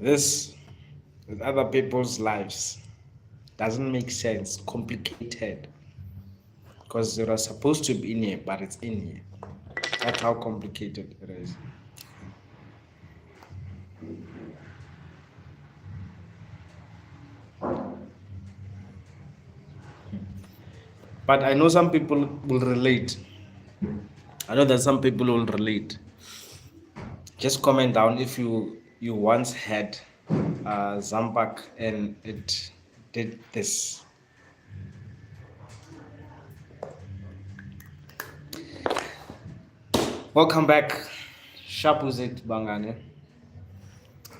this with other people's lives doesn't make sense, complicated. Because it was supposed to be in here, but it's in here. That's how complicated it is. But I know some people will relate. I know that some people will relate. Just comment down if you once had Zampak and it did this. Welcome back. Sharp was it, Bangane.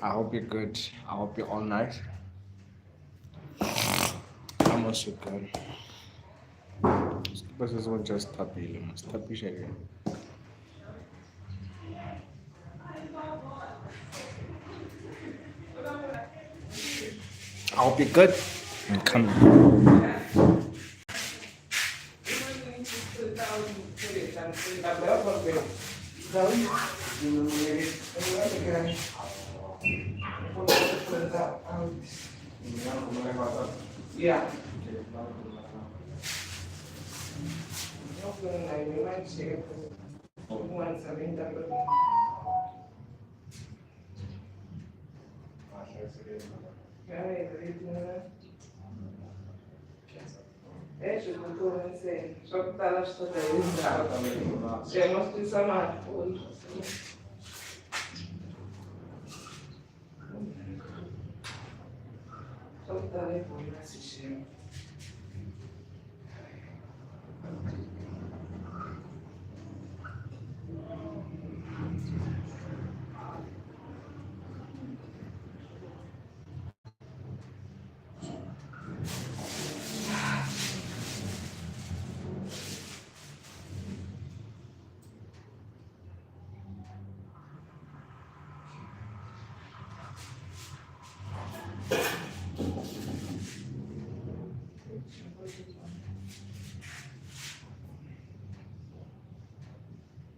I hope you're good. I hope you're all nice. I'm also good. This is one just tappy. Tappy share. I hope you're good. I'm coming. Yeah. Ești cultură în sen, și-o putea la și tot de zi. Și mă știu să mă pun. Și-o putea la pun, și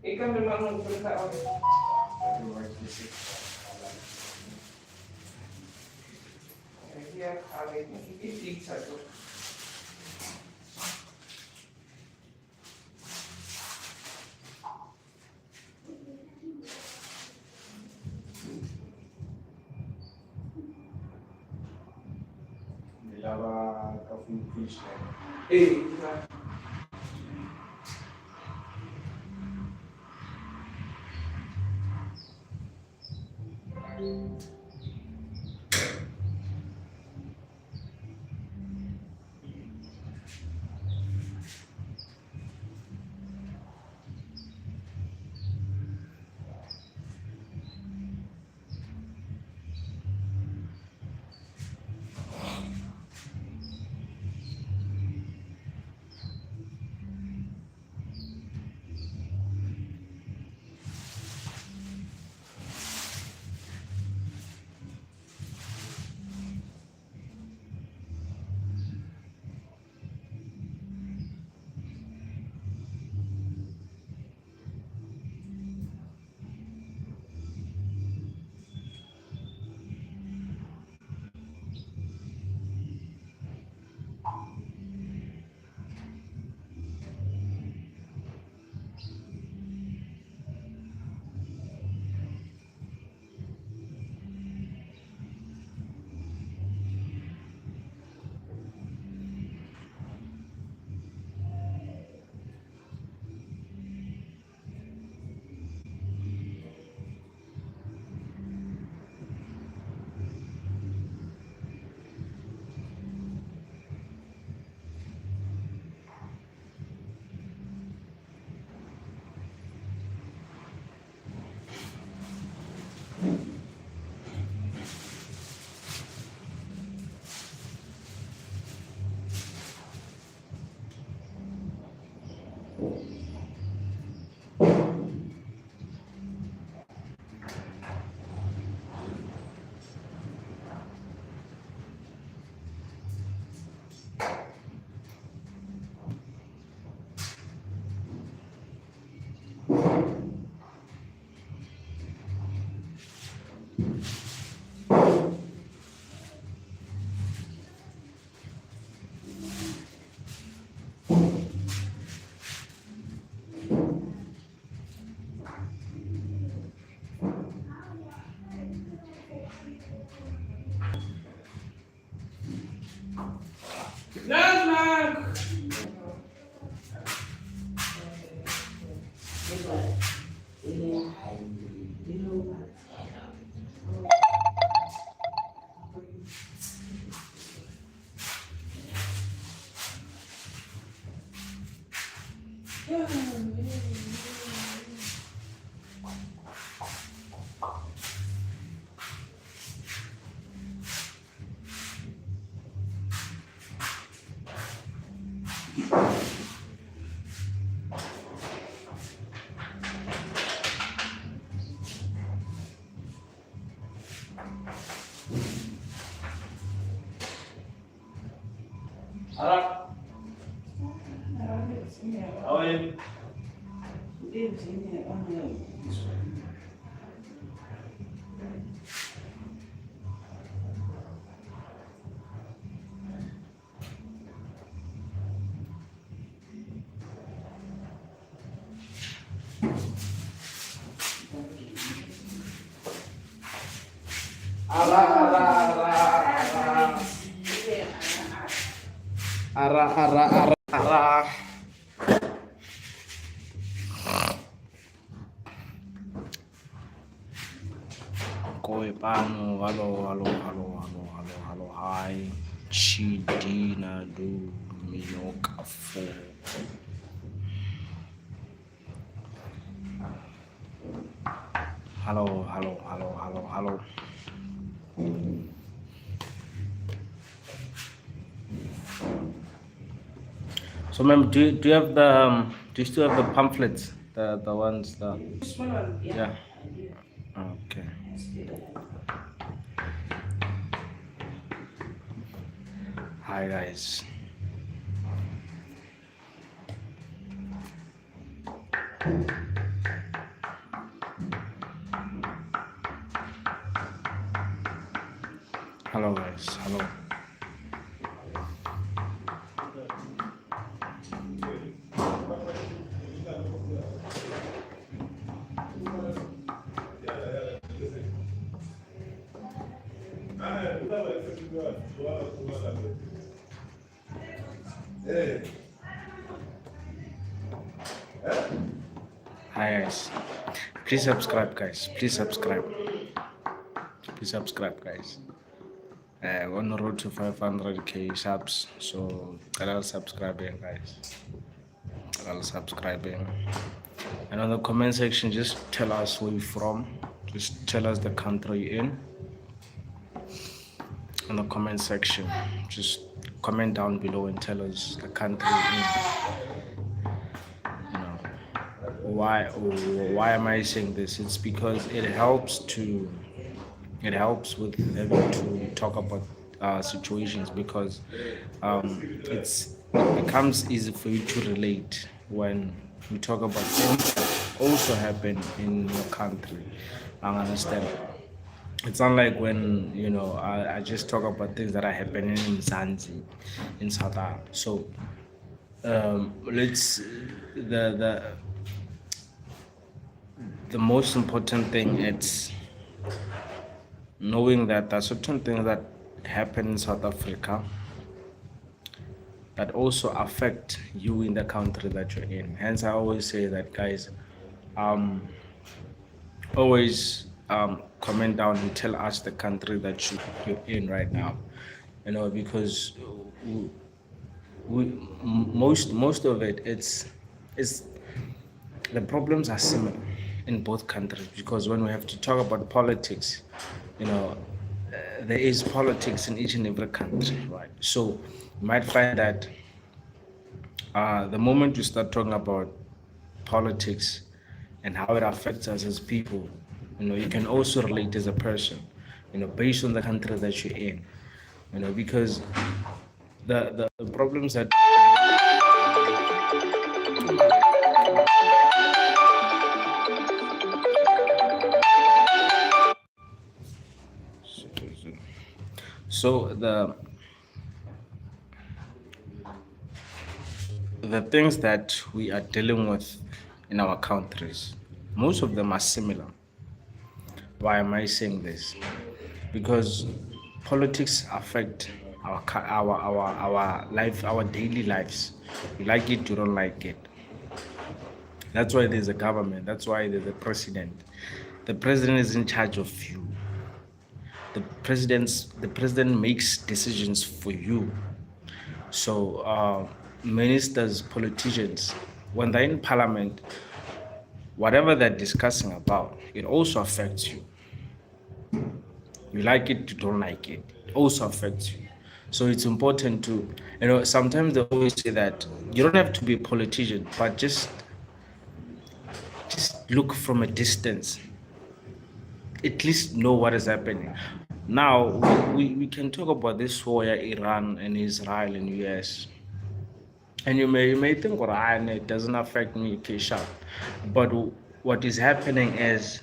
e că mi-am luat un cântare. Ia, care e fixă tu. Lava ca un fiș. Ei, da. Ara. Koi pano, hello, hi. Chidina do minoka fo. Hello. So, ma'am, do you have the do you still have the pamphlets, the ones the Small one, yeah? I do. Okay. Hi guys. Hello guys. Hello. Hi guys. Please subscribe guys. Please subscribe guys. On the road to 500k subs. So I'll subscribing guys. I'll subscribing. And on the comment section, just tell us where you're from. Just tell us the country you're in. In the comment section, just comment down below and tell us the country you're in. You know, why am I saying this? It's because it helps with having to talk about situations, because it becomes easy for you to relate when you talk about things that also happen in your country. I understand. It's unlike when I just talk about things that are happening in Mzansi, in South Africa. So let's the most important thing is knowing that there are certain things that happen in South Africa that also affect you in the country that you're in. Hence, I always say that, guys, always comment down and tell us the country that you're in right now. Because most of it's the problems are similar in both countries, because when we have to talk about politics, there is politics in each and every country, right? So you might find that the moment you start talking about politics and how it affects us as people, you can also relate as a person, based on the country that you're in, because the problems that so the things that we are dealing with in our countries, most of them are similar. Why am I saying this? Because politics affect our life, our daily lives. You like it, you don't like it. That's why there's a government. That's why there's a president. The president is in charge of you. The president makes decisions for you. So ministers, politicians, when they're in parliament, whatever they're discussing about, it also affects you. You like it, you don't like it. It also affects you. So it's important to, sometimes they always say that you don't have to be a politician, but just look from a distance. At least know what is happening. Now we can talk about this war, Iran and Israel and US. And you may think, Ryan, it doesn't affect me, Kesha. But what is happening is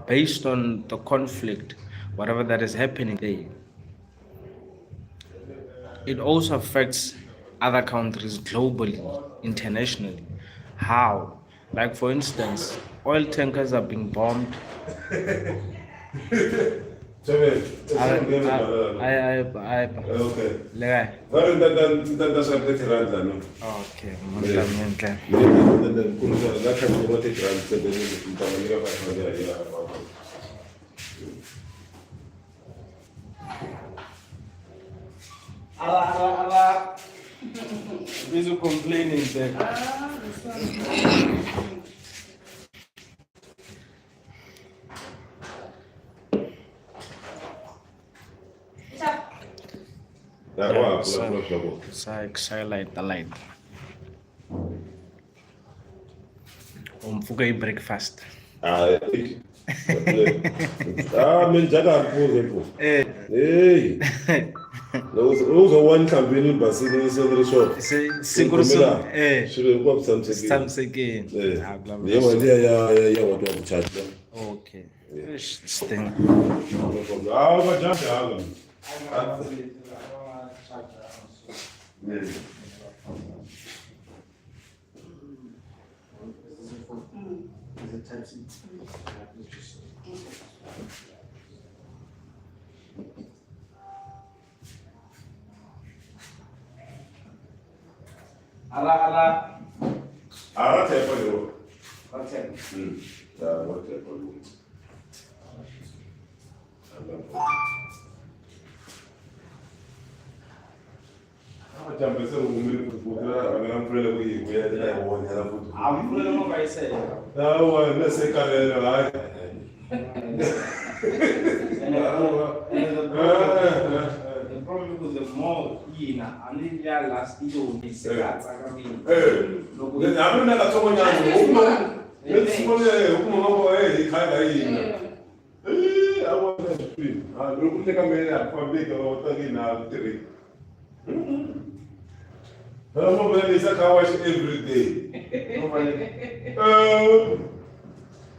based on the conflict, whatever that is happening there, it also affects other countries globally, internationally. How? Like for instance, oil tankers are being bombed. Okay. Le- That's what they run, no? Okay, Yeah. mental. That kind of what it runs, and then you can Allah. Busy complaining there. Light the light. Umfuka breakfast. Menjaka hapo. Hey. Uzo one campaign basini sendri shop. Siguro Shule kwa something. Samseke. Yewa ndia ya watu wa kuchaji. Okay. Sting. Bajanja. Allah. Tell you. What tell you. The problem with the more last year will be every day.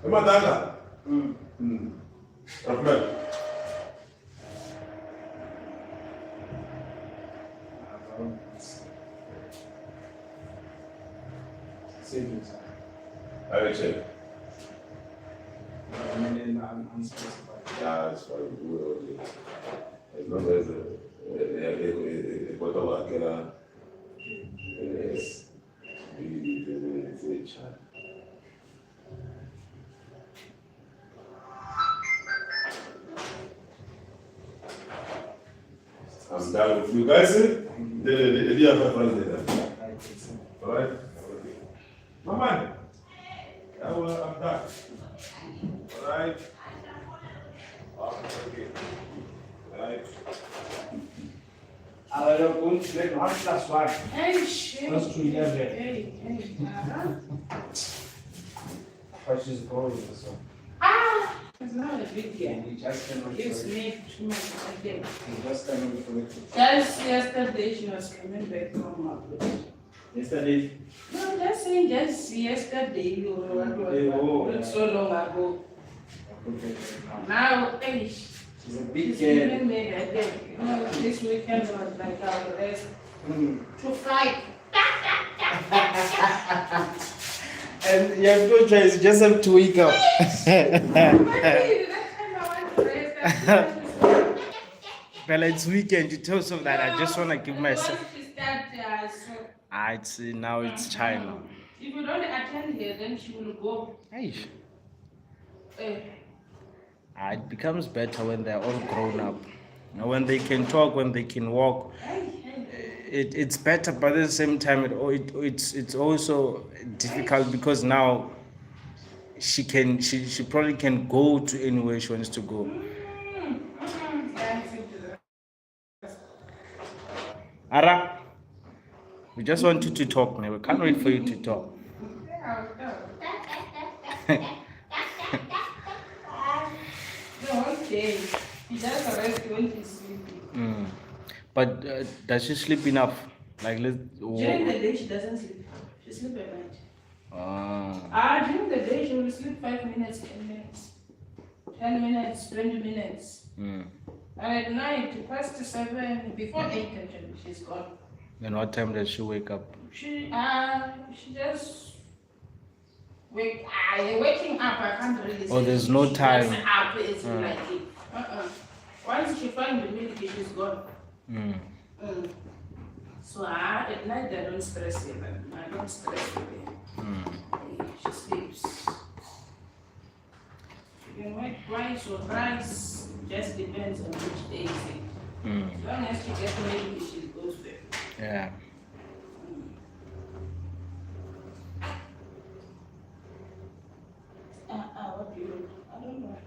Madanga. I will check. Yeah, it's fine. As long as whatever I can, yes, the child. I'm done with you guys. The other friends there. All right. Mama, I'm done. All right. Okay. All right. I don't want to let one plus one. Hey, shit. Plus 2 11. Hey. How she's going so. It's not a big deal. He just cannot Gives show it. me too much again. He just cannot show it. Just yesterday she was coming back from Abutii. Yesterday. No, just saying just yesterday or what yeah. not so long ago. Okay. Now, hey, She's a big she's girl. giving me that day. You know, this weekend was like our rest to fight. And you have no choice, you just have to wake up. That's kind of what rest. Bella, it's weekend. You tell yourself that I just want to give myself. Once she start, so It's now it's China. if you don't attend here, then she will go. Hey, Uh, it becomes better when they're all grown up. When they can talk, when they can walk, it's better. But at the same time, it's also difficult because now she probably can go to anywhere she wants to go. Ara, we just want you to talk now. We can't wait for you to talk. Okay. He does rest when he's sleeping. But does she sleep enough? Like During the day, she doesn't sleep. She sleeps at night. During the day, she will sleep 5 minutes, 10 minutes. 10 minutes, 20 minutes. And at night, past 7, before 8 actually, she's gone. And what time does she wake up? She just waking up. I can't really say. Oh, there's no time. She wakes up, it's like it. Once she finds the milk, she's gone. So at night I don't stress her. I don't stress her. She sleeps. You can wait twice or thrice. Just depends on which day is it. As long as she gets milk, she goes there. Yeah. What do you? I don't know.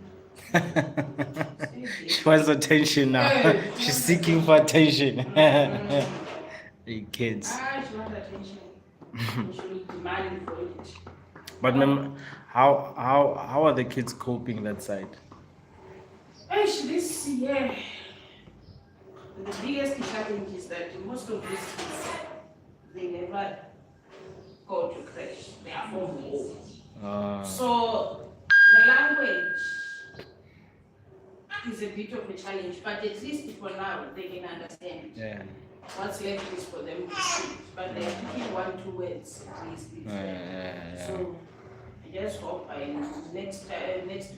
She wants attention now. She's seeking for attention. Hey, kids. She wants attention. She will demand for it. But how are the kids coping that side? This year, the biggest challenge is that most of these kids, they never go to creche. They are from home. So the language is a bit of a challenge, but at least for now they can understand. Yeah. What's left is for them to speak, but they are speaking 1-2 words at least. So I just hope by next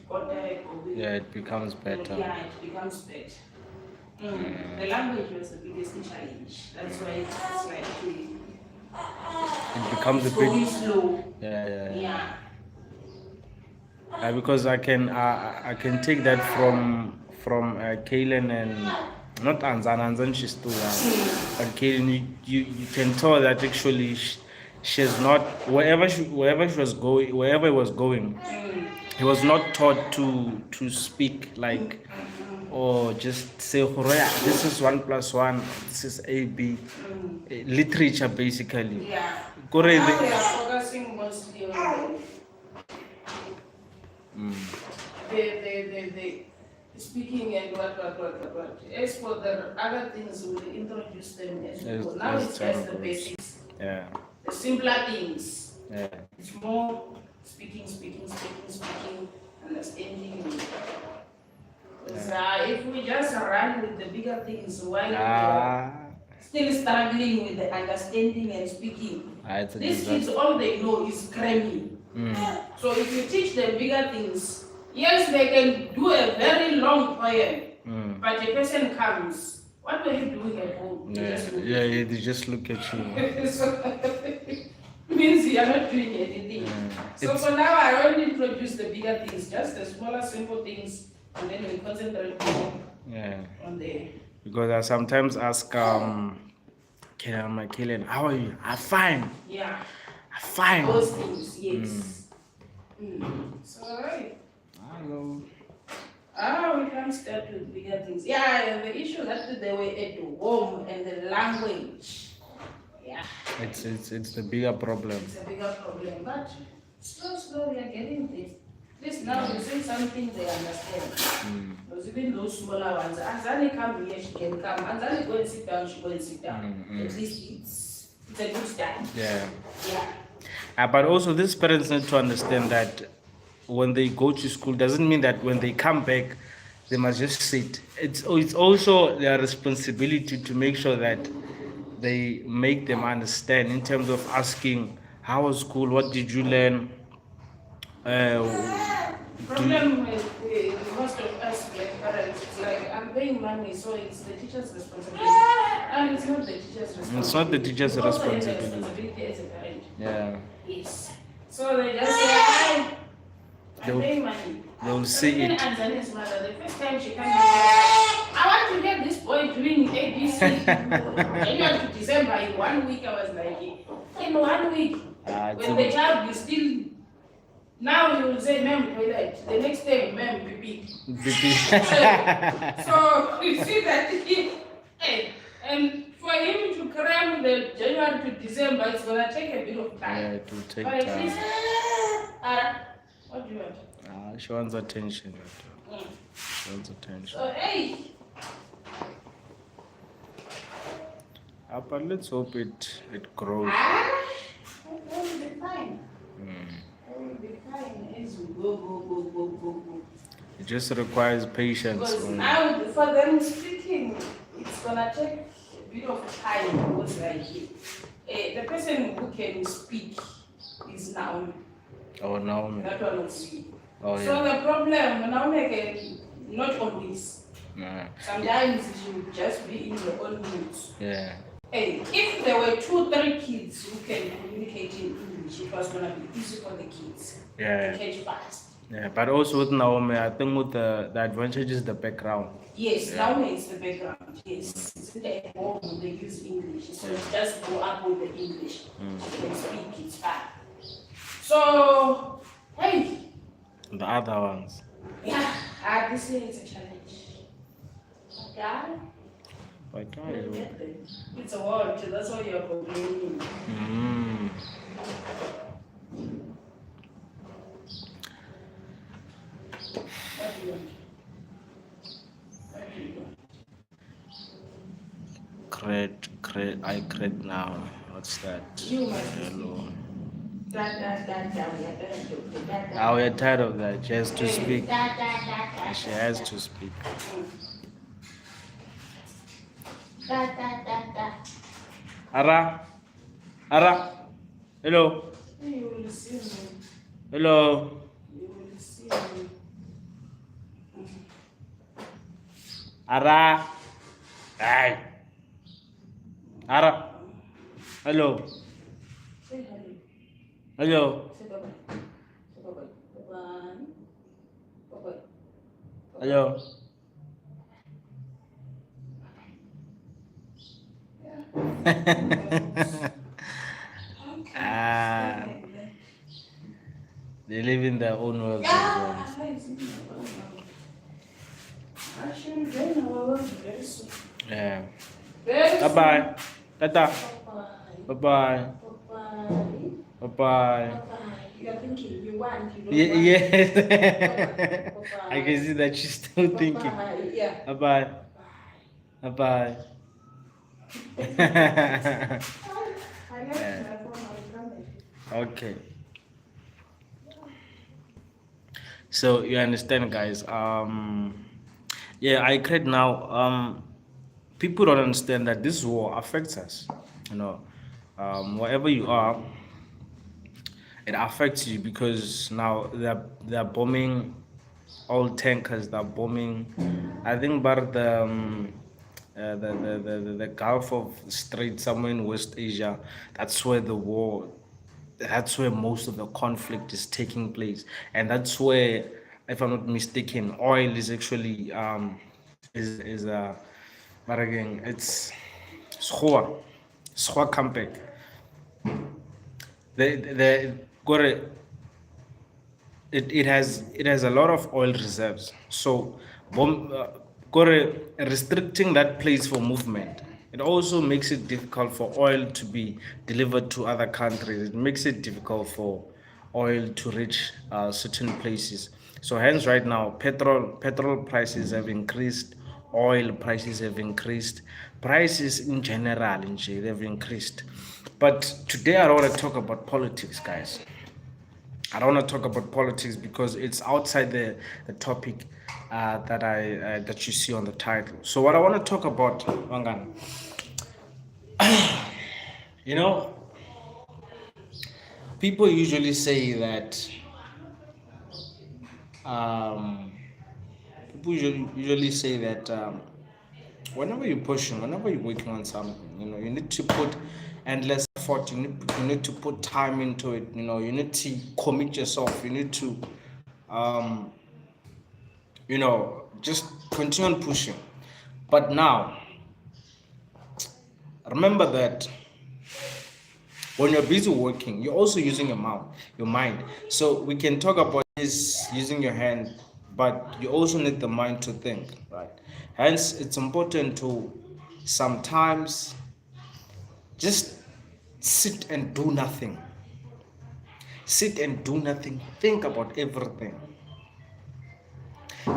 quarter it becomes better. Yeah, it becomes better. The language was the biggest challenge. That's why it's like it becomes a going bit slow. Yeah. Because I can take that from Kaylin and not Anzan, she's too young. But Kaylin, you can tell that actually she's not wherever she was going, he was not taught to speak like or just say this is 1 + 1, this is AB. Literature basically. Yeah. Now they are focusing mostly on the speaking and what. As for the other things, we'll introduce them as we go. Now it's just the basics. Yeah. The simpler things. Yeah. It's more speaking, understanding. If we just run with the bigger things while we are still struggling with the understanding and speaking, these kids, all they know is cramming. So if you teach them bigger things, yes, they can do a very long poem, but a person comes, what were you doing at home? They just look at you. So means you are not doing anything. So for now, I only introduce the bigger things, just the smaller, simple things, and then we concentrate on the. Because I sometimes ask Kaylin, how are you? I'm fine. Yeah. I'm fine. Those things, yes. So alright. Hello. We can start with bigger things. Yeah, the issue that they were at home and the language. Yeah. It's the bigger problem. It's a bigger problem, but slow we are getting this. This now you say something they understand. Because even those smaller ones, Anzani come here, she can come. Anzani go and sit down, she go and sit down. At least it's a good start. Yeah. Yeah. But also these parents need to understand that when they go to school doesn't mean that when they come back they must just sit. It's also their responsibility to make sure that they make them understand in terms of asking, how was school, what did you learn? Problem with most of us black parents is like, I'm paying money, so it's the teacher's responsibility. And it's not the teacher's responsibility. It's not the teacher's You also have the responsibility. responsibility as a parent. Yeah. Yes. So they just say, I'm They'll- paying money. They'll see Even it. Anzani's mother, the first time she came to me, I want to get this boy doing ABC. January to December, in 1 week, I was like, in 1 week, when the child is still, now you will say, ma'am, toilet. The next day, ma'am, pee. So you see that, and for him to cram the January to December, it's going to take a bit of time. Yeah, it will take But at time. least, what do you want? She wants attention. Mm. She wants attention. So, hey, But let's hope it grows. I will be fine. Mm. I will be fine as we go. It just requires patience. Because now, for them speaking, it's gonna take a bit of time. Because like the person who can speak is Naomi. Oh, Naomi. That one will speak. Oh, So yeah. the problem, Naomi can not always. Yeah. Sometimes she will just be in her own moods. Yeah. Hey, if there were 2-3 kids who can communicate in English, it was gonna be easy for the kids Yeah. to catch fast. Yeah. But also with Naomi, I think with the advantage is the background. Yes, now it's the background. Yes, it's at home they use English, so just go up with the English. They can speak, it's fine. So, hey, The other ones. yeah, this year is a challenge. Okay, But we'll get there. It's a war, that's why you're complaining. Mm. What do you want? What do you want? I create now. What's that? You must Hello. we are done with that. Now we're tired of that. She has to speak. Da. She has to speak. Da. Ara. Hello. You will see me. Hello. You will see me. Ara. Hey. Ara. Hello. Say hello. Hello. Say bye-bye. Say bye-bye. Bye-bye. Bye-bye. Hello. Ah, they live in their own world. Yeah, I should join our world very soon. Yeah. Very Bye soon. bye. Tata. Bye-bye. Bye bye. Bye-bye. Bye bye. Bye-bye. You are thinking you want, you don't Yeah, want. yes. Bye-bye. I can see that she's still thinking. Bye-bye. Yeah. Bye bye. Bye. Bye bye. I left my phone, I'll come back. Okay. So you understand, guys. Yeah, I create now. People don't understand that this war affects us. You know, wherever you are, it affects you because now they're bombing all tankers. They're bombing. I think about the Gulf of Strait somewhere in West Asia. That's where the war. That's where most of the conflict is taking place, and that's where, if I'm not mistaken, oil is actually is but again it's Schoa Campek. The Gore it has a lot of oil reserves. So Gore restricting that place for movement. It also makes it difficult for oil to be delivered to other countries. It makes it difficult for oil to reach certain places. So hence right now petrol prices have increased, oil prices have increased, prices in general they've increased. But today I don't want to talk about politics, guys. I don't want to talk about politics because it's outside the topic that you see on the title. So what I want to talk about, Wangan, you know, people usually say that people usually say that whenever you're pushing, whenever you're working on something, you need to put endless effort. You need to put time into it. You need to commit yourself. You need to, just continue on pushing. But now, remember that when you're busy working, you're also using your mind. So we can talk about this using your hand, but you also need the mind to think, right? Hence, it's important to sometimes just sit and do nothing. Sit and do nothing. Think about everything.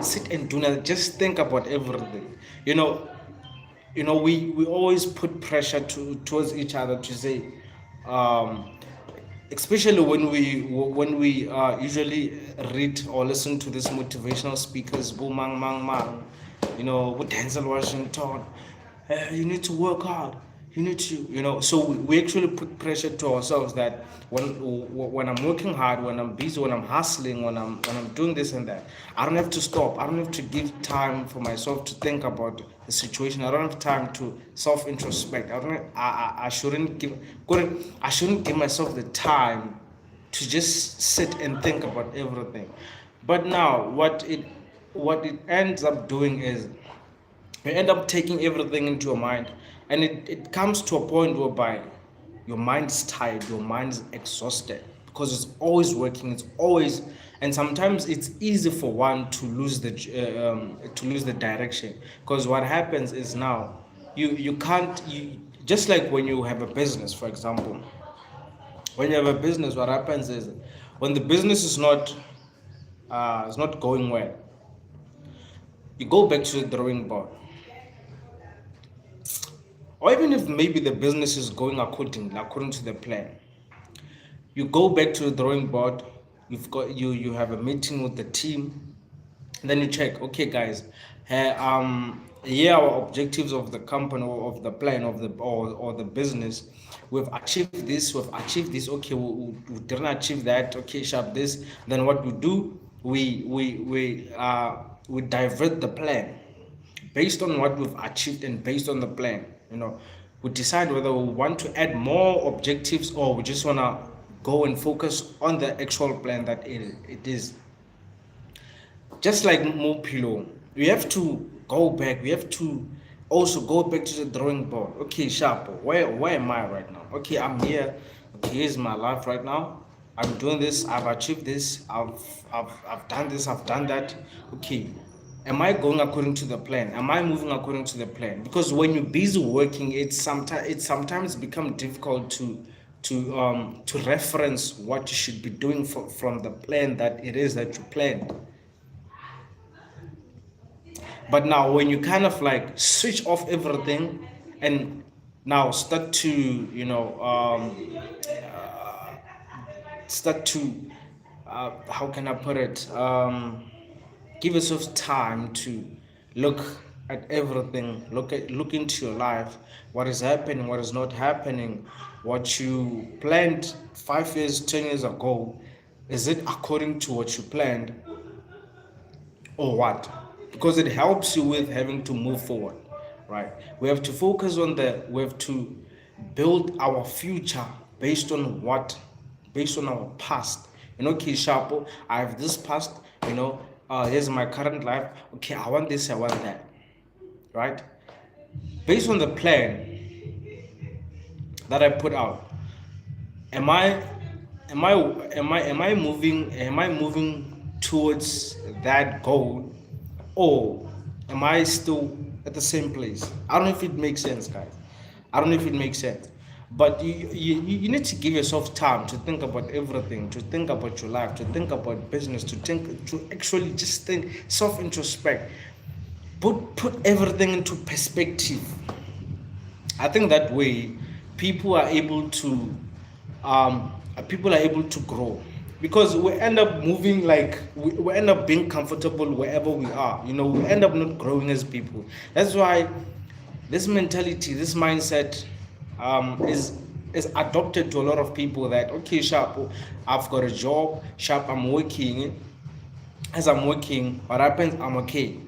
Sit and do nothing. Just think about everything. We always put pressure towards each other to say, especially when we usually read or listen to these motivational speakers, Boomang Mang Mang, with Denzel Washington. You need to work hard. You need to. So we actually put pressure to ourselves that when I'm working hard, when I'm busy, when I'm hustling, when I'm doing this and that, I don't have to stop. I don't have to give time for myself to think about the situation. I don't have time to self-introspect. I shouldn't give myself the time to just sit and think about everything. But now, what it ends up doing is you end up taking everything into your mind, and it comes to a point whereby your mind's tired, your mind's exhausted, because it's always working, it's always, and sometimes it's easy for one to lose the direction. Because what happens is, now you can't, just like when you have a business, for example. When you have a business, what happens is, when the business is not going well, you go back to the drawing board. Or even if maybe the business is going according to the plan, you go back to the drawing board. You have a meeting with the team, and then you check, okay guys, here are objectives of the company, or of the plan of the or the business. We've achieved this, okay, we didn't achieve that, okay, sharp this. Then what we do, we divert the plan based on what we've achieved, and based on the plan, we decide whether we want to add more objectives, or we just want to go and focus on the actual plan that it is. Just like Mopilo, we have to go back. We have to also go back to the drawing board. Okay, sharp, where am I right now? Okay, I'm here. Okay, here's my life right now. I'm doing this. I've achieved this. I've done this. I've done that. Okay, am I going according to the plan? Am I moving according to the plan? Because when you're busy working, it's sometimes become difficult to reference what you should be doing from the plan that it is that you planned. But now, when you kind of like switch off everything, and now start to how can I put it, give yourself time to look at everything, look into your life, what is happening, what is not happening, what you planned 5 years, 10 years ago, is it according to what you planned, or what? Because it helps you with having to move forward, right? We have to focus on we have to build our future based on our past. Okay, Sharpo, I have this past, here's my current life. Okay, I want this, I want that, right? Based on the plan that I put out, am I moving towards that goal, or am I still at the same place? I don't know if it makes sense, guys. I don't know if it makes sense. But you need to give yourself time to think about everything, to think about your life, to think about business, to actually just think, self-introspect, put everything into perspective. I think that way people are able to grow, because we end up moving, like we end up being comfortable wherever we are. We end up not growing as people. That's why this mentality, this mindset is adopted to a lot of people, that okay, sharp, I've got a job, sharp, I'm working. As I'm working, what happens, I'm okay.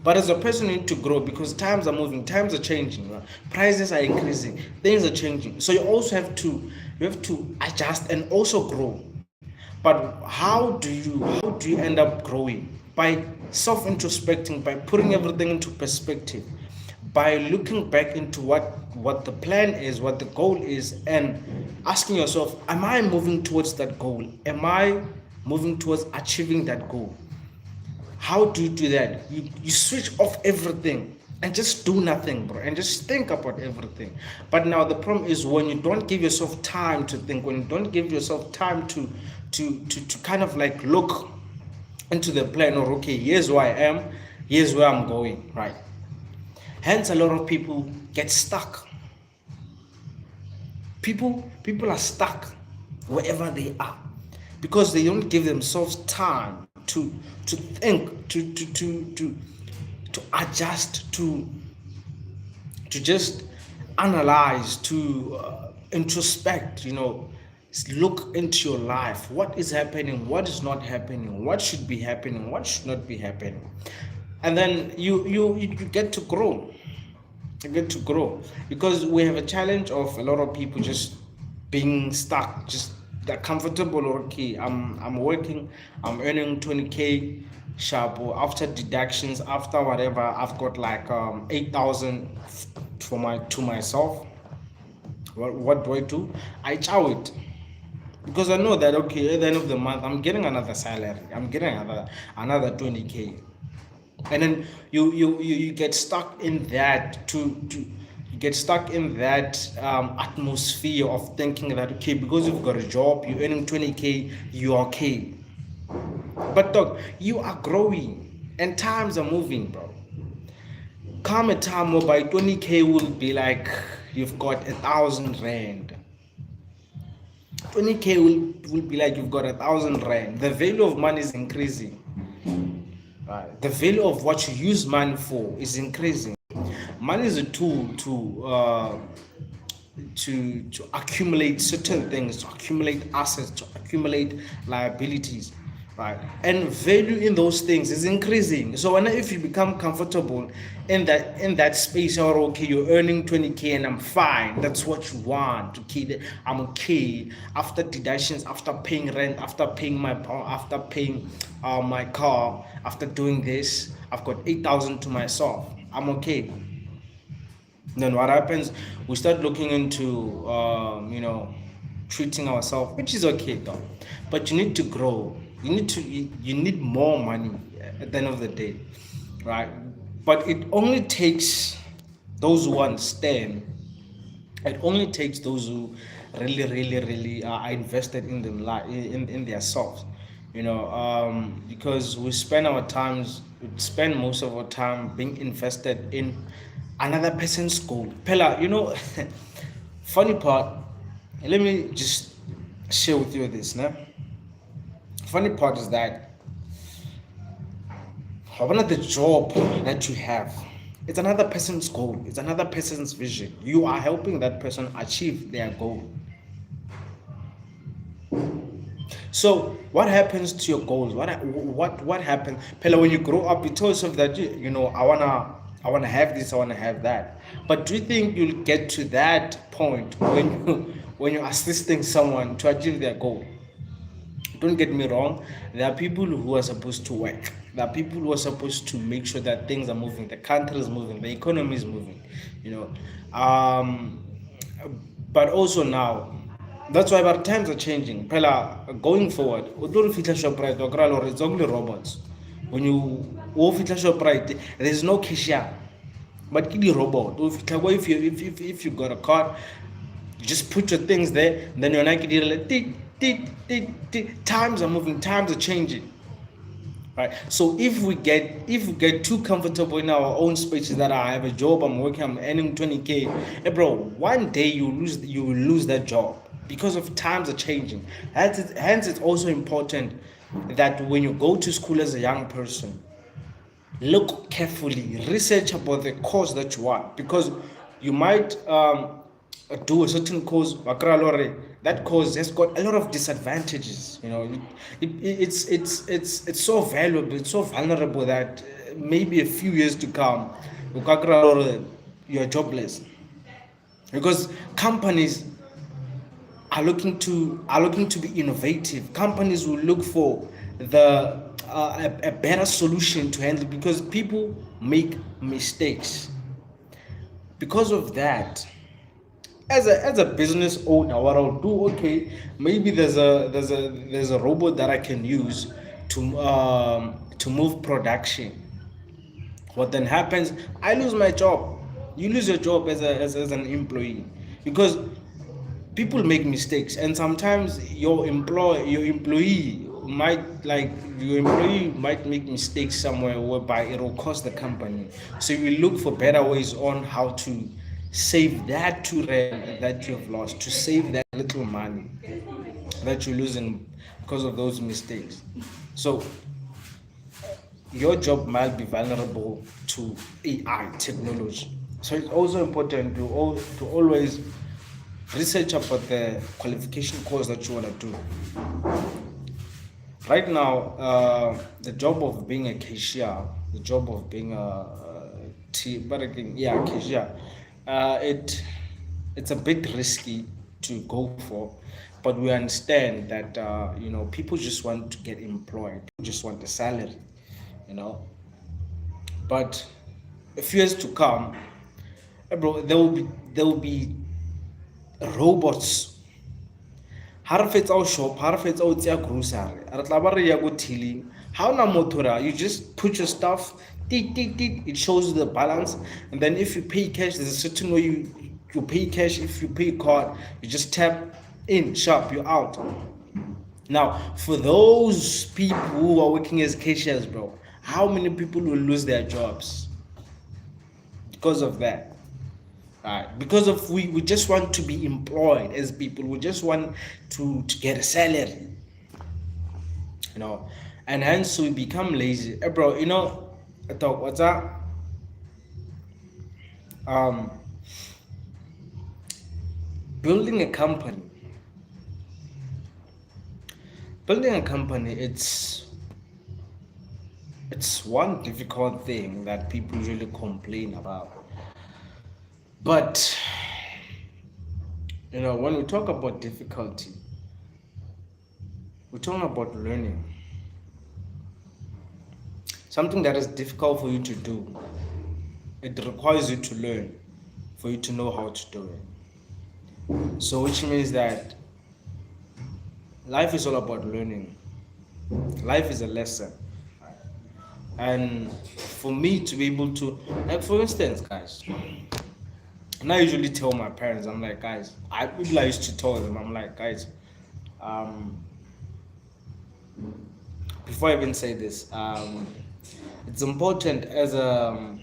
But as a person, you need to grow because times are moving, times are changing, right? Prices are increasing, things are changing. So you have to adjust and also grow. But how do you end up growing? By self-introspecting, by putting everything into perspective, by looking back into what the plan is, what the goal is, and asking yourself, am I moving towards that goal? Am I moving towards achieving that goal? How do you do that? You switch off everything and just do nothing, bro, and just think about everything. But now the problem is when you don't give yourself time to think, when you don't give yourself time to kind of like look into the plan, or okay, here's who I am, here's where I'm going, right? Hence a lot of people get stuck. People are stuck wherever they are because they don't give themselves time to think, to adjust, to just analyze, to introspect, look into your life. What is happening? What is not happening? What should be happening? What should not be happening? And then you get to grow. You get to grow because we have a challenge of a lot of people just being stuck, just they're comfortable. Okay, I'm working, I'm earning 20K sharp, or after deductions, after whatever, I've got like 8,000 to myself. What do? I chow it because I know that okay, at the end of the month I'm getting another salary, I'm getting another 20K. And then you get stuck in that you get stuck in that atmosphere of thinking that okay, because you've got a job, you're earning 20K, you're okay. But dog, you are growing and times are moving, bro. Come a time where by 20K will be like you've got 1,000 rand. 20K will be like you've got 1,000 rand. The value of money is increasing. The value of what you use money for is increasing. Money is a tool to accumulate certain things, to accumulate assets, to accumulate liabilities, right? And value in those things is increasing. So if you become comfortable in that space, or okay, you're earning 20K and I'm fine, that's what you want. Okay, I'm okay after deductions, after paying rent, after paying after paying my car, after doing this, I've got 8,000 to myself, I'm okay. Then what happens? We start looking into treating ourselves, which is okay though, but you need to grow. You need more money at the end of the day, right? But it only takes those who understand. It only takes those who really are invested in them, in their selves, because we spend most of our time being invested in another person's goal. Pella, funny part, let me just share with you this, nah? Funny part is that one of the job that you have, it's another person's goal, it's another person's vision. You are helping that person achieve their goal. So what happens to your goals? What happens, Pella, when you grow up? You tell yourself that I wanna have this, I wanna have that. But do you think you'll get to that point when you're assisting someone to achieve their goal? Don't get me wrong, there are people who are supposed to work. There are people who are supposed to make sure that things are moving, the country is moving, the economy is moving, but also now, that's why our times are changing. Pella, going forward, ShopRite, it's only robots. When you ShopRite, there's no cashier, but the robot. If you got a card, you just put your things there, and then you're like, times are moving, times are changing, right? So if we get too comfortable in our own spaces, that I have a job, I'm working, I'm earning 20K, bro, one day you will lose that job because of times are changing. Hence it's also important that when you go to school as a young person, look carefully, research about the course that you want, because you might do a certain course, that course has got a lot of disadvantages. It's so valuable, it's so vulnerable that maybe a few years to come, you're jobless, because companies are looking to be innovative. Companies will look for a better solution to handle, because people make mistakes. Because of that, as a business owner, what I'll do, okay, maybe there's a robot that I can use to move production. What then happens? I lose my job. You lose your job as an employee, because people make mistakes, and sometimes your employee might make mistakes somewhere whereby it will cost the company. So you will look for better ways on how to save that 2 rand that you have lost, to save that little money that you're losing because of those mistakes. So your job might be vulnerable to AI technology. So it's also important to always research about the qualification course that you want to do. Right now, the job of being a cashier, the job of being cashier, it's a bit risky to go for, but we understand that people just want to get employed, people just want a salary, you know. But a few years to come, bro, there will be robots. Ha re fetsa o shop, ha re fetsa o tseya grocery, re tla ba re ya go tilling. Ha ona motora, you just put your stuff, tick tick tick, it shows you the balance. And then if you pay cash, there's a certain way you pay cash. If you pay card, you just tap in, sharp, you're out. Now, for those people who are working as cashiers, bro, how many people will lose their jobs because of that? Because of we just want to be employed as people, we just want to get a salary, and hence we become lazy. Bro, I thought, what's that? Building a company, it's one difficult thing that people usually complain about. But when we talk about difficulty, we're talking about learning. Something that is difficult for you to do, it requires you to learn for you to know how to do it. So which means that life is all about learning. Life is a lesson. And for me to be able to, like, for instance, guys, and I usually tell my parents, I'm like, guys, I used to tell them, I'm like, guys, before I even say this, it's important as a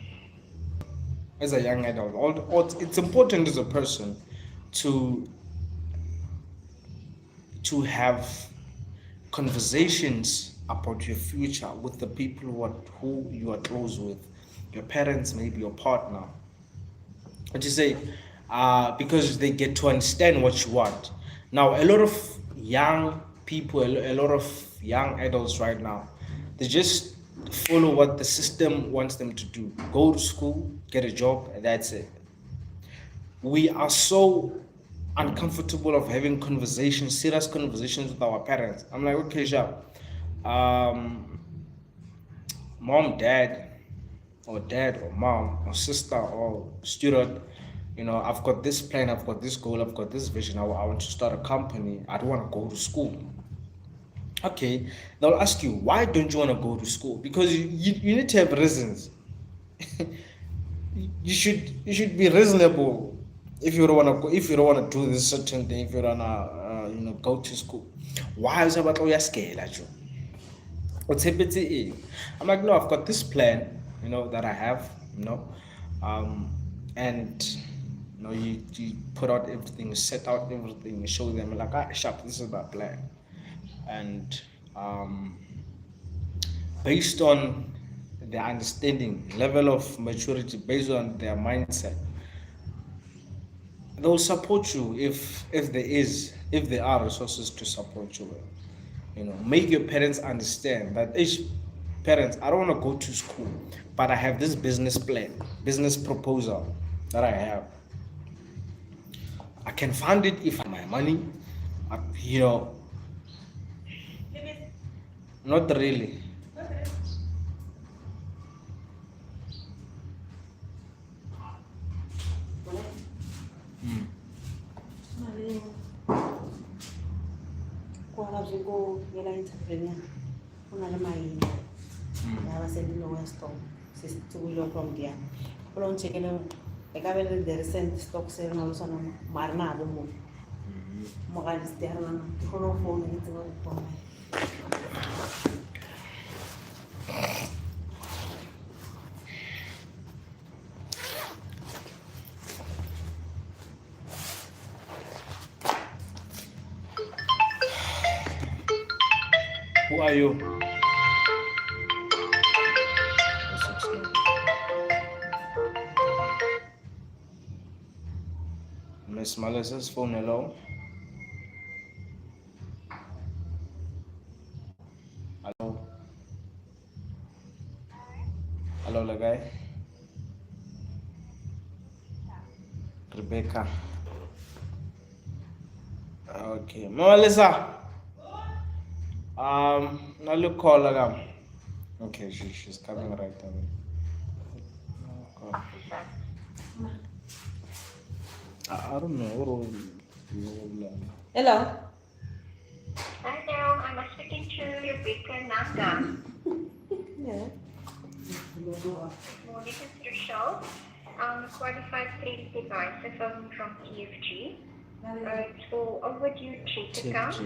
young adult, or it's important as a person to have conversations about your future with the people who you are close with, your parents, maybe your partner. What you say, because they get to understand what you want. Now, a lot of young people, a lot of young adults right now, they just follow what the system wants them to do. Go to school, get a job, and that's it. We are so uncomfortable of having serious conversations with our parents. I'm like, okay, sure. Mom, dad, or mom, or sister, or student, I've got this plan, I've got this goal, I've got this vision, I want to start a company, I don't want to go to school. Okay, they'll ask you, why don't you want to go to school? Because you need to have reasons. you should be reasonable if you don't want to do this certain thing, if you don't want to go to school. Why is about scared at you? What's happening? I'm like, no, I've got this plan, that I have, and you put out everything, set out everything, show them like, sharp, this is my plan. And based on their understanding, level of maturity, based on their mindset, they'll support you if there are resources to support you. Make your parents understand that parents, I don't want to go to school, but I have this business plan, business proposal that I have. I can fund it if I have my money. Not really. The recent stock sale na lusana marna abo mo magalis di haran kono phone ito ko. Who are you? Miss Melissa's phone, hello? Hello? Hello, Lagay? Rebecca. Okay. Melissa. Now look call Lagam. Okay, she's coming right away. I don't know. Hello. Hello, I'm speaking to Rebecca Nanda. Yeah. Well, this is Rochelle. Qualified trade devices from TFG. It's for overdue check account.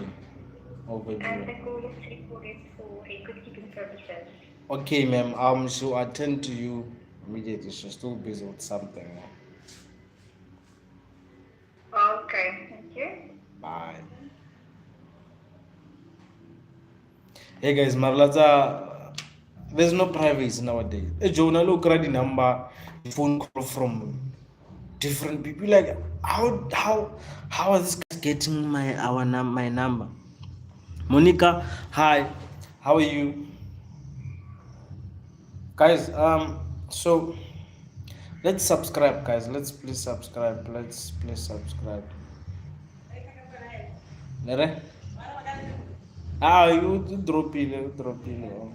And the call is recorded for record-keeping purposes. Okay, ma'am. She'll attend to you immediately. She's still busy with something. Okay, thank you. Bye. Hey guys, Marlaza, there's no privacy nowadays. A journal look at the number, phone call from different people. Like how are these guys getting my number? Monica, hi, how are you? Guys, so let's subscribe, guys. Let's please subscribe. Nere? You drop in.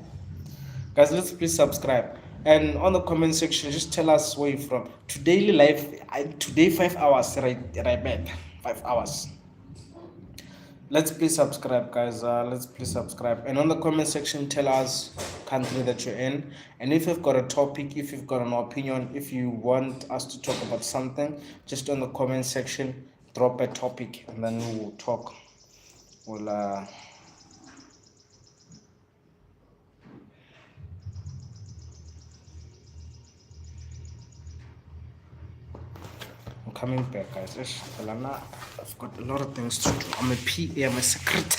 Guys, let's please subscribe. And on the comment section, just tell us where you're from. To daily life, today 5 hours, right back. 5 hours. Let's please subscribe, guys. Let's please subscribe. And on the comment section, tell us country that you're in. And if you've got a topic, if you've got an opinion, if you want us to talk about something, just on the comment section, drop a topic and then we'll talk. We'll I'm coming back, guys. I've got a lot of things to do. I'm a PA, I'm a secretary.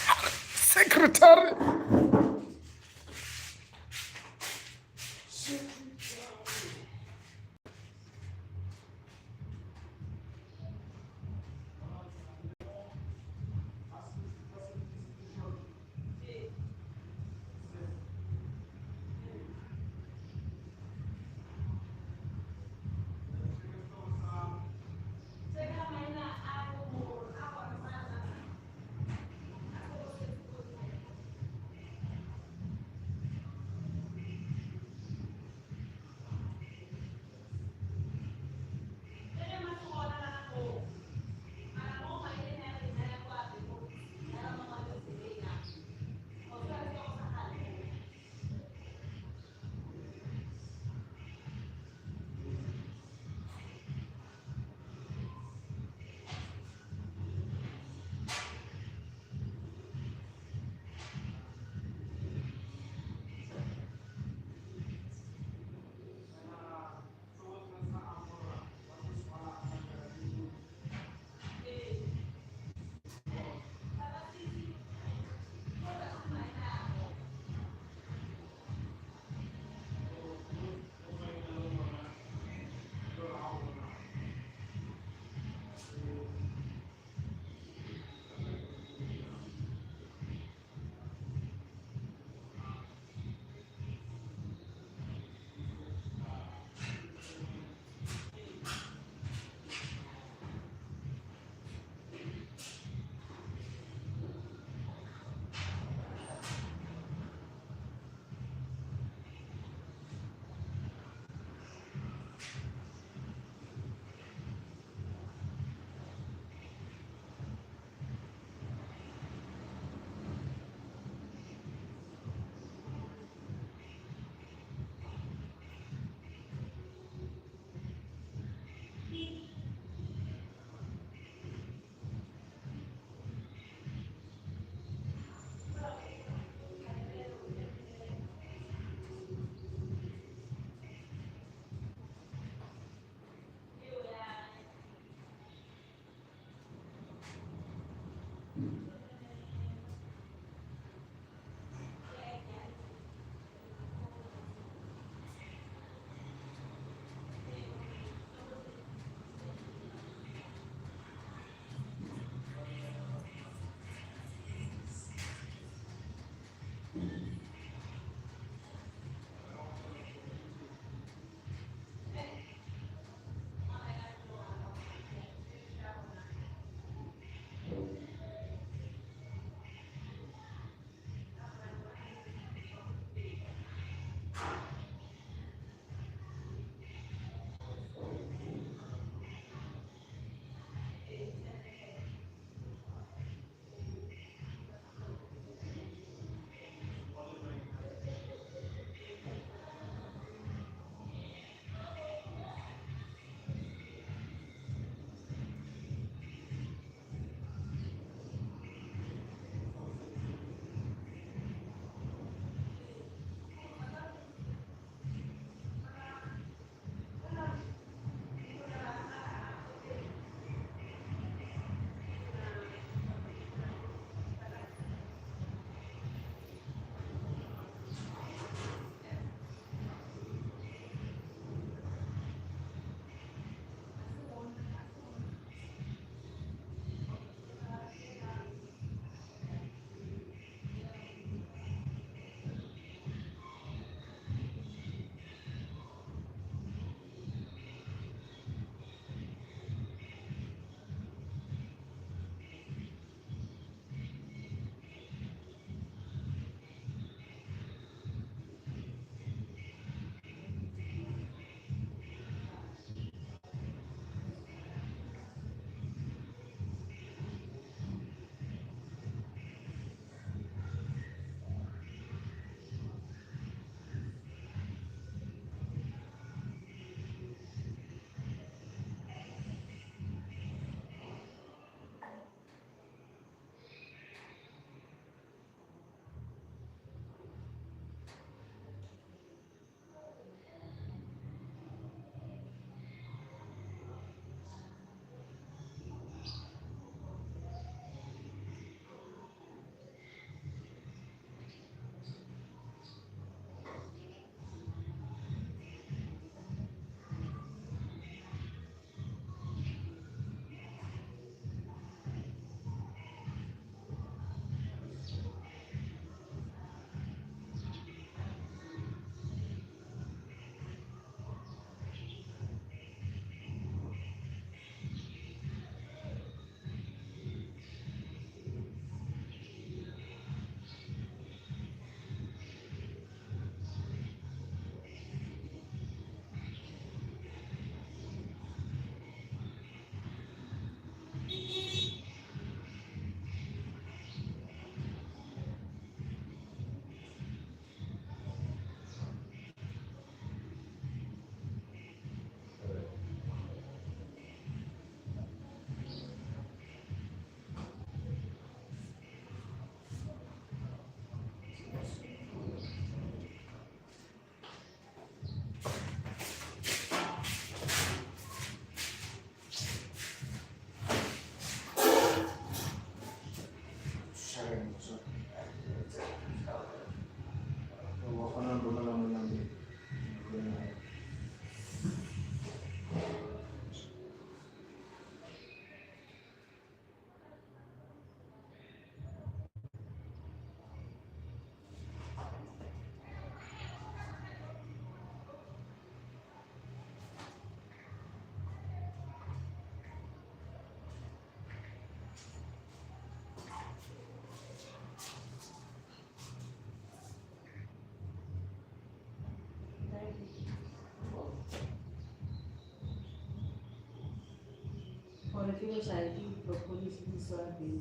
Qualify saya di propolis di suatu.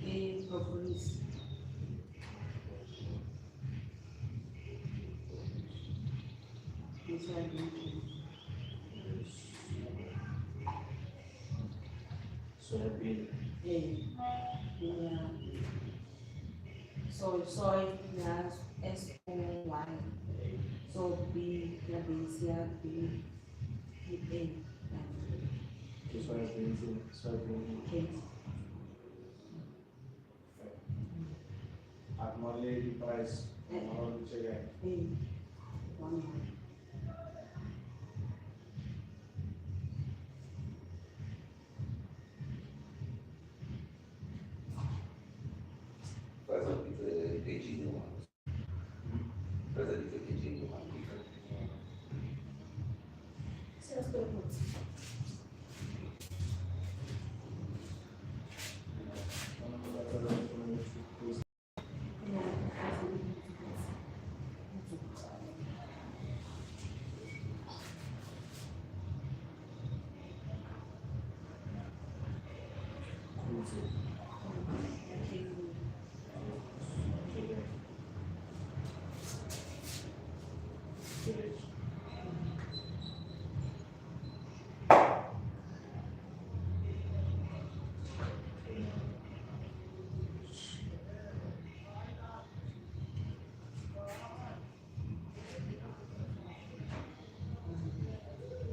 Di propolis. Di suatu. Soybean. Yeah. Soy ya SOY. So B la base B A. Soybean. Okay. Abnormally the price. Abnormally check. One.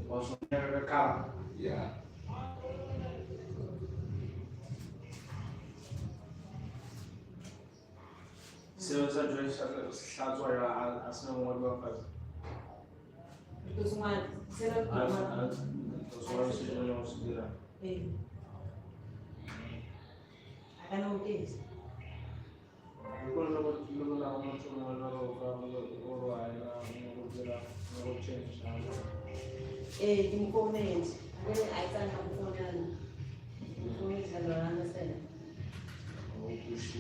Also never come. Yeah. Sebenza hlanzwa ya asinongwa bafazi. Because one set up Sono signor Sibira. I know this. Quello lo la non so non lo era non change. The component. And then I can component. Components I don't understand. Oh, push.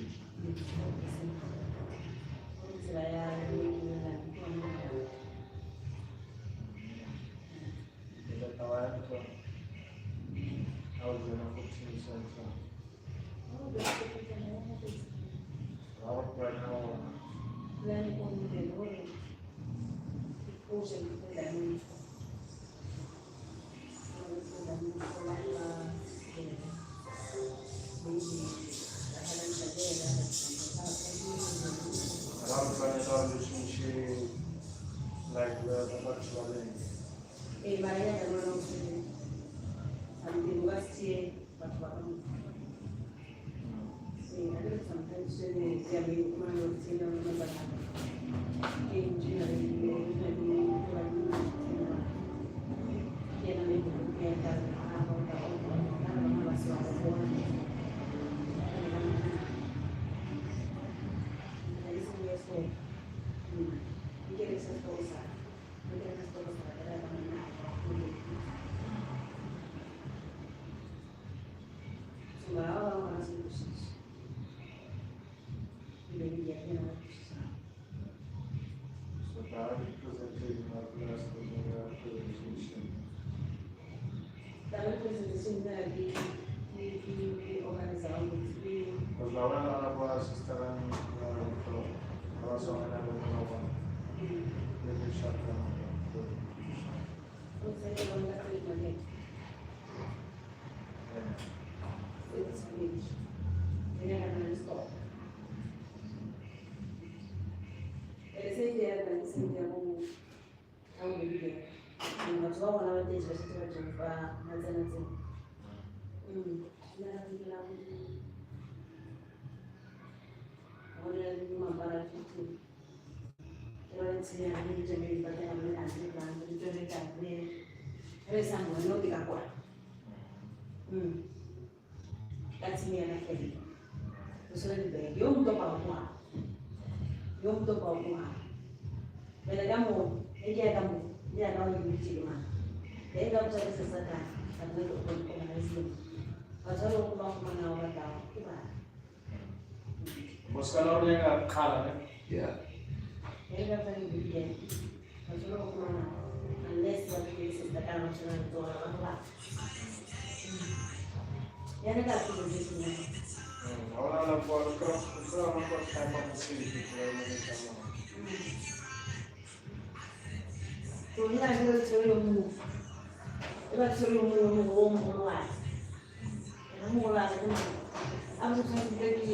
engakutshalisisa kahle organizing batshale ukuba ufumana abadala kuba Boskala uyenga khala ne. Yeah. engakutshali ngibigele batshale ufumana unless bakulisisakana batshale ntona abantu ba yana kakuzizisinaa Ahora la puedo creo no puedo estar más posible. Tuna ndio tsolo mu. Eba tsolo mu wo mu wa. Na mu la ka mu. Amu tsani de ki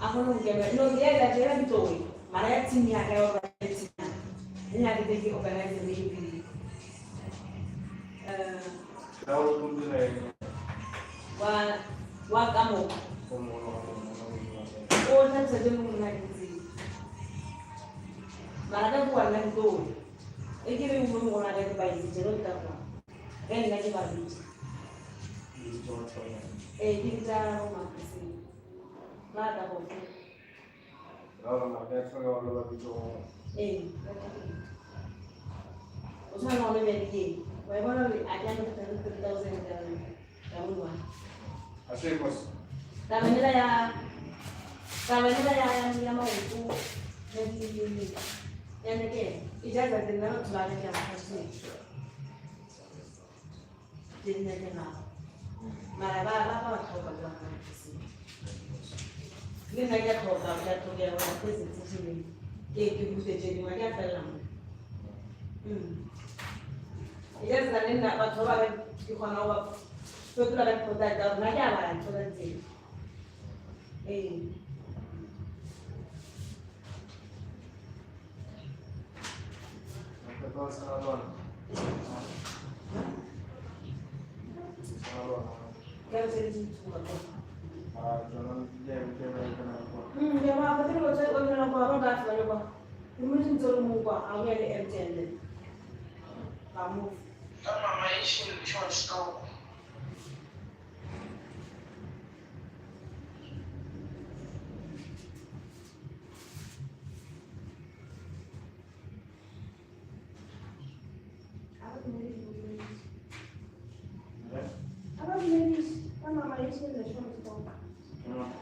akono ngebe no dia la tera bitoi. Mara ya tini ya ka wa tini. Ni ya de ki organize me ki. Dawo kundire Wa kamo. O na tsaje mu na ki. Mara ka buat nak tu, ini dia umur orang ada bayi jadi tak apa. Kan lagi bayi. Kita rumah sini. Mana tak boleh. Ahora la que fue ahora la bicho. Usah nak beli. Walaupun ada yang tertentu 3000 kamu buat. Así pues. Kami ni ya yang mau itu jadi yang ni ijazah dengan tuan yang masih jadi nak marah tahu kalau nak sih ni nak dia tahu kalau dia tu dia orang tu sini itu jadi macam apa lah ijazah ni nak tahu kalau di mana awak tu ada produk dah nak apa tu nanti Entonces ahora. Kau jadi tu apa? Jangan dia kenapa. Dia apa tu kalau saya orang orang dah selalu apa? Mungkin kalau muka, awak ada MCN. Kamu. Tama maisha chosto. Apa jenis? Tama maisha ni chosto. Orang.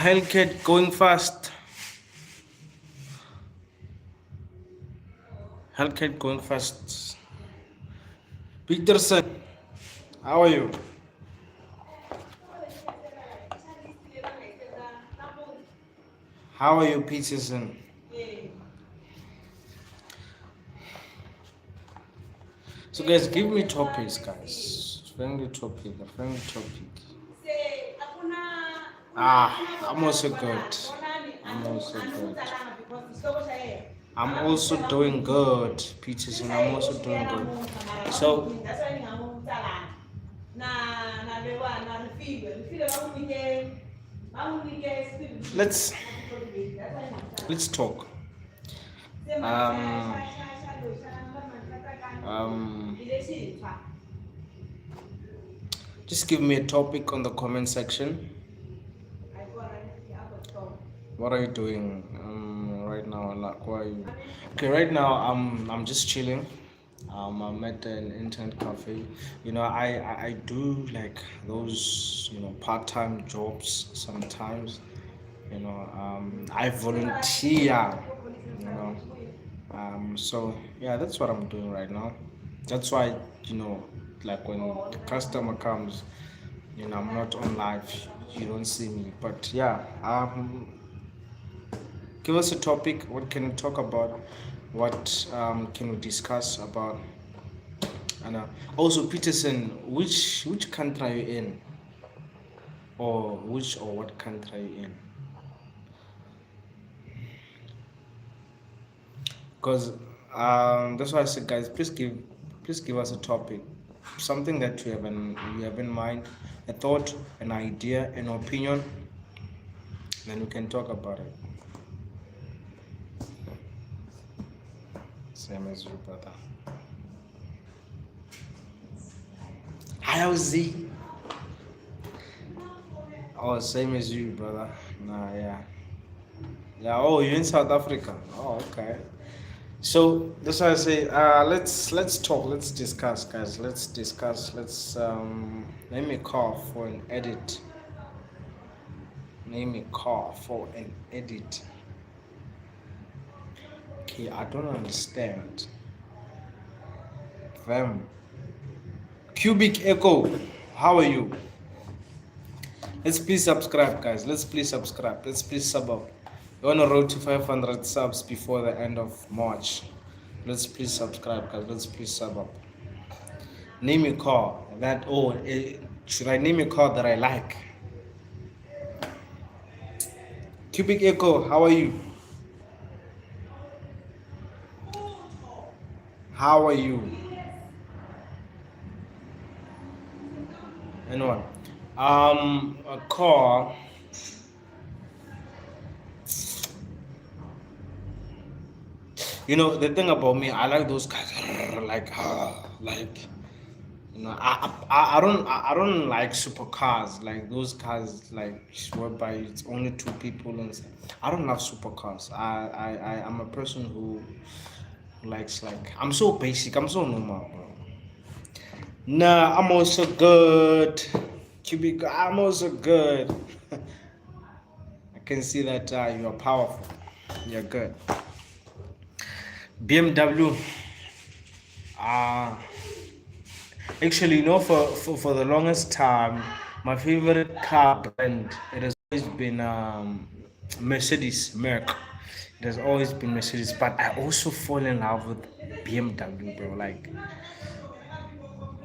Hellcat going fast. Hellcat going fast. Peterson, how are you? How are you, Peterson? So guys, give me topics, guys. Friendly topic, a friendly topic. I'm also good. I'm also doing good, Peterson. I'm also doing good. So let's talk. Just give me a topic on the comment section. What are you doing right now? Like, why are you? Okay, right now I'm just chilling. I'm at an internet cafe. You know, I do like those part-time jobs sometimes. You know, I volunteer. You know, so yeah, that's what I'm doing right now. That's why like when the customer comes, I'm not on live. You don't see me, but yeah. Give us a topic. What can we talk about? What can we discuss about? And also, Peterson, which country are you in? Or what country are you in? Because That's why I said, guys, please give us a topic, something that you have in mind, a thought, an idea, an opinion, then we can talk about it. Same as you, brother. Hi, Z. Oh, same as you, brother. Nah, yeah. Yeah, oh, you're in South Africa. Oh, okay. So that's why I say, let's talk, let's discuss, guys. Let's discuss. Let's name a car for an edit. Name a car for an edit. Okay, I don't understand. Fam. Cubic Echo, how are you? Let's please subscribe, guys. Let's please subscribe. Let's please sub up. We're on a road to 500 subs before the end of March. Let's please subscribe, guys. Let's please sub up. Name a car that, should I name a car that I like? Cubic Echo, how are you? How are you? Anyone? A car. You know, the thing about me, I like those guys, like, you know, I don't like supercars, like those cars, like whereby it's only two people and stuff. I don't love supercars. I'm a person who likes, like, I'm so basic, I'm so normal, bro. Nah, I'm also good. Cubic, I'm also good. I can see that you are powerful. You're good. BMW. Actually, you know, for the longest time, my favorite car brand, it has always been Mercedes, Merc. It has always been Mercedes, but I also fall in love with BMW, bro.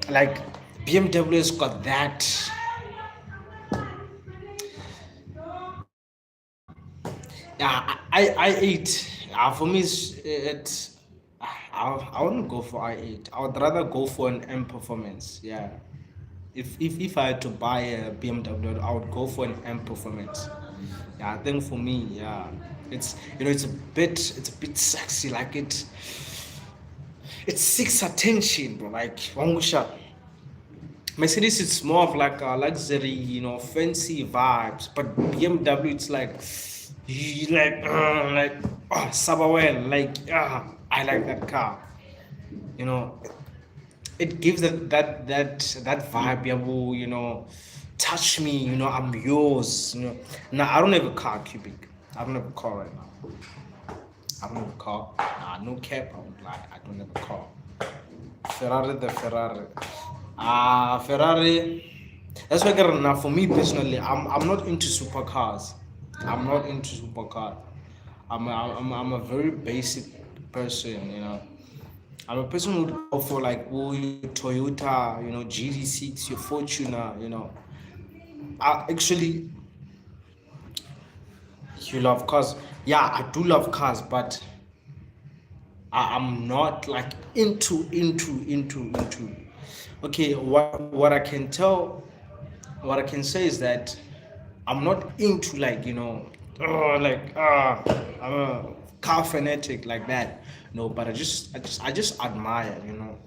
Like BMW has got that. Yeah, I8. For me, I wouldn't go for i8. I would rather go for an M performance. Yeah. If I had to buy a BMW, I would go for an M performance. Yeah, I think for me, yeah, it's, you know, it's a bit sexy. Like it seeks attention, bro. Like Wangusha. Mercedes, it's more of like a luxury, you know, fancy vibes. But BMW, it's like Sabawell, like I like that car. You know, it gives that vibe, Yabu, you know, touch me, you know, I'm yours. You know. Now I don't have a car, Cubic. I don't have a car right now. I don't have a car. No cap, I won't lie. I don't have a car. Ferrari, the Ferrari. Ferrari. That's why, now for me personally, I'm not into supercars. I'm not into supercars. I'm a very basic person, you know. I'm a person who would go for like your Toyota, you know, GD6, your Fortuner, you know. Actually, you love cars. Yeah, I do love cars, but I'm not like into. Okay, what I can tell, what I can say is that I'm not into, like, you know, I'm a car fanatic like that. No, but I just admire, you know.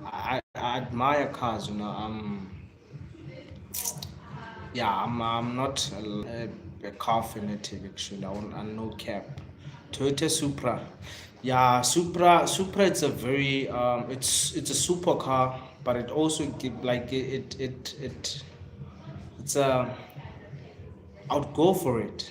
I admire cars, you know. I'm not a car fanatic actually. I'm no cap. Toyota Supra. Yeah, Supra. It's a very it's a super car, but it also give like it's a. I would go for it.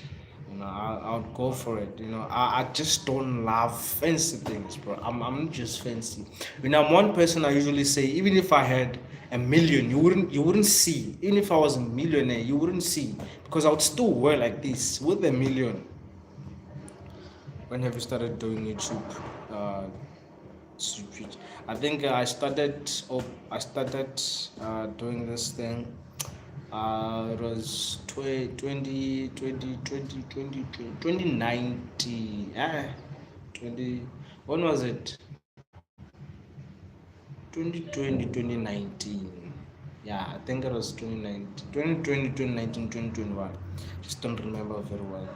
You know, I would go for it. You know, I just don't love fancy things, bro. I'm not just fancy. You know, I'm one person I usually say, even if I had a million, you wouldn't see. Even if I was a millionaire, you wouldn't see, because I would still wear like this with a million. When have you started doing YouTube? I think I started doing this thing. It was 2019. 20, when was it? 2020, 2019. Yeah, I think it was 2019, 2020, 2019, 2021. Just don't remember very well.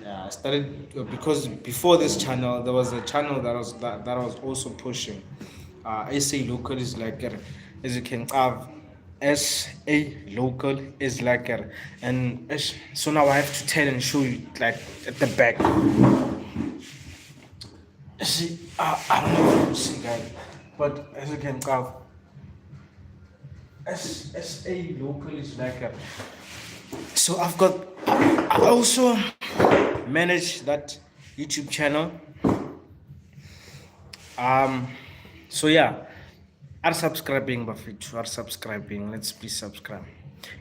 Yeah, I started because before this channel, there was a channel that was also pushing. SA local is like as you can have SA local is like and so now I have to tell and show you like at the back. See, I don't know if you see guys, but as you can have SA local is like so I also manage that YouTube channel. So yeah, are subscribing, but you are subscribing. Let's please subscribe.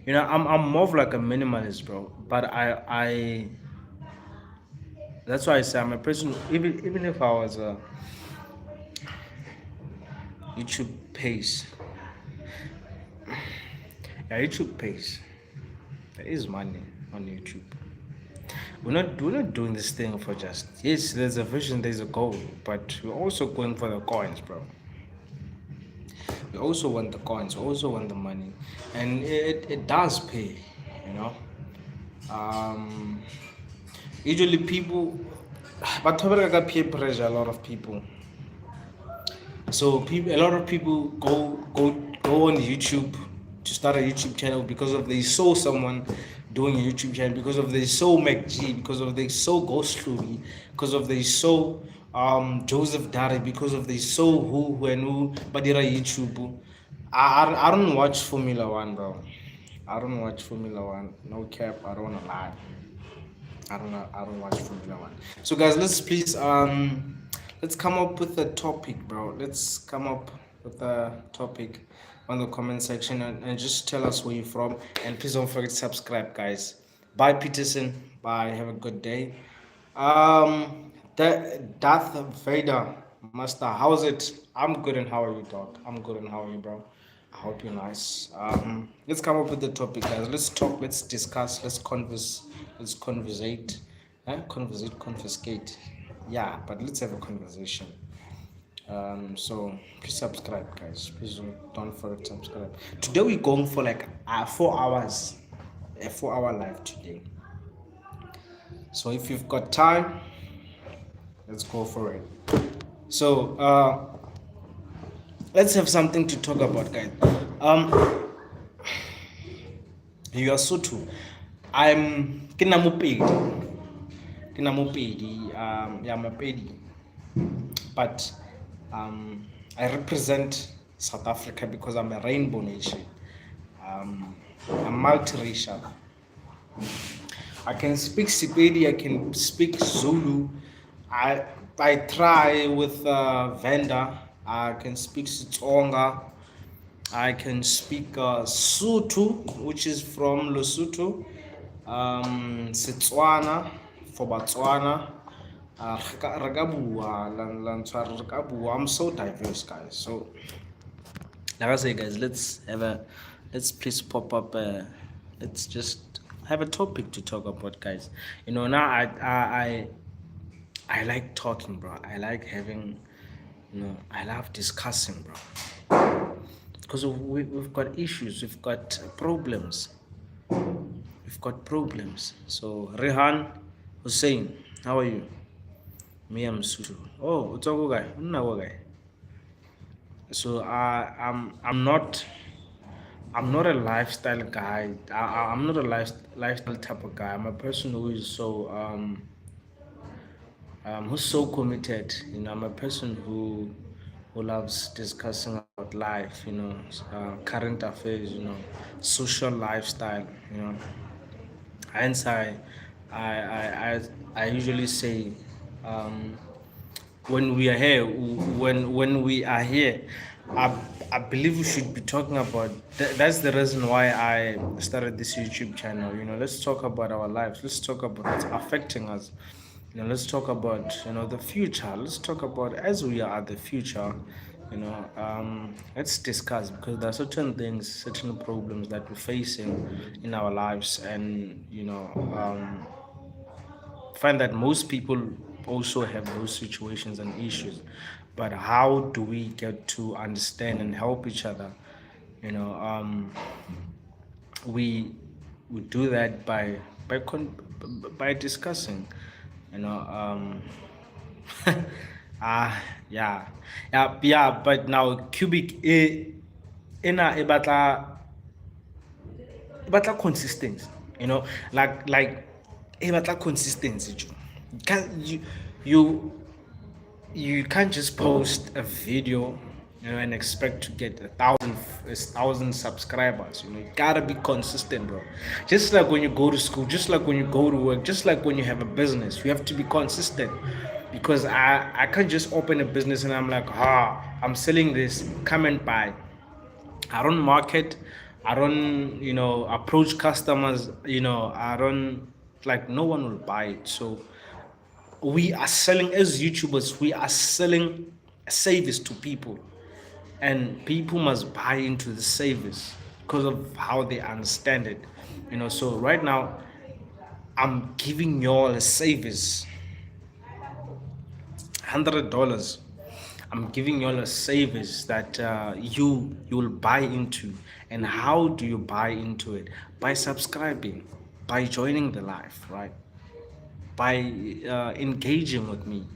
You know, I'm more of like a minimalist, bro. But I that's why I say I'm a person. Even if I was a YouTube pays, yeah, YouTube pays. There is money on YouTube. We're not doing this thing for just yes. There's a vision, there's a goal, but we're also going for the coins, bro. We also want the coins, we also want the money, and it does pay, you know. Usually people, but got peer pressure. A lot of people. So a lot of people go on YouTube to start a YouTube channel because of they saw someone doing a YouTube channel, because of they saw MacG, because of they saw Ghost Louie, because of they saw Joseph Dari, because of they saw who and who, but they're YouTube. I don't watch Formula One, bro. I don't watch Formula One. No cap. I don't wanna lie. I don't watch Formula One. So guys, let's come up with a topic, bro. Let's come up with a topic on the comment section and just tell us where you're from, and please don't forget to subscribe, guys. Bye, Peterson. Bye. Have a good day. Darth Vader, Master. How's it? I'm good, and how are you, dog? I'm good, and how are you, bro? I hope you're nice. Let's come up with the topic, guys. Let's talk. Let's discuss. Let's converse. Let's conversate. Conversate, confiscate. Yeah, but let's have a conversation. So please subscribe, guys. Please don't forget to subscribe. Today we're going for like 4 hours, a 4-hour live today. So if you've got time, let's go for it. So let's have something to talk about, guys. You are so too. I'm kinamupedi. Yeah, I'm a pedi. But I represent South Africa because I'm a rainbow nation. I'm multiracial. I can speak Sepedi, I can speak Zulu. I try with Venda. I can speak Sitsonga. I can speak Sotho, which is from Lesotho. Setswana for Botswana. I'm so diverse, guys. So like I say, guys, let's please pop up let's just have a topic to talk about, guys. You know, now I like talking, bro. I like having, I love discussing, bro, because we've got issues, we've got problems. So Rehan Hussein, how are you? Me, I'm Sutu. Oh, it's a guy. No guy. So I'm not a lifestyle guy. I'm not a lifestyle type of guy. I'm a person who is so who's so committed. You know, I'm a person who loves discussing about life. You know, current affairs. You know, social lifestyle. You know, hence I usually say. When we are here, when we are here, I believe we should be talking about. That's the reason why I started this YouTube channel. You know, let's talk about our lives. Let's talk about what's affecting us. You know, let's talk about the future. Let's talk about as we are at the future. You know, let's discuss, because there are certain things, certain problems that we're facing in our lives, and find that most people also have those situations and issues, but how do we get to understand and help each other? You know, we do that by discussing. You know, yeah, yeah. But now cubic ena e batla consistency, you know, like e batla consistency. You you can't just post a video, you know, and expect to get a thousand subscribers. You know, you gotta be consistent, bro. Just like when you go to school, just like when you go to work, just like when you have a business, you have to be consistent. Because I can't just open a business and I'm like, I'm selling this, come and buy. I don't market, I don't, you know, approach customers, you know, I don't, like, no one will buy it. So we are selling, as YouTubers, we are selling a service to people, and people must buy into the service because of how they understand it. You know, so right now I'm giving y'all a service, $100. I'm giving y'all a service that you will buy into. And how do you buy into it? By subscribing, by joining the live, right? By engaging with me,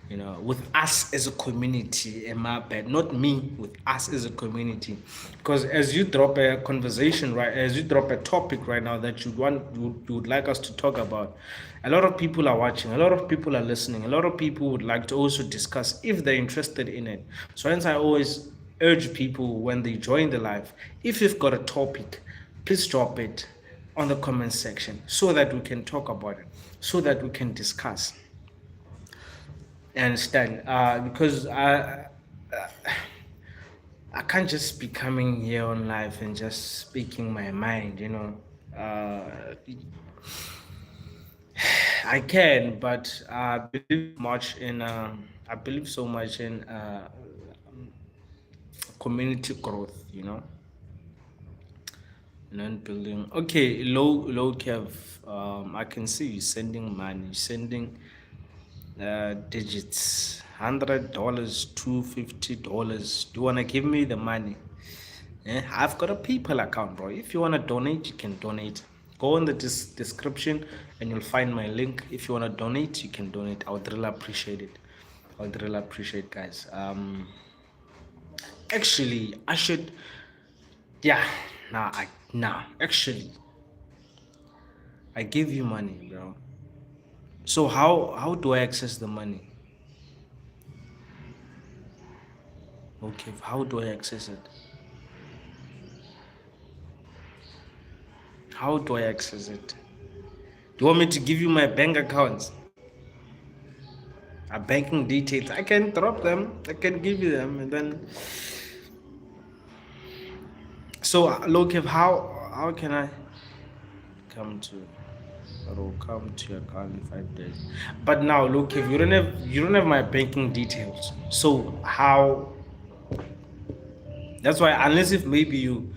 you know, with us as a community. And my bad, not me, with us as a community. Because as you drop a conversation, right, as you drop a topic right now that you would like us to talk about, a lot of people are watching, a lot of people are listening, a lot of people would like to also discuss if they're interested in it. So hence I always urge people when they join the live, if you've got a topic, please drop it on the comment section so that we can talk about it, so that we can discuss. Understand? Because I can't just be coming here on live and just speaking my mind, you know. I can, but I believe much in I believe so much in community growth, you know. Land building. Okay, low Kev. I can see you sending money, sending digits. $100, $250. Do you wanna give me the money? I've got a PayPal account, bro. If you wanna donate, you can donate. Go in the description and you'll find my link. If you wanna donate, you can donate. I would really appreciate it. I would really appreciate, guys. Actually, I should. Yeah. Actually, I give you money, bro. So how do I access the money? Okay, how do I access it? How do I access it? Do you want me to give you my bank accounts? Banking details. I can drop them. I can give you them, and then. So look, if how can I come to? Or come to your account in 5 days. But now look, if you don't have my banking details. So how? That's why, unless if maybe you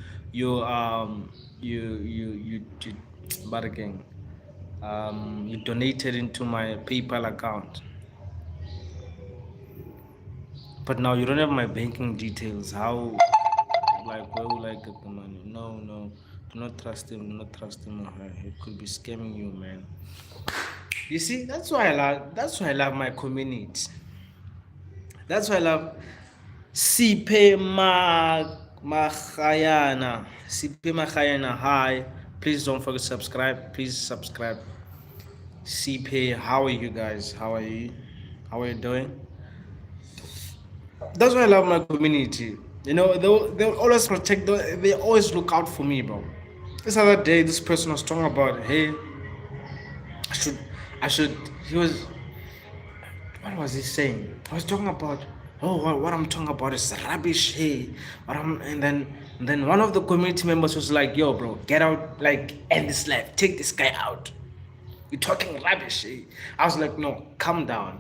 but again, you donated into my PayPal account. But now you don't have my banking details. How? Like, where will I get the money? No. Do not trust him. Do not trust him or her. He could be scamming you, man. You see, that's why I love my community. That's why I love Sipe Mahayana. Sipe Mahayana. Hi. Please don't forget to subscribe. Please subscribe. Sipe, how are you guys? How are you? How are you doing? That's why I love my community. You know, they'll always protect. They always look out for me, bro. This other day, this person was talking about, hey, I should. He was. What was he saying? I was talking about. Oh, what I'm talking about is rubbish. Hey, and then one of the community members was like, yo, bro, get out, like, end this life, take this guy out. You're talking rubbish. Eh? I was like, no, calm down,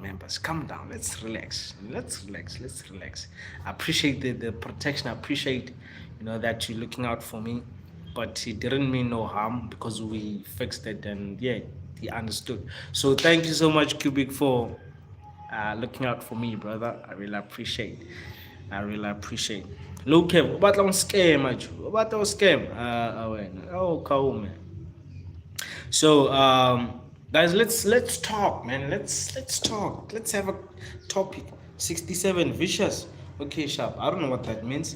members, calm down. Let's relax. I appreciate the protection. I appreciate, you know, that you're looking out for me. But he didn't mean no harm because we fixed it, and yeah, he understood. So thank you so much, Cubic, for looking out for me, brother. I really appreciate. Look, what on scam, what on scam? Oh, cool, man. So, guys, let's talk, man. Let's talk. Let's have a topic. 67 vicious. Okay, sharp. I don't know what that means.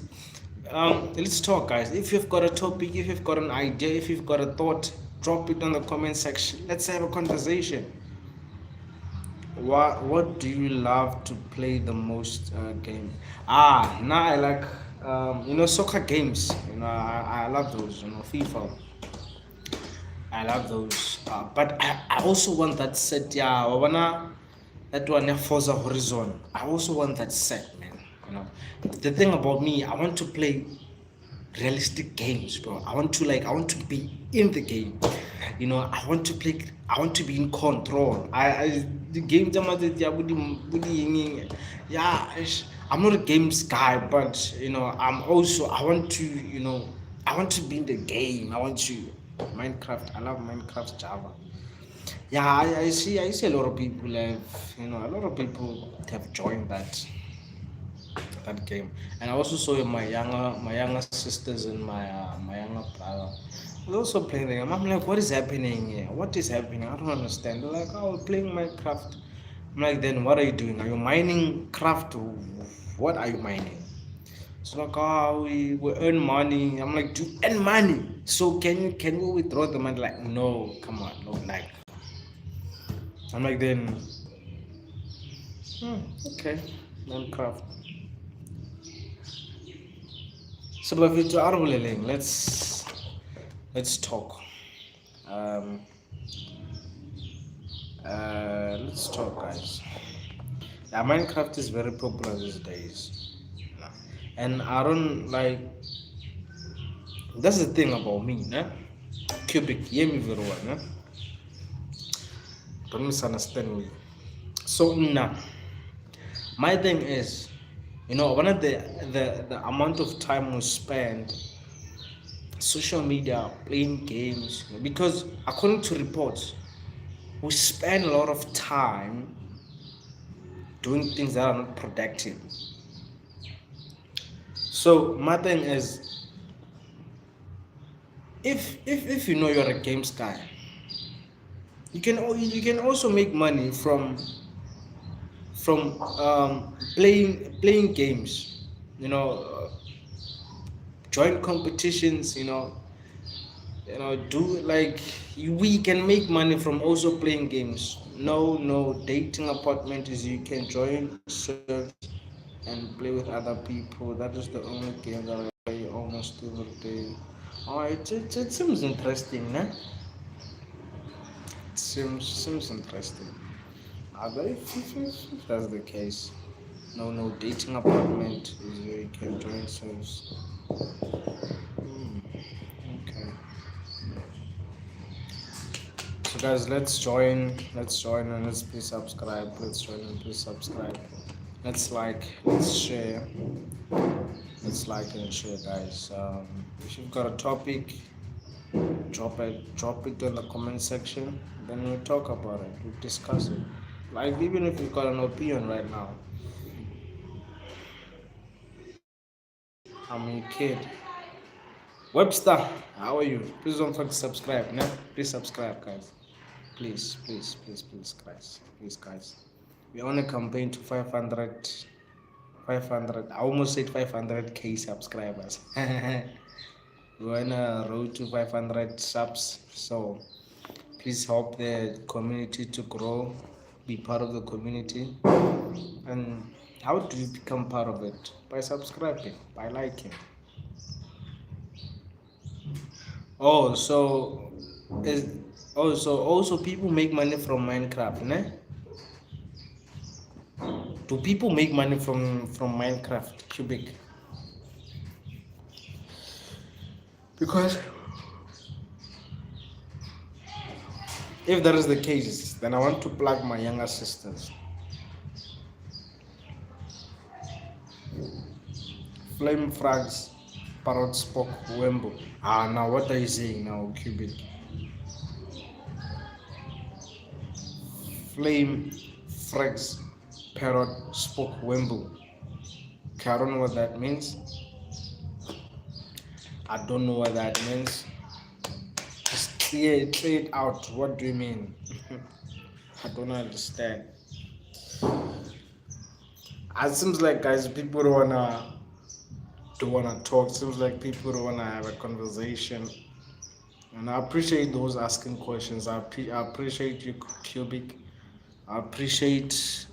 Let's talk, guys. If you've got a topic, if you've got an idea, if you've got a thought, drop it on the comment section. Let's have a conversation. What do you love to play the most game? Now I like soccer games. I love those. FIFA. I love those. But I also want that set. Yeah, that one Forza Horizon. I also want that set, man. The thing about me, I want to play realistic games, bro. I want to be in the game. I want to play. I want to be in control. The games I'm not a games guy, but I want to be in the game. I want to Minecraft. I love Minecraft Java. Yeah, I see a lot of people have joined that game, and I also saw my younger sisters and my younger brother was also playing the game. I'm like, what is happening here? What is happening? I don't understand. They're like, oh, we're playing Minecraft. I'm like, then what are you doing? Are you mining craft? What are you mining? It's like, oh, we earn money. I'm like, to earn money, so can we withdraw the money? Like, no, come on, no, like. I'm like, then okay, Minecraft. So bafethu aroleleng, let's talk. Let's talk, guys. Yeah, Minecraft is very popular these days, and I don't like. That's the thing about me, né? Cubic, hear me very well, né? Don't misunderstand me. So now, my thing is, one of the amount of time we spend social media playing games, because according to reports, we spend a lot of time doing things that are not productive. So my thing is, if you're a games guy, you can also make money from playing games. Join competitions. Do like we can make money from also playing games. No dating apartment is you can join servers and play with other people. That is the only game that I play almost every day. Oh, it seems interesting, né? It seems interesting. But if that's the case, no dating apartment is where you can join servers. Okay. So guys, let's join and let's please subscribe. Let's join and please subscribe. Let's share. Let's like and share, guys. If you've got a topic, drop it in the comment section. Then we'll talk about it. We'll discuss it. Like, even if you've got an opinion right now. I'm a kid. Webster, how are you? Please don't forget to subscribe. No? Please subscribe, guys. Please, guys. Please, guys. We're on a campaign to 500. I almost said 500k subscribers. We're on a road to 500 subs. So please help the community to grow. Be part of the community. And how do you become part of it? By subscribing, by liking. So also people make money from Minecraft, ne? Do people make money from Minecraft Cubic? Because if that is the case, then I want to plug my younger sisters. Flame Frags, Parrot Spock, Wembo. Now what are you saying now, Cubic? Flame Frags, parrot spoke Wembu. Okay, I don't know what that means. I don't know what that means. Just clear it out. What do you mean? I don't understand. It seems like, guys, people don't wanna talk. Seems like people don't wanna have a conversation. And I appreciate those asking questions. I appreciate you, Cubic. I appreciate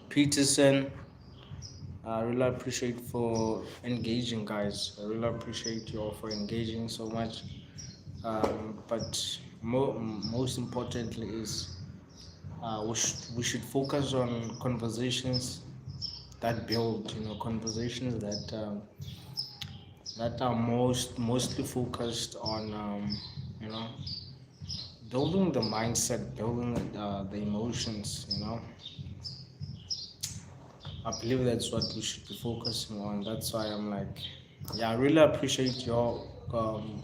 Peterson. I really appreciate for engaging, guys. I really appreciate you all for engaging so much. But most importantly is we should focus on conversations that build. Conversations that are mostly focused on building the mindset, building the emotions. I believe that's what we should be focusing on. That's why I'm like, yeah, I really appreciate your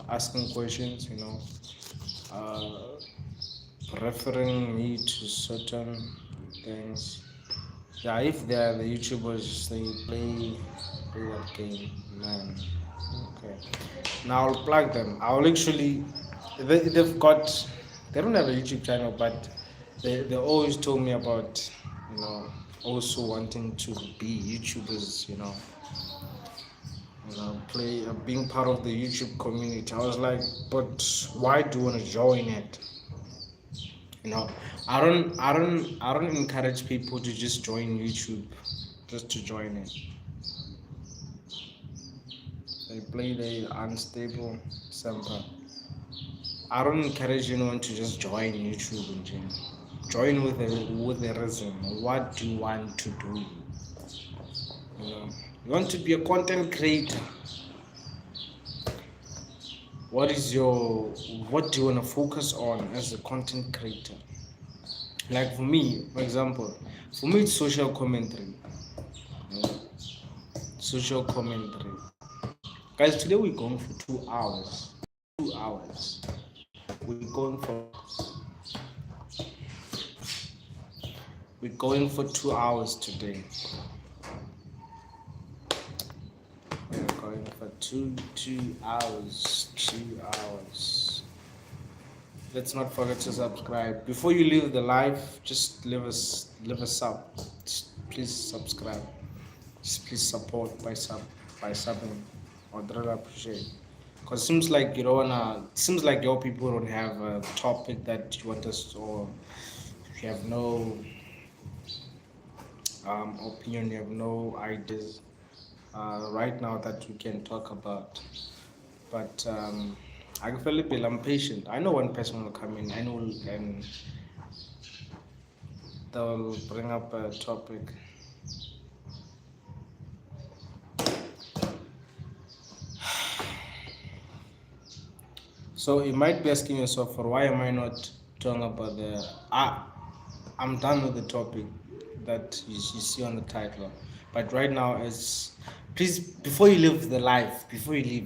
asking questions. Uh, Referring me to certain things. Yeah, if they are the YouTubers, they play that game, man. Okay. Now I'll plug them. I'll actually, they've got, they don't have a YouTube channel, but they always told me about, also wanting to be YouTubers, play being part of the YouTube community. I was like, but why do you want to join it? I don't encourage people to just join YouTube just to join it. They play the unstable sample. I don't encourage anyone to just join YouTube and join with a reason. What do you want to do? You want to be a content creator. What do you want to focus on as a content creator? Like for me, for example, it's social commentary. Social commentary. Guys, today we're going for 2 hours. 2 hours. We're going for 2 hours today. We're going for two hours. 2 hours. Let's not forget to subscribe. Before you leave the live, just leave a sub. Please subscribe. Just please support by subbing. I'd really appreciate. Because seems like your people don't have a topic that you want us to, or you have no opinion, you have no ideas right now that we can talk about. But I feel I'm patient. I know one person will come in and they'll bring up a topic. So you might be asking yourself, for why am I not talking about I'm done with the topic that you see on the title. But right now, please, before you leave,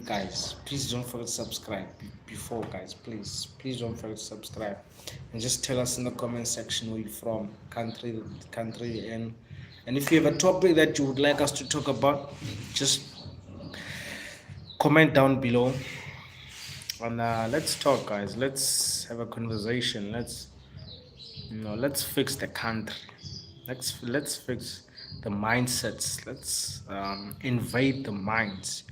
guys, please don't forget to subscribe. Before, guys, please don't forget to subscribe, and just tell us in the comment section where you're from, country you're in, and if you have a topic that you would like us to talk about, just comment down below. And let's talk, guys. Let's have a conversation. Let's fix the country. Let's fix the mindsets. Let's invade the minds,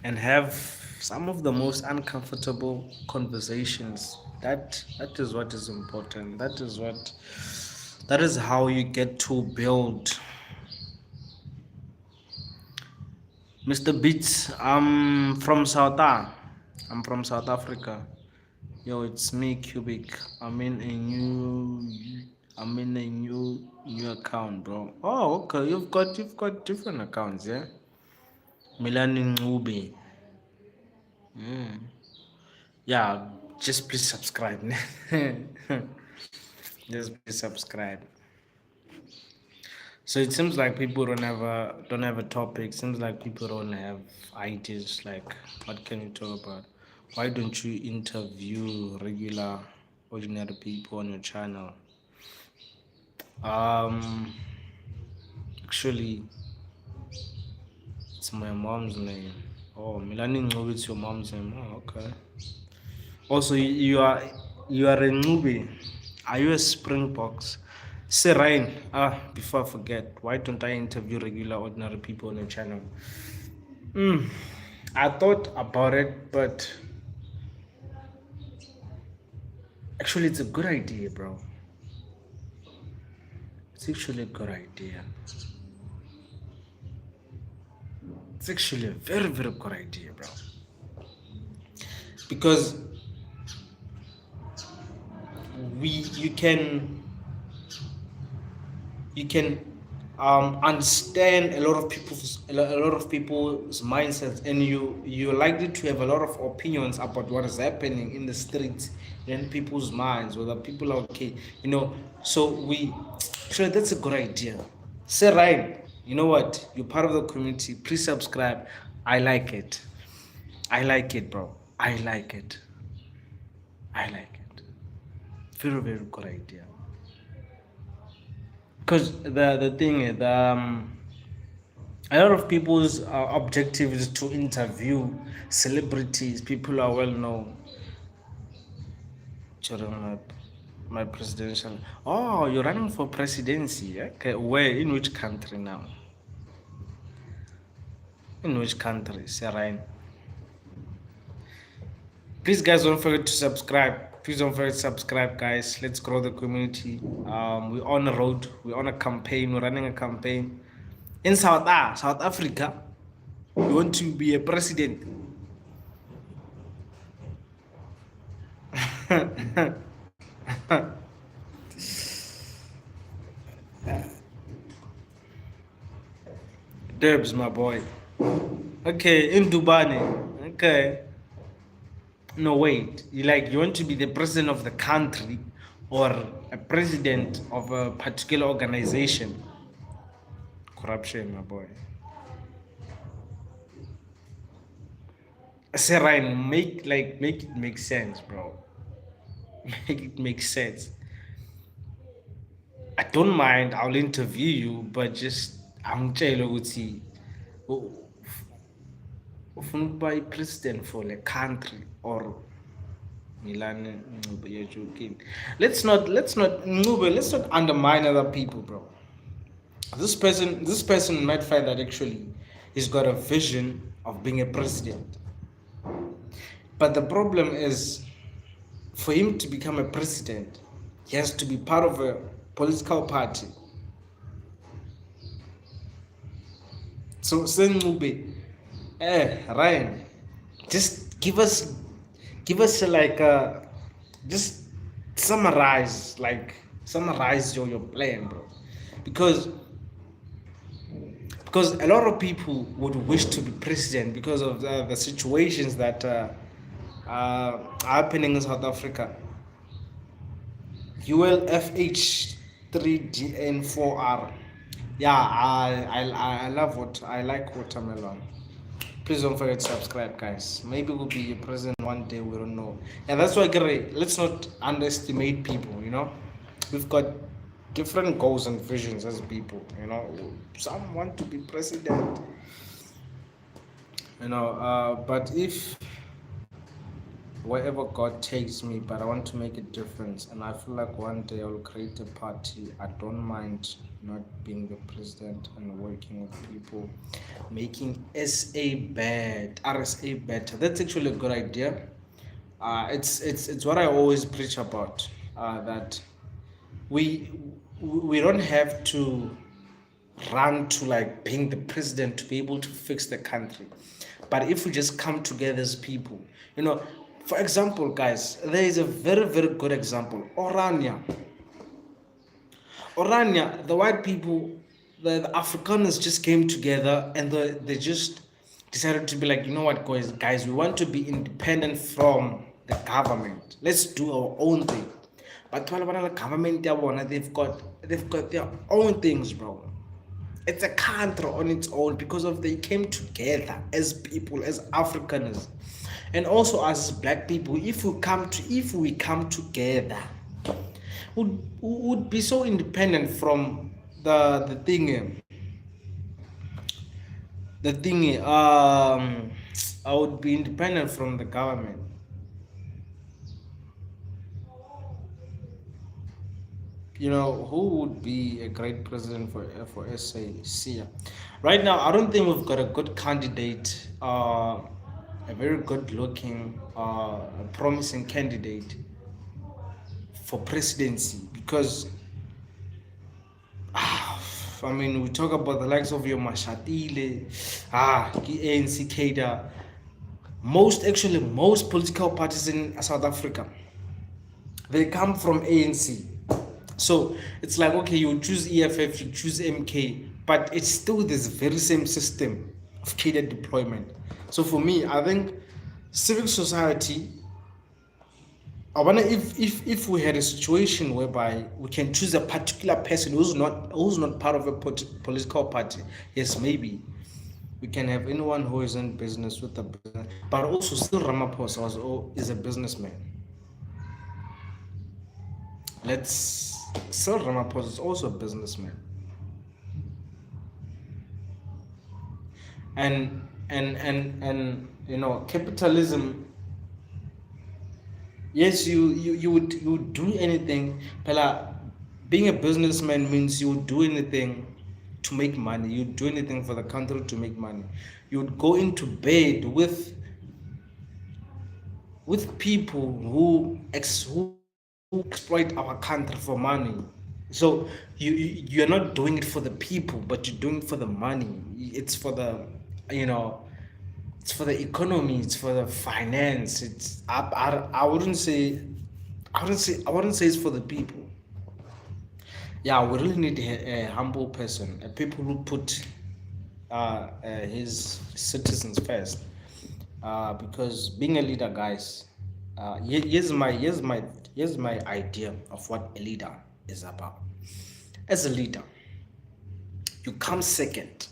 and have some of the most uncomfortable conversations. That is what is important. That is how you get to build. Mr. Beats, I'm from South Africa. Yo, it's me, Cubic. I'm in a new account, bro. Oh, okay. You've got different accounts, yeah. Milani Ngube. Yeah, just please subscribe. Just please subscribe. So it seems like people don't have a topic. Seems like people don't have ideas. Like, what can you talk about? Why don't you interview regular Ordinary People on your channel. Actually, it's my mom's name. Oh, Milani Ngube, it's your mom's name. Oh, okay. Also, you are a Ngube. Are you a Springboks? Say Ryan. Before I forget, why don't I interview regular ordinary people on your channel? I thought about it, but actually, it's a good idea, bro. It's actually a good idea. It's actually a very, very good idea, bro. Because you can understand a lot of people's mindsets, and you're likely to have a lot of opinions about what is happening in the streets and people's minds, whether people are okay, so actually that's a good idea. Say Ryan, you know what, you're part of the community, please subscribe. I like it, bro. I like it. Very, very good idea. Because the thing is, a lot of people's objective is to interview celebrities, people who are well known. During my presidential. Oh, you're running for presidency. Okay, where? In which country now? In which country, Serene? Please, guys, don't forget to subscribe. Please don't forget to subscribe, guys. Let's grow the community. We're on a road. We're on a campaign. We're running a campaign in South Africa. We want to be a president. Derbs, my boy. Okay, in Dubai. Okay. No, wait. You want to be the president of the country or a president of a particular organization? Corruption, my boy. Say Ryan, make it make sense, bro. Make it make sense. I don't mind. I'll interview you, but just I'm telling you, by president for the country or Milan. You're joking. Let's not undermine other people, bro. This person might find that actually he's got a vision of being a president, but the problem is, for him to become a president, he has to be part of a political party. So Ngube, Ryan, just give us just summarize your plan, bro, because a lot of people would wish to be president because of the situations that are happening in South Africa. ULFH3DN4R. Yeah, I like watermelon. Please don't forget to subscribe, guys. Maybe we'll be a president one day, we don't know. And that's why, let's not underestimate people, We've got different goals and visions as people, Some want to be president, but if wherever God takes me, but I want to make a difference, and I feel like one day I will create a party. I don't mind not being the president and working with people, making RSA better. That's actually a good idea. It's what I always preach about, that we don't have to run to being the president to be able to fix the country, but if we just come together as people, for example, guys, there is a very, very good example. Orania, the white people, the Afrikaners just came together and they just decided to be like, you know what, guys, we want to be independent from the government. Let's do our own thing. But the government, they've got their own things, bro. It's a country on its own because they came together as people, as Afrikaners. And also as black people, if we come together, would be so independent from the thing. I would be independent from the government. Who would be a great president for SAC? Right now, I don't think we've got a good candidate, a very good looking, a promising candidate for presidency, because I mean, we talk about the likes of your Mashatile, ANC cadre. Most political parties in South Africa, they come from ANC. So it's like, okay, you choose EFF, you choose MK, but it's still this very same system of cadre deployment. So for me, I think civic society, I wonder if we had a situation whereby we can choose a particular person who's not part of a political party. Yes, maybe we can have anyone who is in business with a business, but also still Ramaphosa is a businessman. Still Ramaphosa is also a businessman. And capitalism. Yes, you would do anything. Pela, being a businessman means you would do anything to make money. You would do anything for the country to make money. You would go into bed with people who exploit our country for money. So you're not doing it for the people, but you're doing it for the money. It's for the it's for the economy, it's for the finance. I wouldn't say it's for the people. Yeah, we really need a humble person, a people who put his citizens first. Because being a leader, guys, here's my idea of what a leader is about. As a leader, you come second.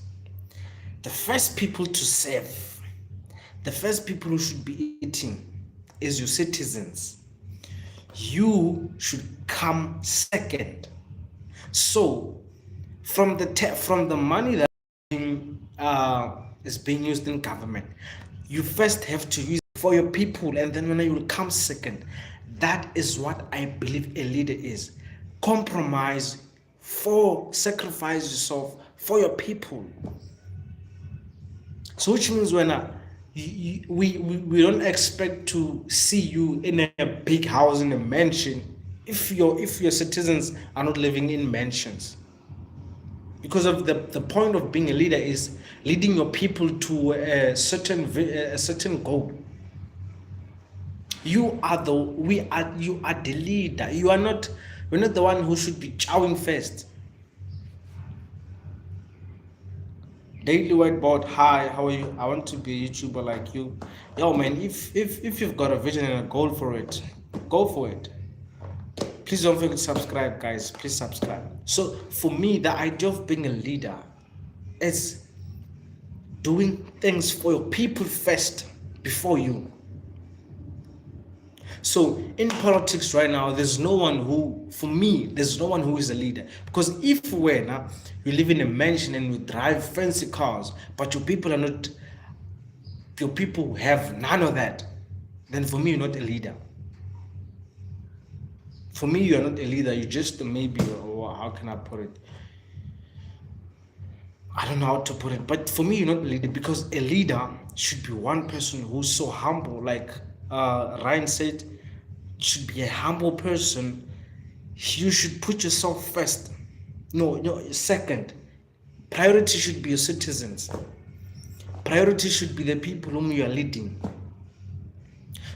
The first people to serve, the first people who should be eating is your citizens. You should come second. So from the money that is being used in government, you first have to use it for your people, and then when you will come second. That is what I believe a leader is. Sacrifice yourself for your people. So which means when we don't expect to see you in a big house, in a mansion, if your citizens are not living in mansions. Because of the point of being a leader is leading your people to a certain goal. You are the leader. We're not the one who should be chowing first. Daily Whiteboard, hi, how are you? I want to be a YouTuber like you. Yo man, if you've got a vision and a goal for it, go for it. Please don't forget to subscribe, guys. Please subscribe. So for me, the idea of being a leader is doing things for your people first before you. So in politics right now, there's no one who is a leader. Because if you live in a mansion and you drive fancy cars, but your people have none of that, then for me, you're not a leader. For me, you're not a leader. You just or how can I put it? I don't know how to put it, but for me, you're not a leader, because a leader should be one person who's so humble, like Ryan said, should be a humble person. You should put yourself first. No, second. Priority should be your citizens. Priority should be the people whom you are leading.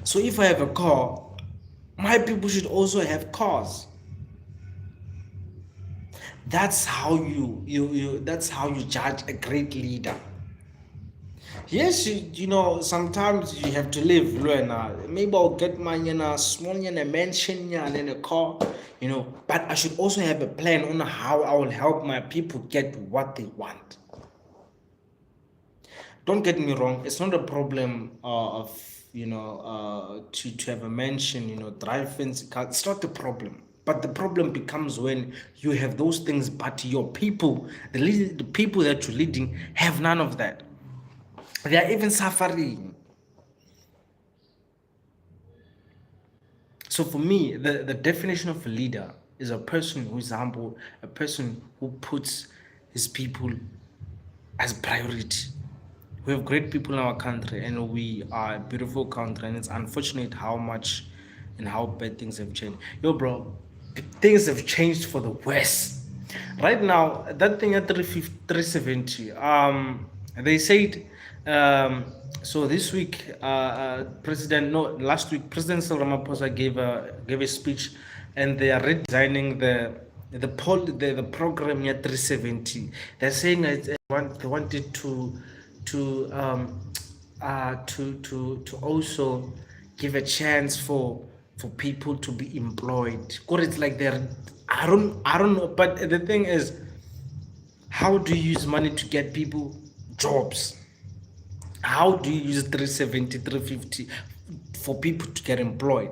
So if I have a car, my people should also have cars. That's how that's how you judge a great leader. Yes, sometimes you have to live, maybe I'll get my small mansion and then a car, but I should also have a plan on how I will help my people get what they want. Don't get me wrong, it's not a problem of to have a mansion, drive fancy car. It's not the problem. But the problem becomes when you have those things, but your people, the people that you're leading, have none of that. They are even suffering. So for me, the definition of a leader is a person who is humble, a person who puts his people as priority. We have great people in our country, and we are a beautiful country, and it's unfortunate how much and how bad things have changed. Yo, bro, things have changed for the worse. Right now, that thing at 370, they said, so this week, last week, President Cyril Ramaphosa gave a speech, and they are redesigning the program at 370. They're saying that they wanted to also give a chance for people to be employed. Because it's like they're I don't know, but the thing is, how do you use money to get people jobs? How do you use 370, 350 for people to get employed?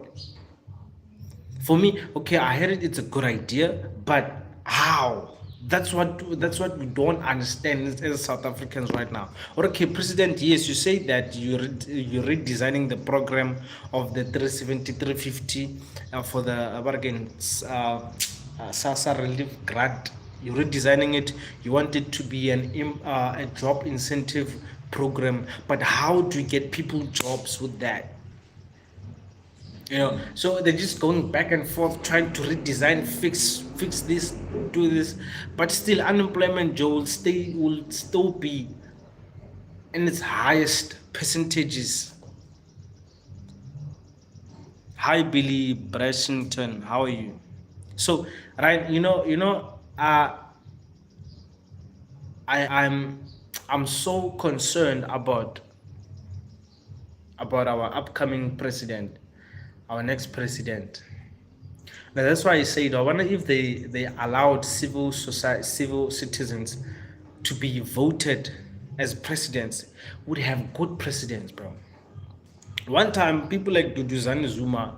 For me, okay, I heard it's a good idea, but how? That's what we don't understand as South Africans right now. Okay, President, yes, you say that you're redesigning the program of the 370, 350 for the SASA relief grant. You're redesigning it. You want it to be a job incentive program, but how do you get people jobs with that? So they're just going back and forth trying to redesign, fix this, do this, but still unemployment will still be in its highest percentages. Hi Billy Brashington, how are you? So right, I'm so concerned about our upcoming president, our next president. Now that's why I said I wonder if they allowed civil citizens to be voted as presidents, would have good presidents, bro. One time, people like Duduzane Zuma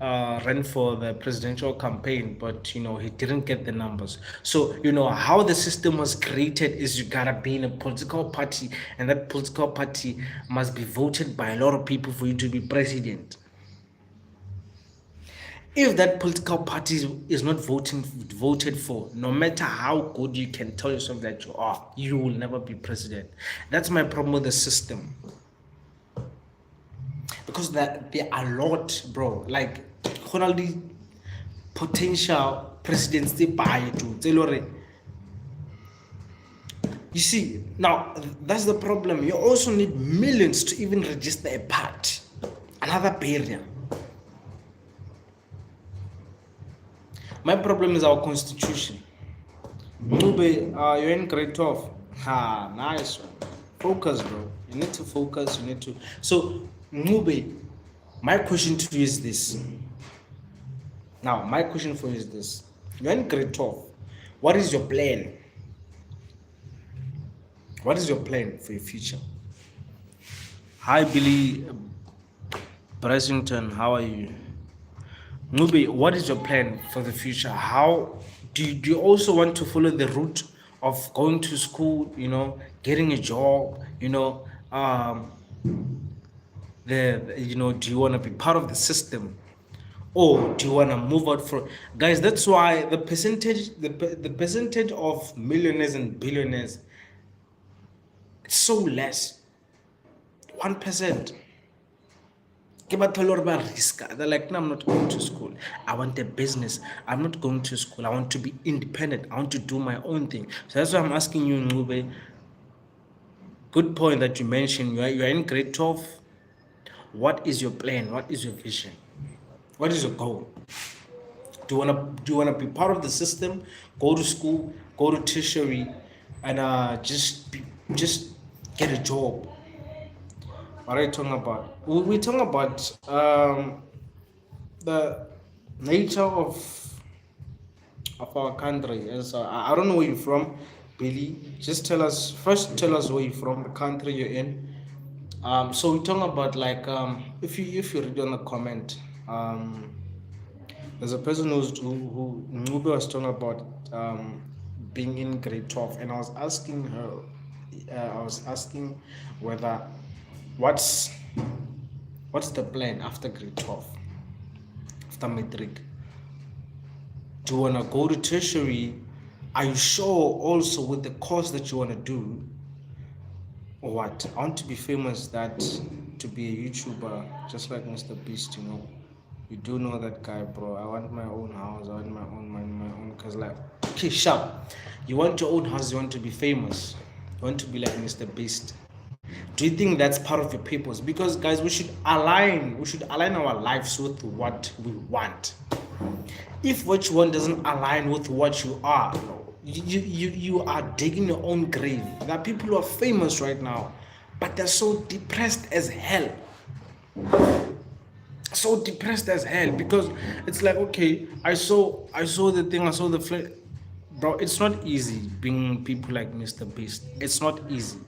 ran for the presidential campaign, but he didn't get the numbers. So how the system was created is you gotta be in a political party, and that political party must be voted by a lot of people for you to be president. If that political party is not voted for, no matter how good you can tell yourself that you are, you will never be president. That's my problem with the system. Because there are a lot, bro. Like, only potential presidents they buy to. You see, now that's the problem. You also need millions to even register a party. Another barrier. My problem is our constitution. Mube, you're in grade 12. Nice one. Focus, bro. You need to focus. You need to. So, Mube, my question to you is this. Now, my question for you is this. You're in grade 12. What is your plan? What is your plan for your future? Hi, Billy Brashington. How are you? Nubi, what is your plan for the future? How do you also want to follow the route of going to school, getting a job, do you want to be part of the system, or do you want to move out for guys? That's why the percentage of millionaires and billionaires, it's so less, 1%. They're like, no, I'm not going to school. I want a business. I'm not going to school. I want to be independent. I want to do my own thing. So that's why I'm asking you, Ngube. Good point that you mentioned. You are in grade 12. What is your plan? What is your vision? What is your goal? Do you wanna be part of the system? Go to school, go to tertiary, and just get a job. What are you talking about? We're talking about the nature of our country. As I don't know where you're from, Billy. Just tell us where you're from, the country you're in. So we're talking about like if you read on the comment, there's a person who Ngube was talking about being in grade 12, and I was asking her, I was asking whether what's what's the plan after grade 12, after matric. Do you want to go to tertiary? Are you sure also with the course that you want to do? Or what? I want to be famous, that to be a YouTuber, just like Mr. Beast, you know. You do know that guy, bro. I want my own house, I want my own money, my own. Because, like, okay, sharp. You want your own house, you want to be famous, you want to be like Mr. Beast. Do you think that's part of your purpose? Because, guys, we should align our lives with what we want. If what you want doesn't align with what you are, you are digging your own grave. There are people who are famous right now, but they're so depressed as hell. So depressed as hell, because it's like, okay, I saw the thing, I saw the fl- bro. It's not easy being people like Mr. Beast. It's not easy.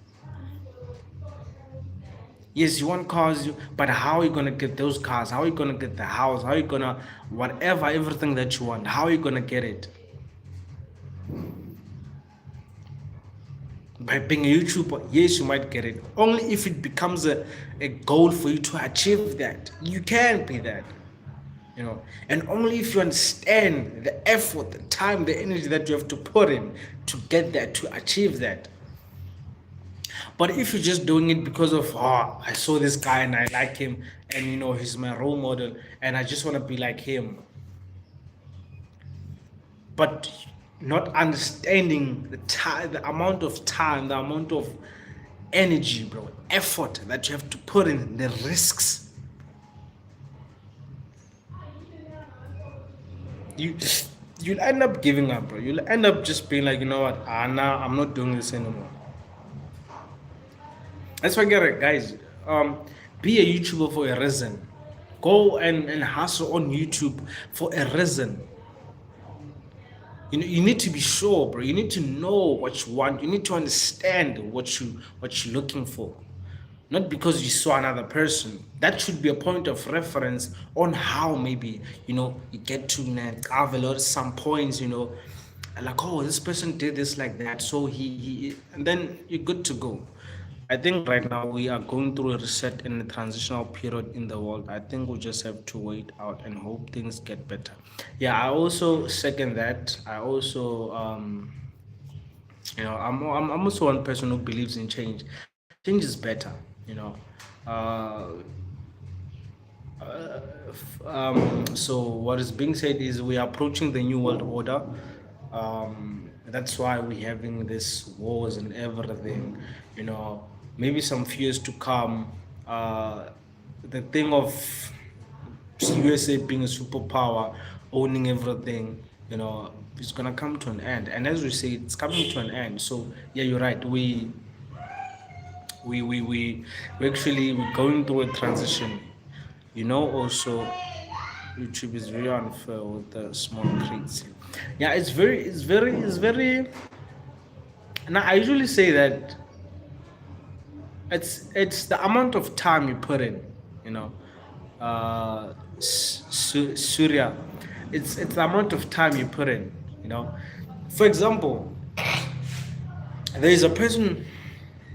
Yes, you want cars, but how are you gonna get those cars? How are you gonna get the house? How are you gonna whatever, everything that you want? How are you gonna get it? By being a YouTuber, yes, you might get it. Only if it becomes a goal for you to achieve that. You can be that. You know, and only if you understand the effort, the time, the energy that you have to put in to get that, to achieve that. But if you're just doing it because of, oh, I saw this guy and I like him, and you know he's my role model and I just want to be like him, but not understanding the time, the amount of time, the amount of energy, bro, effort that you have to put in, the risks, you you'll end up giving up, bro. You'll end up just being like, you know what, nah, I'm not doing this anymore. Let's forget it, guys. Be a YouTuber for a reason. Go and hustle on YouTube for a reason. You know, you need to be sure, bro. You need to know what you want. You need to understand what you're looking for. Not because you saw another person. That should be a point of reference on how maybe, you know, you get to travel or some points, you know, like, oh, this person did this like that, so he and then you're good to go. I think right now we are going through a reset and a transitional period in the world. I think we just have to wait out and hope things get better. Yeah, I also second that. I also you know, I'm also one person who believes in change. Change is better, you know. uh so what is being said is we are approaching the new world order. That's why we're having this wars and everything, you know. Maybe some fears to come. The thing of USA being a superpower, owning everything, you know, it's gonna come to an end. And as we say, it's coming to an end. So yeah, you're right. We actually we're going through a transition. You know, also YouTube is very unfair with the small creeds. Yeah, it's very. Now I usually say that it's the amount of time you put in, you know. Surya, it's the amount of time you put in, you know. For example, there's a person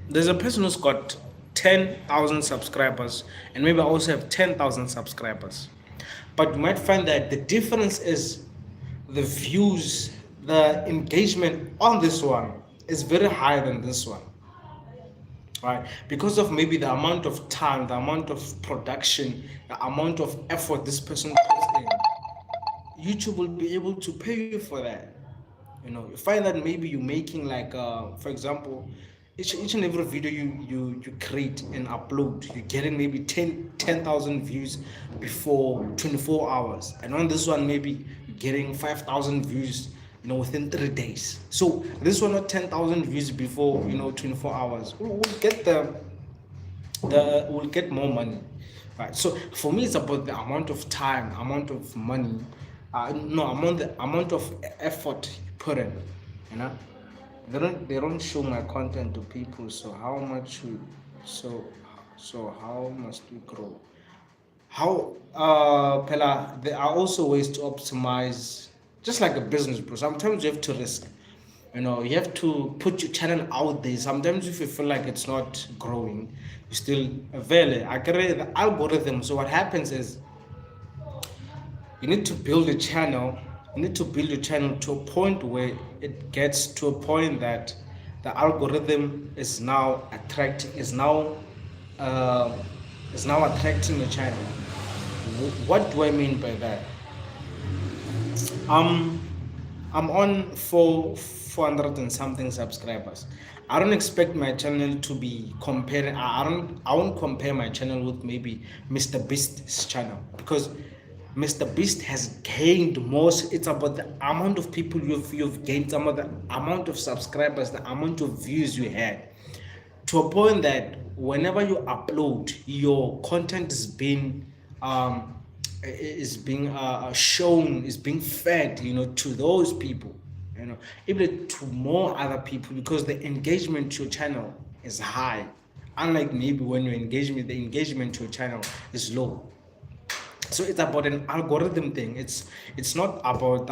there's a person who's got 10,000 subscribers, and maybe I also have 10,000 subscribers, but you might find that the difference is the views, the engagement on this one is very high than this one, right? Because of maybe the amount of time, the amount of production, the amount of effort this person puts in. YouTube will be able to pay you for that. You know, you find that maybe you're making like for example, each and every video you create and upload, you're getting maybe 10,000 views before 24 hours, and on this one maybe you're getting 5,000 views, you know, within 3 days. So this one not 10,000 views before, you know, 24 hours, we'll get we'll get more money, right? So for me it's about the amount of time, amount of money, no, amount of effort you put in, you know. They don't show my content to people, so how much you, so So how must we grow? How Pella, there are also ways to optimize, just like a business, bro. Sometimes you have to risk. You have to put your channel out there. Sometimes if you feel like it's not growing, you still avail it. I create the algorithm. So what happens is you need to build a channel. You need to build your channel to a point where it gets to a point that the algorithm is now attracting uh, is now attracting your channel. What do I mean by that? Um, I'm on 400 and something subscribers. I don't expect my channel to be comparing. I won't compare my channel with maybe Mr. Beast's channel, because Mr. Beast has gained most. It's about the amount of people you've gained, some of the amount of subscribers, the amount of views you had, to a point that whenever you upload, your content um is being shown, is being fed, to those people, even to more other people, because the engagement to your channel is high, unlike maybe when the engagement to your channel is low. So it's about an algorithm thing. It's not about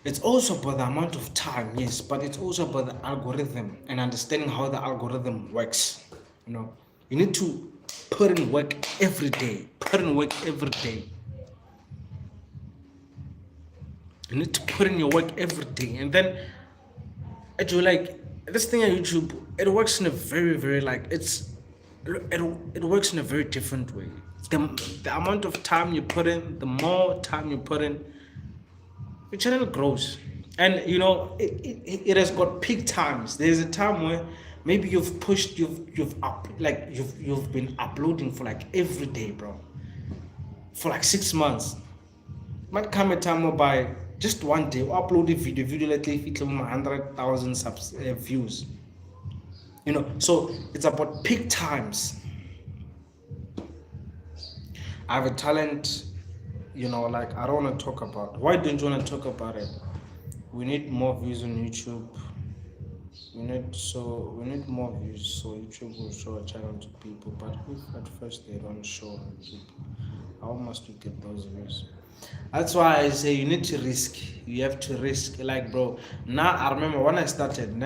it's also about the amount of time, yes, but it's also about the algorithm and understanding how the algorithm works. You need to put in work every day. Put in work every day. You need to put in your work every day, and then it will, like, this thing on YouTube. It works in a very, very, like, it works in a very different way. The amount of time you put in, the more time you put in, your channel grows. And it has got peak times. There's a time where maybe you've been uploading for like every day, bro, for like 6 months. Might come a time whereby just one day upload a video like if 100,000 views. So it's about peak times. I have a talent, like, I don't want to talk about. Why don't you want to talk about it? We need more views on YouTube. We need more views so YouTube will show a channel to people. But if at first they don't show people, how must we get those views? That's why I say you need to risk. You have to risk. Like, bro, now I remember when I started,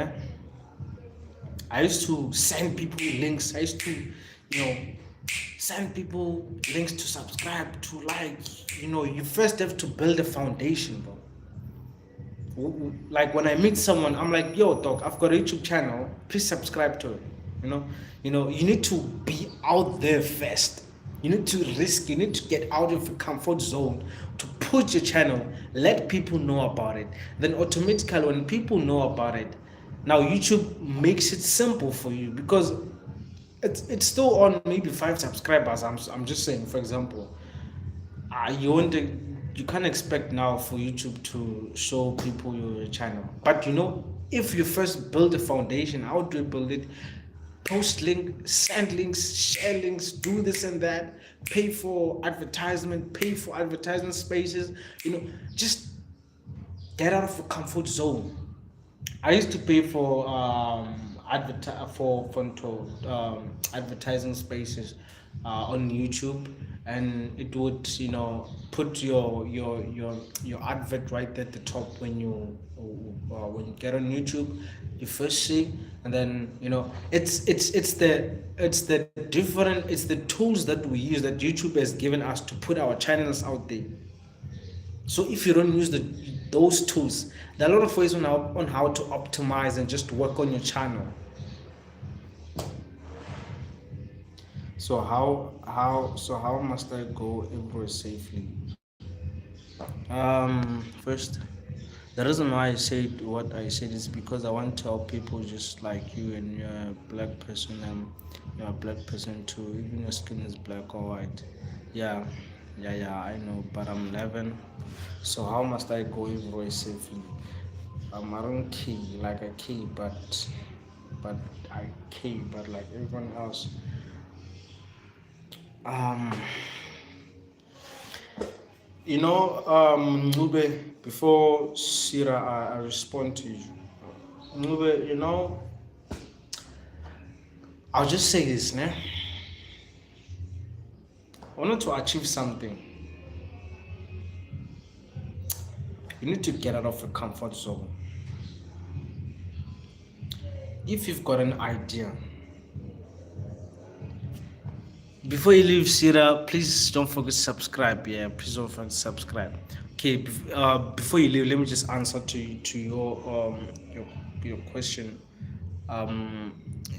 I used to send people links. I used to, send people links to subscribe to, like, you first have to build a foundation, bro. Like, when I meet someone, I'm like, yo, dog, I've got a YouTube channel, please subscribe to it. You need to be out there first. You need to risk. You need to get out of your comfort zone to put your channel, let people know about it. Then automatically, when people know about it, now YouTube makes it simple for you, because it's still on maybe 5 subscribers. I'm just saying, for example, you can't expect now for YouTube to show people your channel. But if you first build a foundation, how do you build it? Post links, send links, share links, do this and that, pay for advertisement spaces, just get out of your comfort zone. I used to pay for advertising spaces on YouTube, and it would put your advert right at the top when you get on YouTube. You first see, and then it's the tools that we use, that YouTube has given us to put our channels out there. So if you don't use those tools, there are a lot of ways on how to optimize and just work on your channel. So how must I go everywhere safely? First, the reason why I said what I said is because I want to help people just like you, and you're a black person, and you're a black person too. Even your skin is black or white. Yeah, I know, but I'm 11. So how must I go everywhere safely? I don't key like I key, but I key, but like everyone else. Ncube, before Sira, I respond to you. Ncube, I'll just say this, ne? I wanted to achieve something. You need to get out of your comfort zone. If you've got an idea, before you leave, Sira, please don't forget to subscribe. Yeah, please don't forget to subscribe. Okay, before you leave, let me just answer to your question.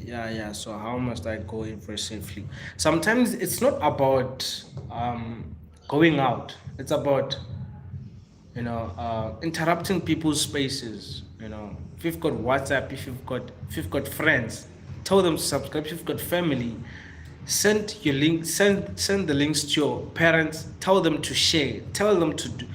Yeah. So how must I go in very safely? Sometimes it's not about going out. It's about interrupting people's spaces. If you've got WhatsApp, if you've got friends, tell them to subscribe. If you've got family, send your link, send the links to your parents, tell them to share, tell them to do,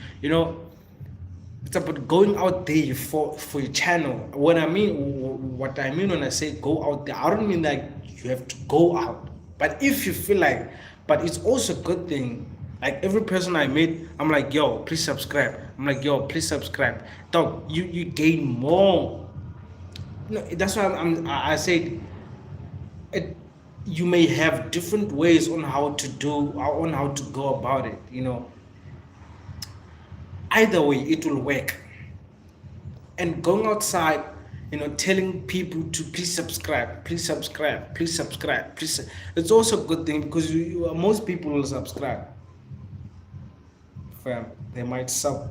it's about going out there for your channel. What I mean when I say go out there, I don't mean that you have to go out, but if you feel like, but it's also a good thing. Like every person I meet, I'm like, yo, please subscribe. I'm like, yo, please subscribe. Dog, you gain more. That's why I said it. You may have different ways on how to go about it. Either way, it will work. And going outside, telling people to please subscribe, please subscribe, please subscribe, please. It's also a good thing because most people will subscribe. They might sub.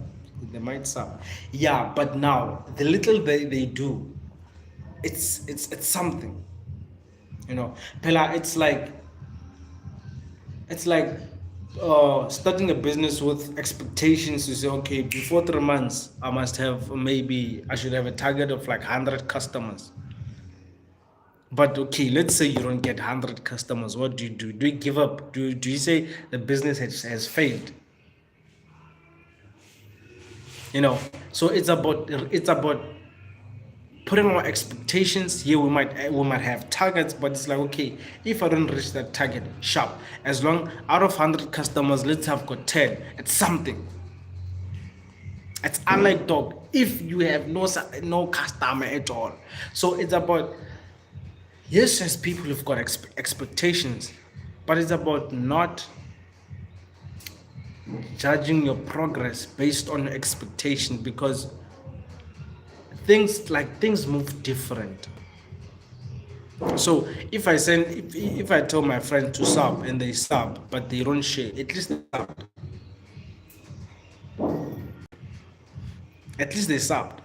Yeah, but now the little they do, it's something. Pela, it's like starting a business with expectations to say, okay, before 3 months I should have a target of like 100 customers. But okay, let's say you don't get 100 customers. What do? Do you give up? Do you say the business has failed? So it's about putting our expectations. Here we might have targets, but it's like, okay, if I don't reach that target, sharp, as long out of 100 customers, let's have got 10. It's something. It's unlike dog if you have no customer at all. So it's about, yes, as people have got expectations, but it's about not judging your progress based on expectation, because things move different. So if I tell my friend to sub and they sub but they don't share, at least they subbed,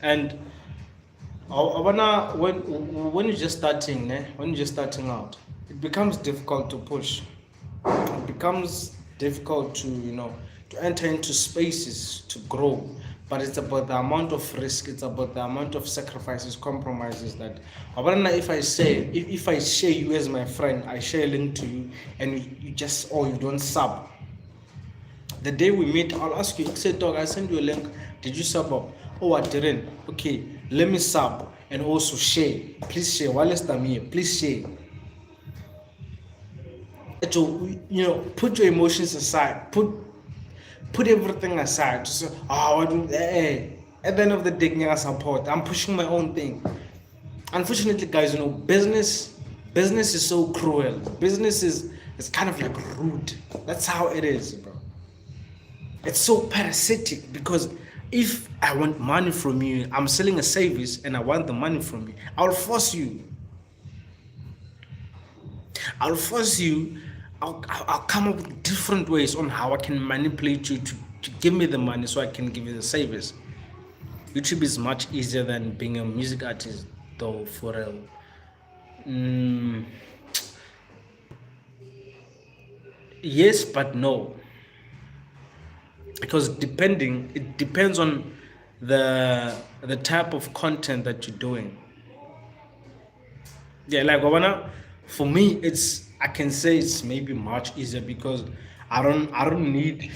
and I wanna, when you're just starting out, it becomes difficult to push. It becomes difficult to enter into spaces to grow. But it's about the amount of risk, it's about the amount of sacrifices, compromises that if I share you as my friend, I share a link to you and you don't sub. The day we meet, I'll ask you, say, dog, I send you a link, did you sub up? Oh, I didn't. Okay, let me sub and also share. Please share. While I'm here, please share. Put your emotions aside, put everything aside. Just say, at the end of the day, I support. I'm pushing my own thing. Unfortunately, guys, business is so cruel. Business is kind of like rude. That's how it is, bro. It's so parasitic, because if I want money from you, I'm selling a service and I want the money from you, I'll force you. I'll come up with different ways on how I can manipulate you to give me the money so I can give you the service. YouTube is much easier than being a music artist, though, for real. Yes, but no. Because it depends on the type of content that you're doing. Yeah, like for me, I can say it's maybe much easier, because I don't need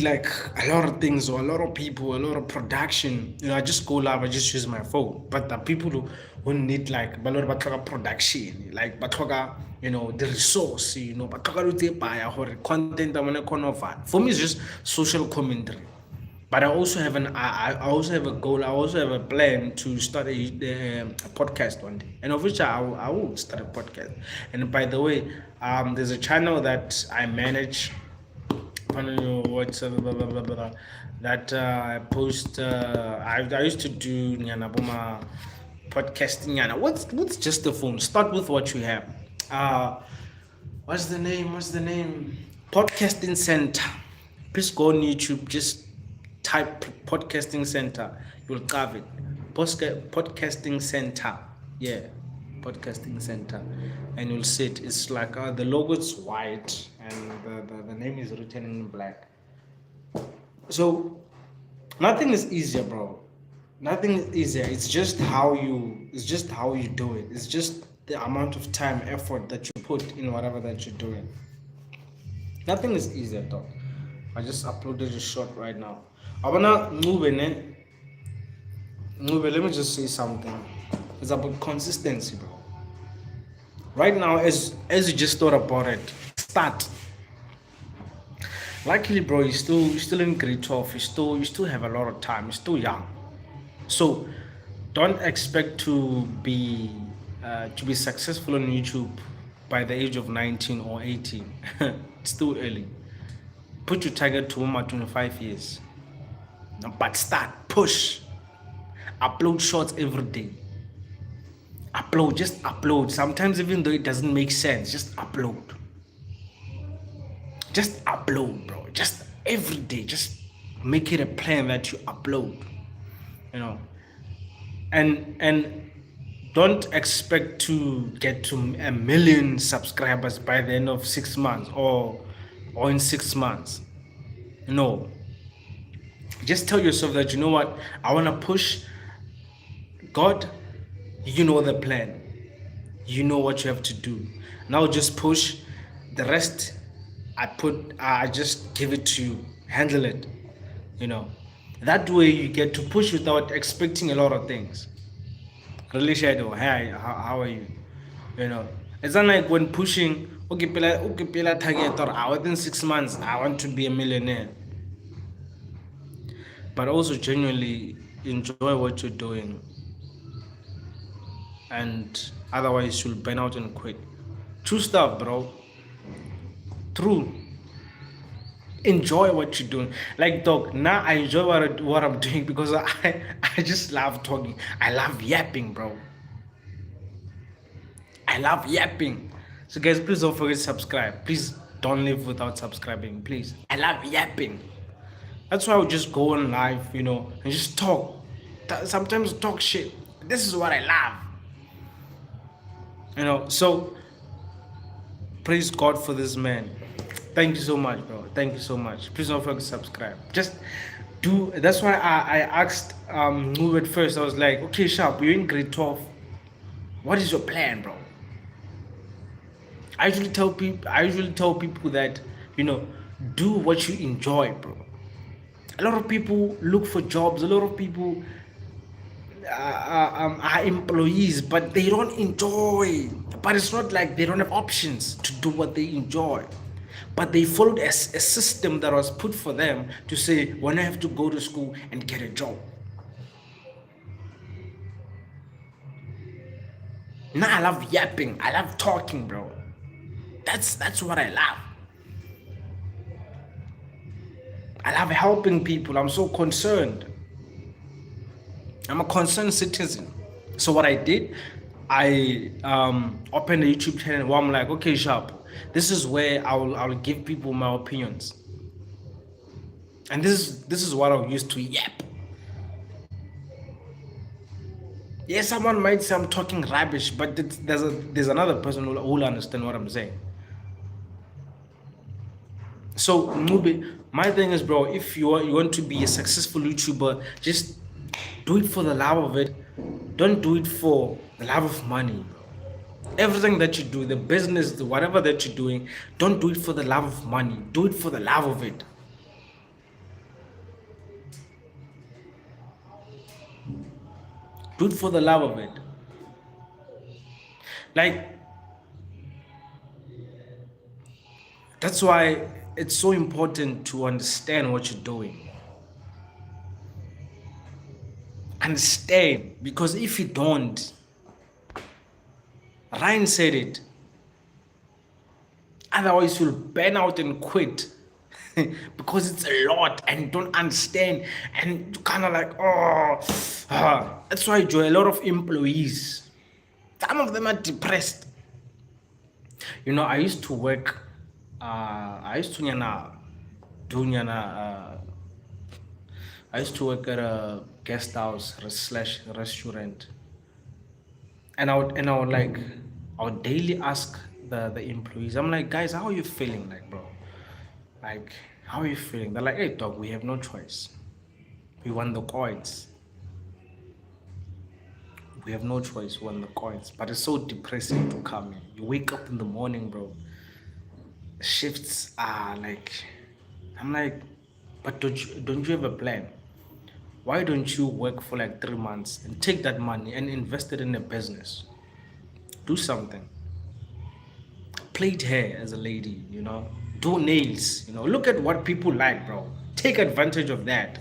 like a lot of things or a lot of people, a lot of production. I just go live, I just use my phone. But the people who need like a lot of production, like the resource, content. For me, it's just social commentary. But I also have I also have a goal. I also have a plan to start a podcast one day, and of which I will start a podcast. And by the way, there's a channel that I manage. I don't know what's blah, blah, blah, blah, that I post. I used to do Nyana Boma podcasting. Nyana, what's just the phone? Start with what you have. What's the name? What's the name? Podcasting Center. Please go on YouTube. Just type Podcasting Center. You'll have it. Podcasting Center. Yeah, Podcasting Center, and you'll see it. It's like the logo is white and the name is written in black. So nothing is easier, bro. Nothing is easier. It's just how you. It's just how you do it. It's just the amount of time, effort that you put in whatever that you're doing. Nothing is easier, dog. I just uploaded a shot right now. I wanna move in it. Move it. Let me just say something. It's about consistency, bro. Right now, as you just thought about it, start. Luckily, bro, you're still in grade 12. You still have a lot of time. You're still young. So don't expect to be successful on YouTube by the age of 19 or 18. It's too early. Put your target to 25 years. But start, push. Upload shorts every day. Just upload. Sometimes even though it doesn't make sense, just upload. Just upload, bro. Just every day. Just make it a plan that you upload. You know. And don't expect to get to 1 million subscribers by the end of 6 months or in 6 months. No. Just tell yourself that, you know what, I want to push. God, you know the plan. You know what you have to do. Now just push. The rest, I just give it to you. Handle it. You know. That way you get to push without expecting a lot of things. Really, Shadow, hi, how are you? You know, it's not like when pushing, okay, target or within 6 months, I want to be a millionaire. But also genuinely enjoy what you're doing. And otherwise you'll burn out and quit. True stuff, bro. True. Enjoy what you're doing. Like, dog, now I enjoy what I'm doing because I just love talking. I love yapping, bro. I love yapping. So guys, please don't forget to subscribe. Please don't live without subscribing. Please. I love yapping. That's why I would just go on live, you know, and just talk. Sometimes talk shit. This is what I love. You know, so praise God for this man. Thank you so much, bro. Thank you so much. Please don't forget to subscribe. Just do. That's why I asked Move at first. I was like, okay, Sharp, you're in grade 12. What is your plan, bro? I usually tell people that, you know, do what you enjoy, bro. A lot of people look for jobs. A lot of people are employees, but they don't enjoy. But it's not like they don't have options to do what they enjoy. But they followed a system that was put for them to say, when I have to go to school and get a job. Now I love yapping. I love talking, bro. That's what I love. I love helping people. I'm so concerned. I'm a concerned citizen. So what I did, I opened a YouTube channel where I'm like, okay, Sharp, this is where I'll give people my opinions. And this is what I'll use to yap. Yes, someone might say I'm talking rubbish, but there's another person who will understand what I'm saying. So, my thing is, bro, if you want to be a successful YouTuber, just do it for the love of it. Don't do it for the love of money. Everything that you do, the business, whatever that you're doing, don't do it for the love of money. Do it for the love of it. Do it for the love of it. Like, that's why it's so important to understand what you're doing. understand, because if you don't, Ryan said it, otherwise you'll burn out and quit because it's a lot and you don't understand and you kind of like, that's why, Joe, a lot of employees, some of them are depressed. I used to work, I used to do I used to work at a guest house slash restaurant, and I would daily ask the employees. I'm like, guys, how are you feeling, like, bro? Like, how are you feeling? They're like, hey, dog, we have no choice. We won the coins. We have no choice. We won the coins. But it's so depressing to come in. You wake up in the morning, bro. Shifts are like, I'm like, but don't you have a plan? Why don't you work for like 3 months and take that money and invest it in a business? Do something. Plait hair as a lady, do nails, look at what people like, bro. Take advantage of that.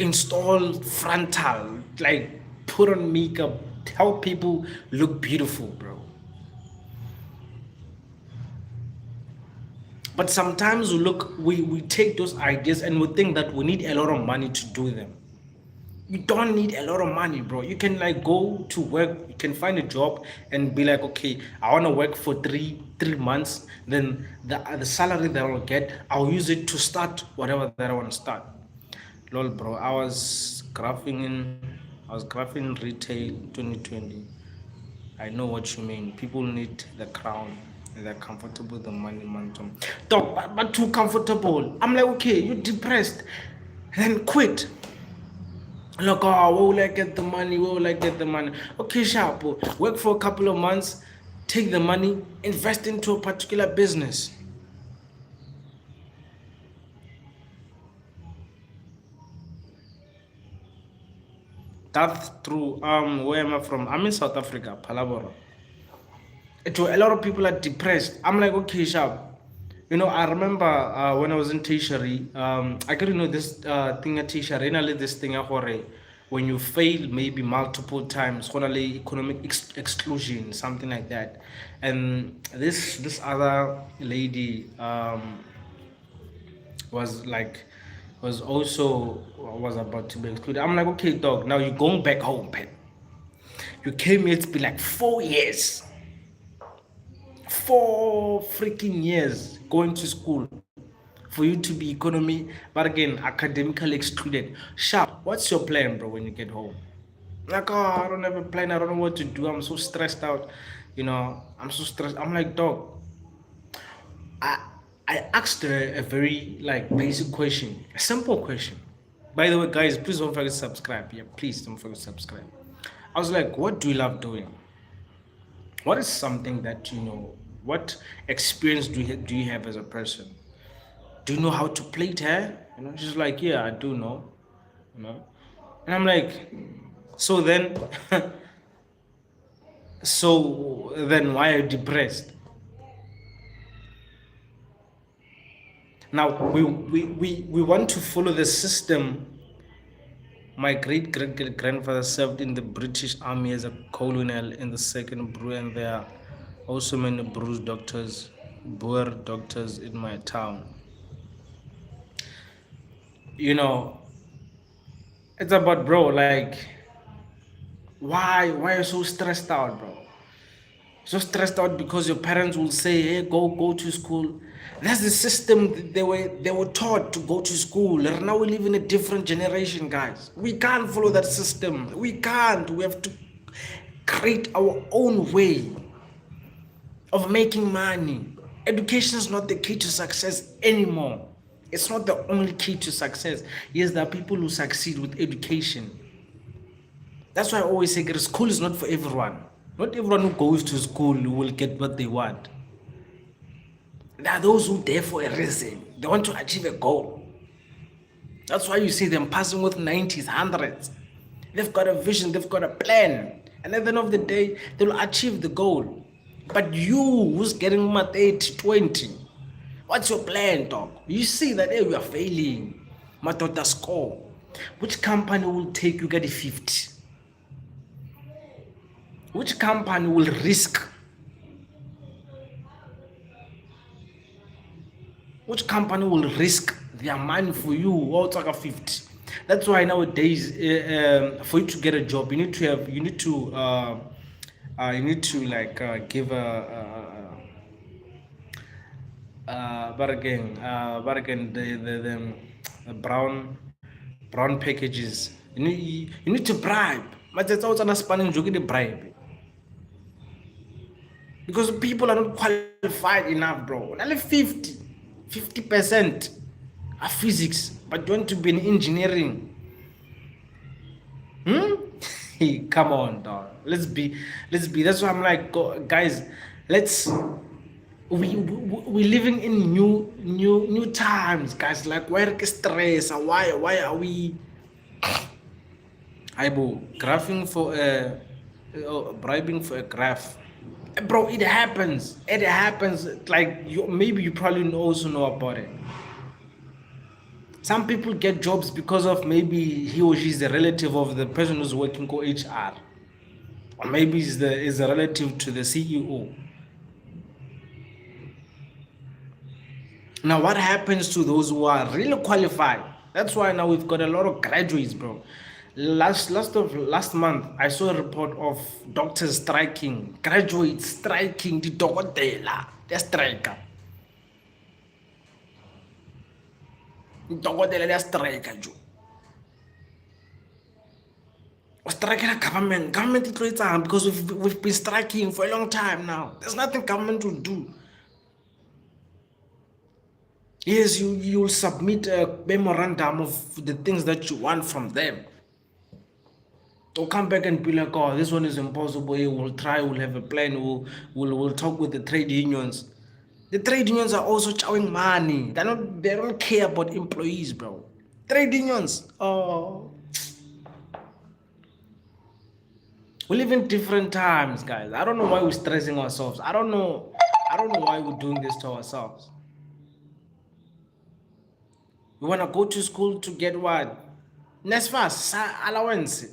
Install frontal, like put on makeup, help people look beautiful, bro. But sometimes we take those ideas and we think that we need a lot of money to do them. You don't need a lot of money, bro. You can like go to work, you can find a job and be like, okay, I want to work for three months. Then the salary that I'll get, I'll use it to start whatever that I want to start. Lol, bro, I was graphing retail 2020. I know what you mean. People need the crown and they're comfortable with the money momentum. Dog, but too comfortable. I'm like, okay, you're depressed. Then quit. Look, where will I get the money? Where will I get the money? Okay, sharp. Work for a couple of months, take the money, invest into a particular business. That's true. Where am I from? I'm in South Africa, Palabora. A lot of people are depressed. I'm like, okay, sharp. I remember when I was in tertiary, I got to know this thing at tertiary, this thing when you fail maybe multiple times, economic exclusion, something like that. And this other lady was about to be excluded. I'm like, okay, dog, now you're going back home, pen. You came here, it's been like 4 years. 4 freaking years going to school for you to be economy, but again, academically excluded. Sharp, what's your plan, bro, when you get home? Like, I don't have a plan. I don't know what to do. I'm so stressed out. I'm so stressed. I'm like, dog, I asked her a very like basic question, a simple question. By the way, guys, please don't forget to subscribe. Yeah, please don't forget to subscribe. I was like, what do you love doing? What is something that what experience do you have as a person? Do you know how to plait hair? She's like, yeah, I do know. And I'm like, so then why are you depressed? Now we want to follow the system. My great grandfather served in the British Army as a colonel in the second Boer, and there are also many Boer doctors in my town. It's about, bro, like, why are you so stressed out, bro? So stressed out because your parents will say, hey, go to school. That's the system they were taught to go to school. And now we live in a different generation, guys. We can't follow that system. We can't. We have to create our own way of making money. Education is not the key to success anymore. It's not the only key to success. Yes, there are people who succeed with education. That's why I always say school is not for everyone. Not everyone who goes to school will get what they want. There are those who are there for a reason. They want to achieve a goal. That's why you see them passing with 90s, 100s. They've got a vision, they've got a plan. And at the end of the day, they'll achieve the goal. But you, who's getting at 80, 20, what's your plan, dog? You see that, hey, we are failing. Matota score. Which company will take you get a 50? Which company will risk? Which company will risk their money for you or take a 50? That's why nowadays, for you to get a job, you need to like give but again the brown packages. You need to bribe. But that's also not spanning joke the bribe. Because people are not qualified enough, bro. Only 50% are physics, but you want to be in engineering. Come on, dog. Let's be. That's why I'm like, guys, let's. We living in new times, guys. Like, why stress? Why are we? Ibo graphing for bribing for a graph. Bro, it happens. It happens. Like maybe you probably also know about it. Some people get jobs because of maybe he or she is a relative of the person who's working for HR, or maybe is a relative to the CEO. Now, what happens to those who are really qualified? That's why now we've got a lot of graduates, bro. Last month, I saw a report of doctors striking, graduates striking, the dokotela, they're striker. The dokotela, they're striker, Joe. Striking a government. Government is because we've been striking for a long time now. There's nothing government will do. Yes, you'll submit a memorandum of the things that you want from them. They'll come back and be like, oh, this one is impossible. We'll try, we'll have a plan, we'll talk with the trade unions. The trade unions are also chowing money. They don't care about employees, bro. Trade unions, oh. We live in different times, guys. I don't know why we're stressing ourselves. I don't know why we're doing this to ourselves. We want to go to school to get what? Nesfas, allowance.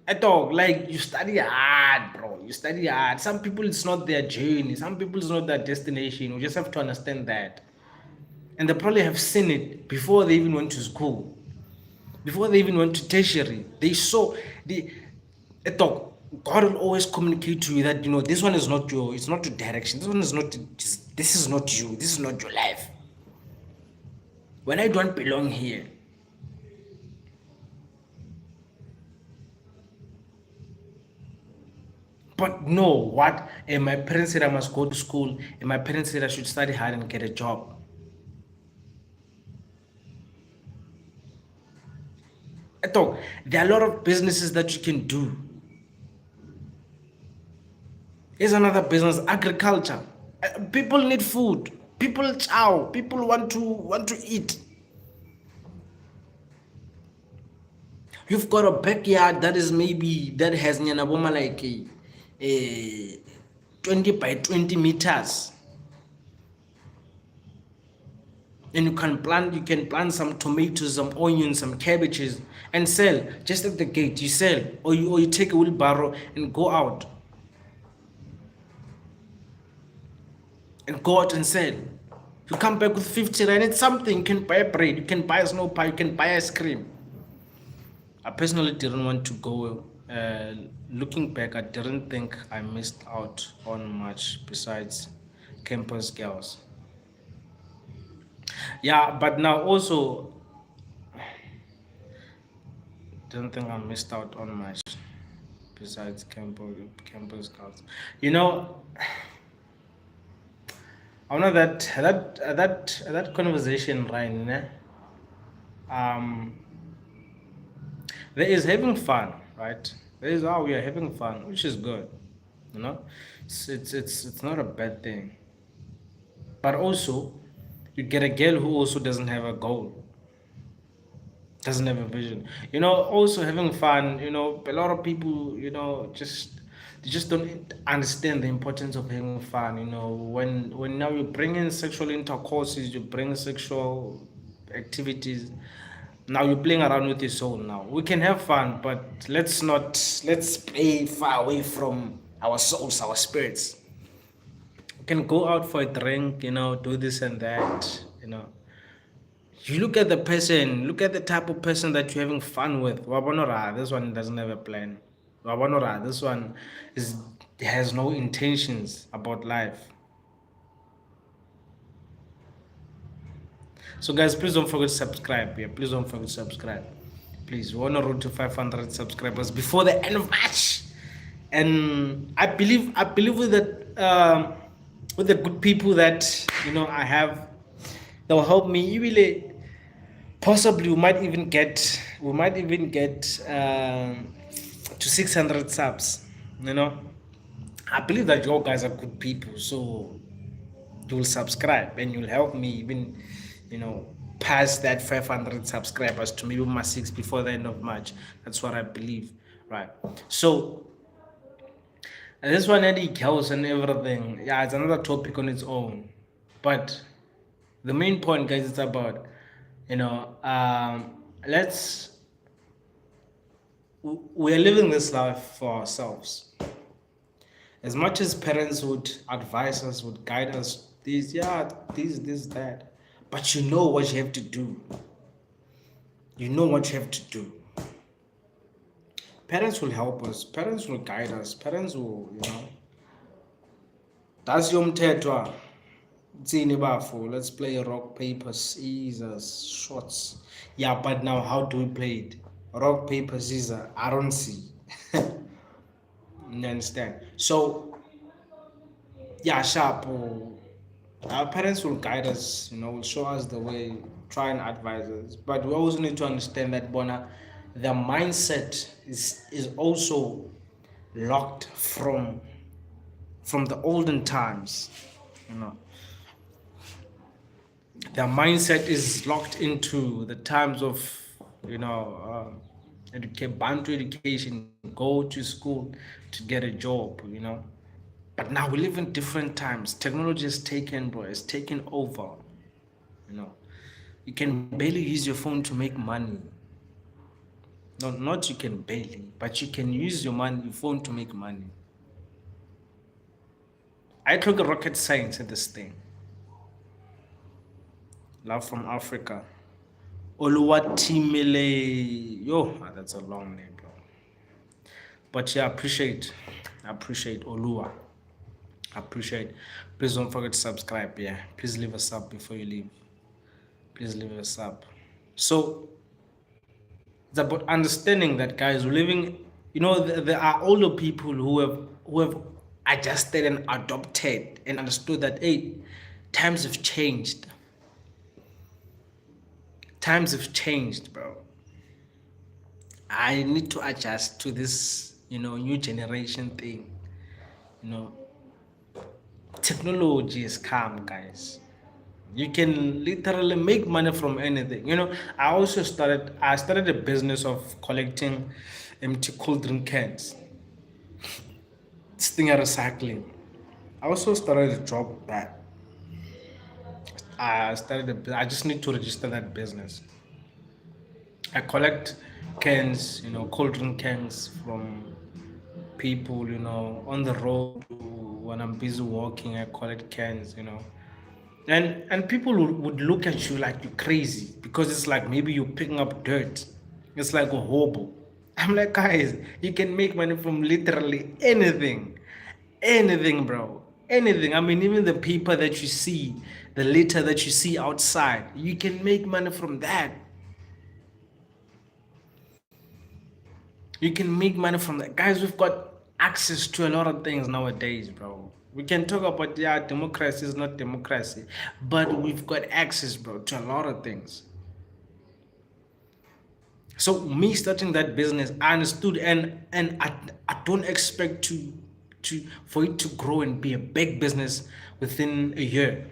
I talk like you study hard, bro. You study hard. Some people, it's not their journey. Some people, it's not their destination. We just have to understand that. And they probably have seen it before they even went to school. Before they even went to tertiary. They saw I talk. God will always communicate to you that, this one is not it's not your direction. This one is not, this is not you. This is not your life. When I don't belong here. But no, what? And my parents said I must go to school. And my parents said I should study hard and get a job. I thought there are a lot of businesses that you can do. Here's another business, agriculture. People need food. People chow. People want to eat. You've got a backyard that is that has like a 20 by 20 meters. And you can plant some tomatoes, some onions, some cabbages, and sell just at the gate. You sell, or you take a wheelbarrow and go out. And sell. You come back with 50 rand. It's something. You can buy bread. You can buy a snow pie. You can buy ice cream. I personally didn't want to go. Looking back, I didn't think I missed out on much besides campus girls. Yeah, but now also, don't think I missed out on much besides campus girls. I know that conversation, Ryan. There is having fun, right? There is we are having fun, which is good. It's not a bad thing. But also, you get a girl who also doesn't have a goal, doesn't have a vision. Also having fun. A lot of people, just just don't understand the importance of having fun. When now you bring in sexual intercourses, you bring sexual activities. Now you're playing around with your soul. Now we can have fun, but let's play far away from our souls, our spirits. We can go out for a drink, do this and that. You look at the person, look at the type of person that you're having fun with. Wabonora, this one doesn't have a plan. Wabonora, this one has no intentions about life. So guys, please don't forget to subscribe. Yeah, please don't forget to subscribe. Please, we want to road to 500 subscribers before the end of March. And I believe with the good people that I have, that will help me. You really possibly we might even get to 600 subs. I believe that you guys are good people, so you will subscribe and you'll help me even pass that 500 subscribers to maybe my 6 before the end of March. That's what I believe, right? So this one, Eddie Cows and everything, yeah, it's another topic on its own, but the main point, guys, it's about we're living this life for ourselves. As much as parents would advise us, would guide us, this, that, but you know what you have to do. You know what you have to do. Parents will help us. Parents will guide us. Parents will, That's your mtetwa. Let's play rock, paper, scissors, shots. Yeah, but now how do we play it? Rock, paper, scissors. I don't see. You understand? So, yeah, sharp. Our parents will guide us, will show us the way, try and advise us. But we also need to understand that the mindset is also locked from the olden times. Their mindset is locked into the times of Bantu education, go to school to get a job. But now we live in different times. Technology has taken over. You can barely use your phone to make money. No, not you can barely, but you can use your phone to make money. I took a rocket science at this thing. Love from Africa. Oluwatimele. Yo, that's a long name, bro. But yeah, appreciate Olua. Appreciate. Please don't forget to subscribe. Yeah, please leave a sub before you leave. Please leave a sub. So it's about understanding that, guys, we're living. There are older people who have adjusted and adopted and understood that, hey, times have changed. Times have changed, bro. I need to adjust to this, new generation thing. Technology has come, guys. You can literally make money from anything. I started a business of collecting empty cold drink cans. This thing of recycling. I also started a job that I just need to register that business. I collect cans, cold drink cans from people, on the road. When I'm busy walking, I collect cans, and people would look at you like you're crazy, because it's like maybe you're picking up dirt. It's like a hobo. I'm like, guys, you can make money from literally anything, bro, anything. I mean, even the paper that you see, the litter that you see outside, you can make money from that. You can make money from that, guys. We've got access to a lot of things nowadays, bro. We can talk about, democracy is not democracy, but we've got access, bro, to a lot of things. So me starting that business, I understood, and I don't expect for it to grow and be a big business within a year.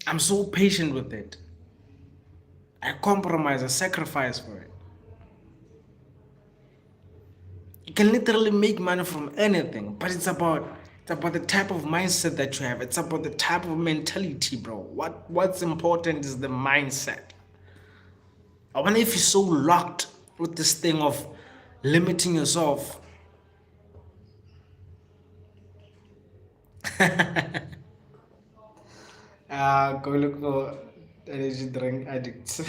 I'm so patient with it. I compromise, I sacrifice for it. You can literally make money from anything, but it's about the type of mindset that you have. It's about the type of mentality, bro. What's important is the mindset. I wonder if you're so locked with this thing of limiting yourself. Go look for energy drink addicts.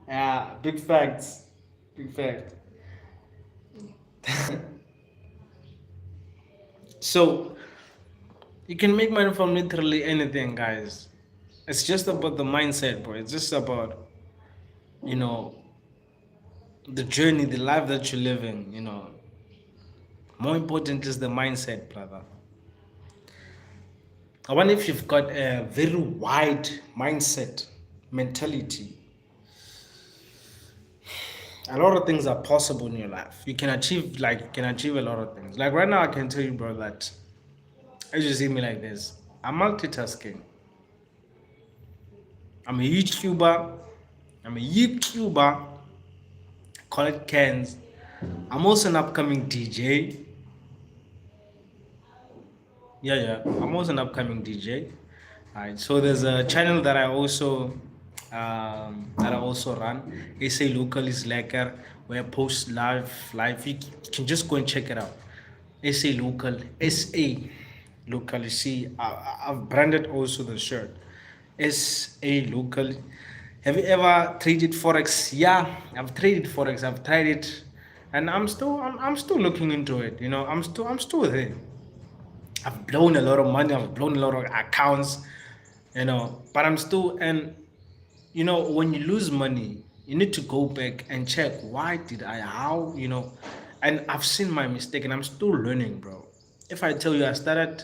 Yeah, big facts. Big fact. So you can make money from literally anything, guys. It's just about the mindset, bro. It's just about, you know, the journey, the life that you're living. More important is the mindset, brother. I wonder if you've got a very wide mindset, mentality. A lot of things are possible in your life. You can achieve a lot of things. Like right now, I can tell you, bro, that as you see me like this, I'm multitasking. I'm a YouTuber. Call it Cans. I'm also an upcoming DJ. Yeah. I'm also an upcoming DJ. Alright. So there's a channel that I also run. SA Local is Lekker, where I post live. You can just go and check it out. SA Local, SA Local. You see, I've branded also the shirt. SA Local. Have you ever traded forex? Yeah, I've traded forex. I've tried it, and I'm still looking into it. I'm still there. I've blown a lot of money. I've blown a lot of accounts. But I'm still. And when you lose money, you need to go back and check why did I, how, and I've seen my mistake, and I'm still learning, bro. If I tell you, I started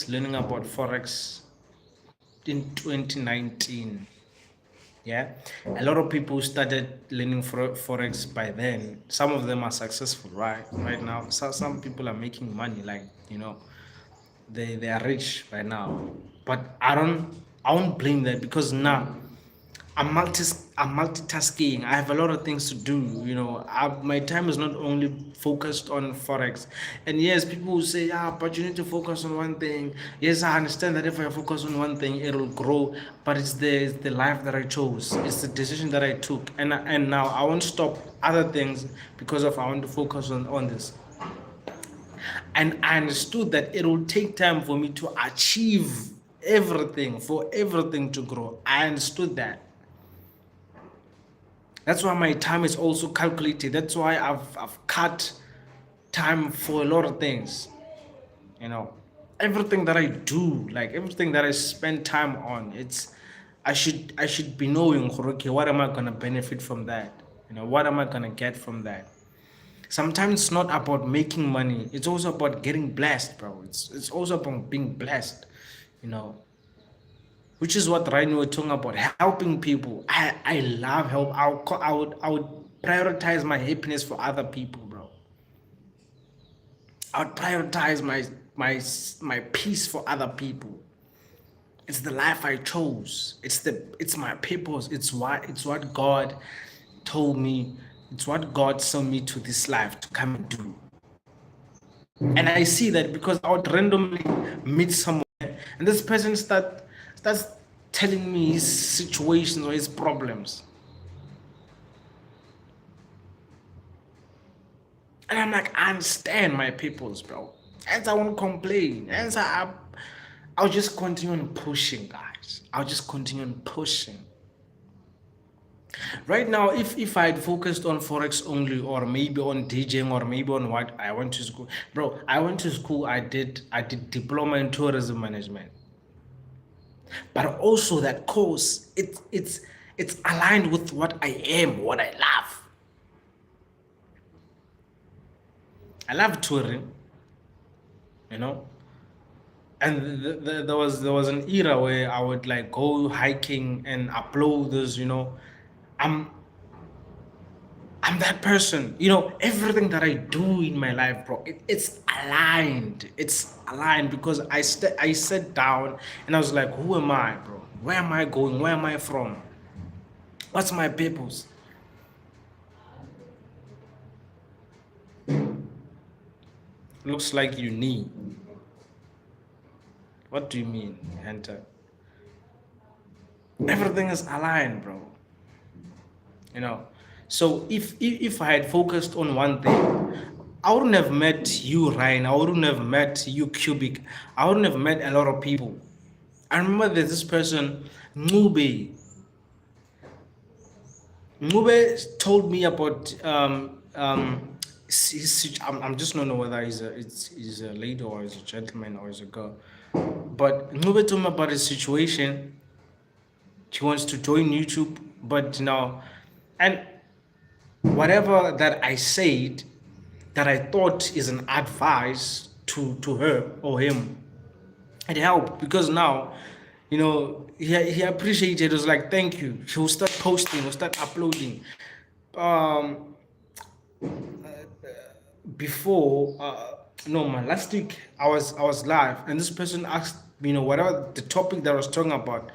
learning about forex in 2019. Yeah, a lot of people started learning forex by then. Some of them are successful right now. So some people are making money, like, they are rich right now. But I won't blame them, because now I'm multitasking. I have a lot of things to do. My time is not only focused on forex. And yes, people will say, "Yeah, but you need to focus on one thing." Yes, I understand that if I focus on one thing, it'll grow. But it's the life that I chose. It's the decision that I took, and now I won't stop other things because of I want to focus on this. And I understood that it will take time for me to achieve everything, for everything to grow. I understood that. That's why my time is also calculated. That's why I've cut time for a lot of things. Everything that I do, like everything that I spend time on, I should be knowing, okay, what am I gonna benefit from that? What am I gonna get from that? Sometimes it's not about making money. It's also about getting blessed, bro. It's also about being blessed. You know, which is what right now we're talking about, helping people. I love help. I would prioritize my happiness for other people, bro. I would prioritize my peace for other people. It's the life I chose. It's my purpose. It's what God told me. It's what God sent me to this life to come and do. And I see that because I would randomly meet someone, and this person starts telling me his situations or his problems. And I'm like, I understand my peoples, bro. And I won't complain. And I'll just continue on pushing, guys. I'll just continue on pushing. Right now, if I had focused on forex only, or maybe on DJing, or maybe on what I went to school, bro. I went to school. I did diploma in tourism management. But also that course, it's aligned with what I am, what I love. I love touring, you know. And there was an era where I would like go hiking and upload this, I'm I'm that person. Everything that I do in my life, bro, it's aligned. It's aligned because I sat down and I was like, who am I, bro? Where am I going? Where am I from? What's my purpose? looks like your knee. What do you mean, Hunter? Everything is aligned, bro. So if I had focused on one thing, I wouldn't have met you, Ryan. I wouldn't have met you, Cubic. I wouldn't have met a lot of people. I remember there's this person, Ngube. Ngube told me about I'm just not know whether he's a lady or he's a gentleman or he's a girl. But Ngube told me about his situation. She wants to join YouTube, but and whatever that I said that I thought is an advice to her or him, it helped because now, he appreciated. It was like, thank you. She will start posting, will start uploading. Um, before, no, man, last week I was live, and this person asked me, whatever the topic that I was talking about,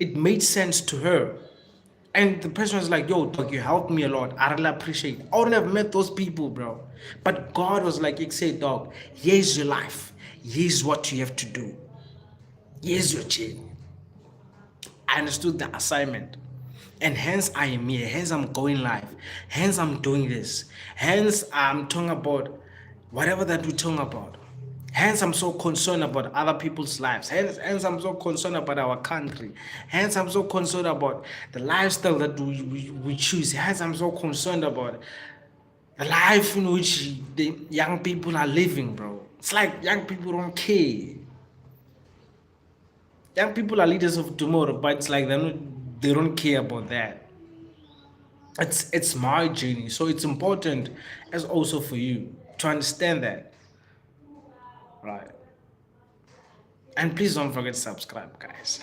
it made sense to her. And the person was like, yo, dog, you helped me a lot. I really appreciate it. I wouldn't have met those people, bro. But God was like, say, dog, here's your life. Here's what you have to do. Here's your journey. I understood the assignment. And hence I am here. Hence I'm going live. Hence I'm doing this. Hence I'm talking about whatever that we're talking about. Hence I'm so concerned about other people's lives. Hence I'm so concerned about our country. Hence I'm so concerned about the lifestyle that we choose. Hence I'm so concerned about the life in which the young people are living, bro. It's like young people don't care. Young people are leaders of tomorrow, but it's like they don't care about that. It's my journey, so it's important as also for you to understand that, right? And please don't forget to subscribe, guys.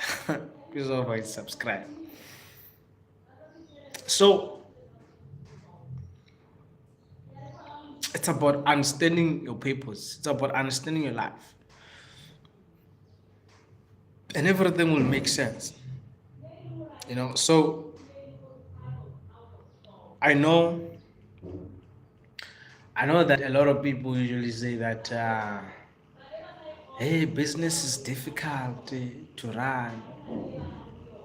Please don't forget to subscribe. So it's about understanding your purpose. It's about understanding your life, and everything will make sense. So I know that a lot of people usually say that, hey, business is difficult to run.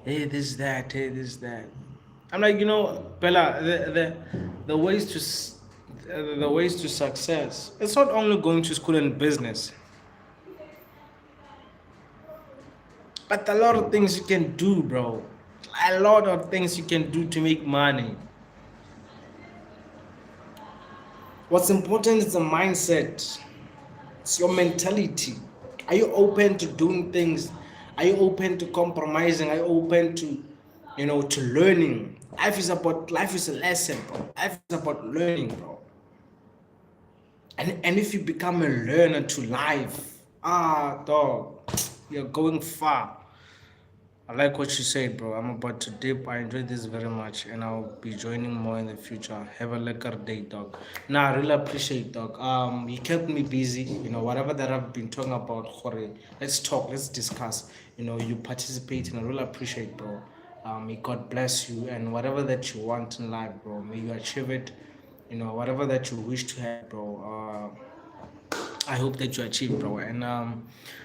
Hey, this, that. Hey, this, that. I'm like, Bella, the ways to success. It's not only going to school and business, but a lot of things you can do, bro. A lot of things you can do to make money. What's important is the mindset. It's your mentality. Are you open to doing things? Are you open to compromising? Are you open to, to learning? Life is a lesson, bro. Life is about learning, bro. And if you become a learner to life, dog, you're going far. I like what you said, bro. I'm about to dip. I enjoyed this very much, and I'll be joining more in the future. Have a lekker day, dog. Nah, I really appreciate, dog. You kept me busy. Whatever that I've been talking about, Jorge. Let's talk. Let's discuss. You participate, and I really appreciate, bro. May God bless you, and whatever that you want in life, bro, may you achieve it. Whatever that you wish to have, bro. I hope that you achieve, bro. And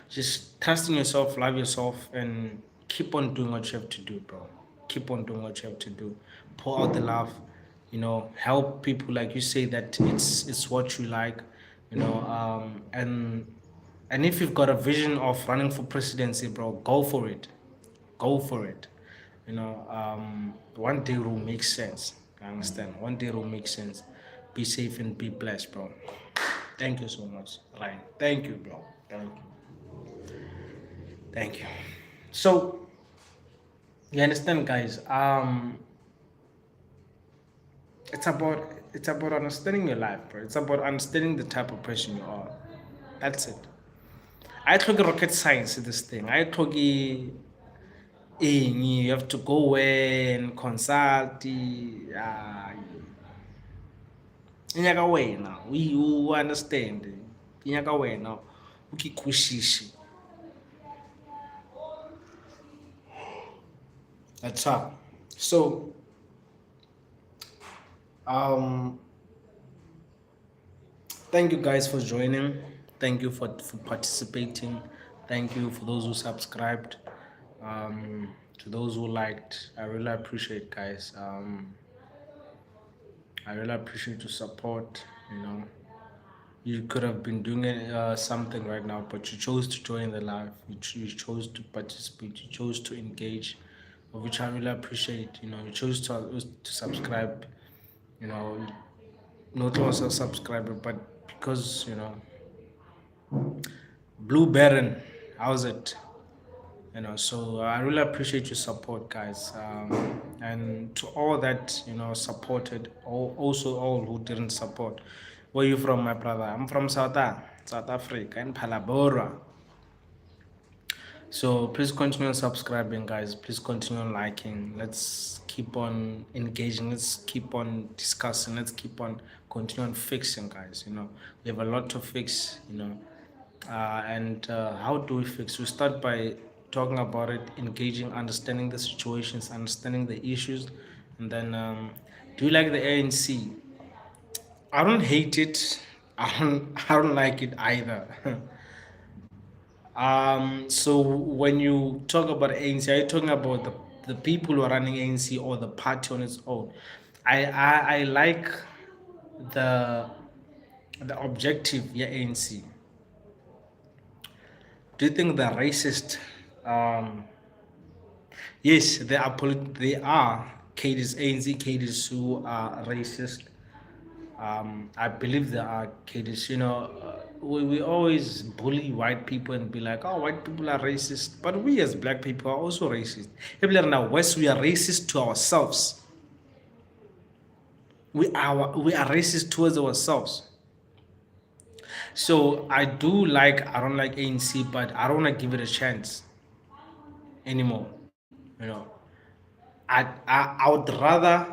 just trust in yourself, love yourself, and keep on doing what you have to do, bro. Keep on doing what you have to do. Pour out the love, help people, like you say that it's what you like, and if you've got a vision of running for presidency, bro, go for it. Go for it. One day will make sense. I understand. One day will make sense. Be safe and be blessed, bro. Thank you so much, Ryan. Thank you, bro. Thank you. So, you understand, guys? It's about understanding your life, bro. It's about understanding the type of person you are. That's it. I took rocket science in this thing. I took you have to go and consult. Inyaka wena, you understand. Inyaka wena, ukikwishishi. That's up. So, thank you guys for joining. Thank you for participating. Thank you for those who subscribed. To those who liked, I really appreciate, guys. I really appreciate your support. You could have been doing something right now, but you chose to join the live. You chose to participate. You chose to engage, of which I really appreciate. You chose to subscribe. You know, not also a subscriber, but because Blue Baron, how's it? So I really appreciate your support, guys, and to all that supported, also all who didn't support. Where you from, my brother? I'm from South Africa, in Palabora. So please continue subscribing, guys. Please continue liking. Let's keep on engaging. Let's keep on discussing. Let's keep on continue on fixing, guys. We have a lot to fix. And how do we fix? We start by talking about it, engaging, understanding the situations, understanding the issues, and then do you like the ANC? I don't hate it. I don't like it either. So when you talk about ANC, are you talking about the people who are running ANC or the party on its own? I like the objective, yeah, ANC. Do you think they're racist? Yes, they are cadres, ANC cadres who are racist. I believe there are cadres. We always bully white people and be like, oh, white people are racist. But we as black people are also racist. If we are now West, we are racist to ourselves. We are racist towards ourselves. So I don't like ANC, but I don't want to give it a chance anymore. I would rather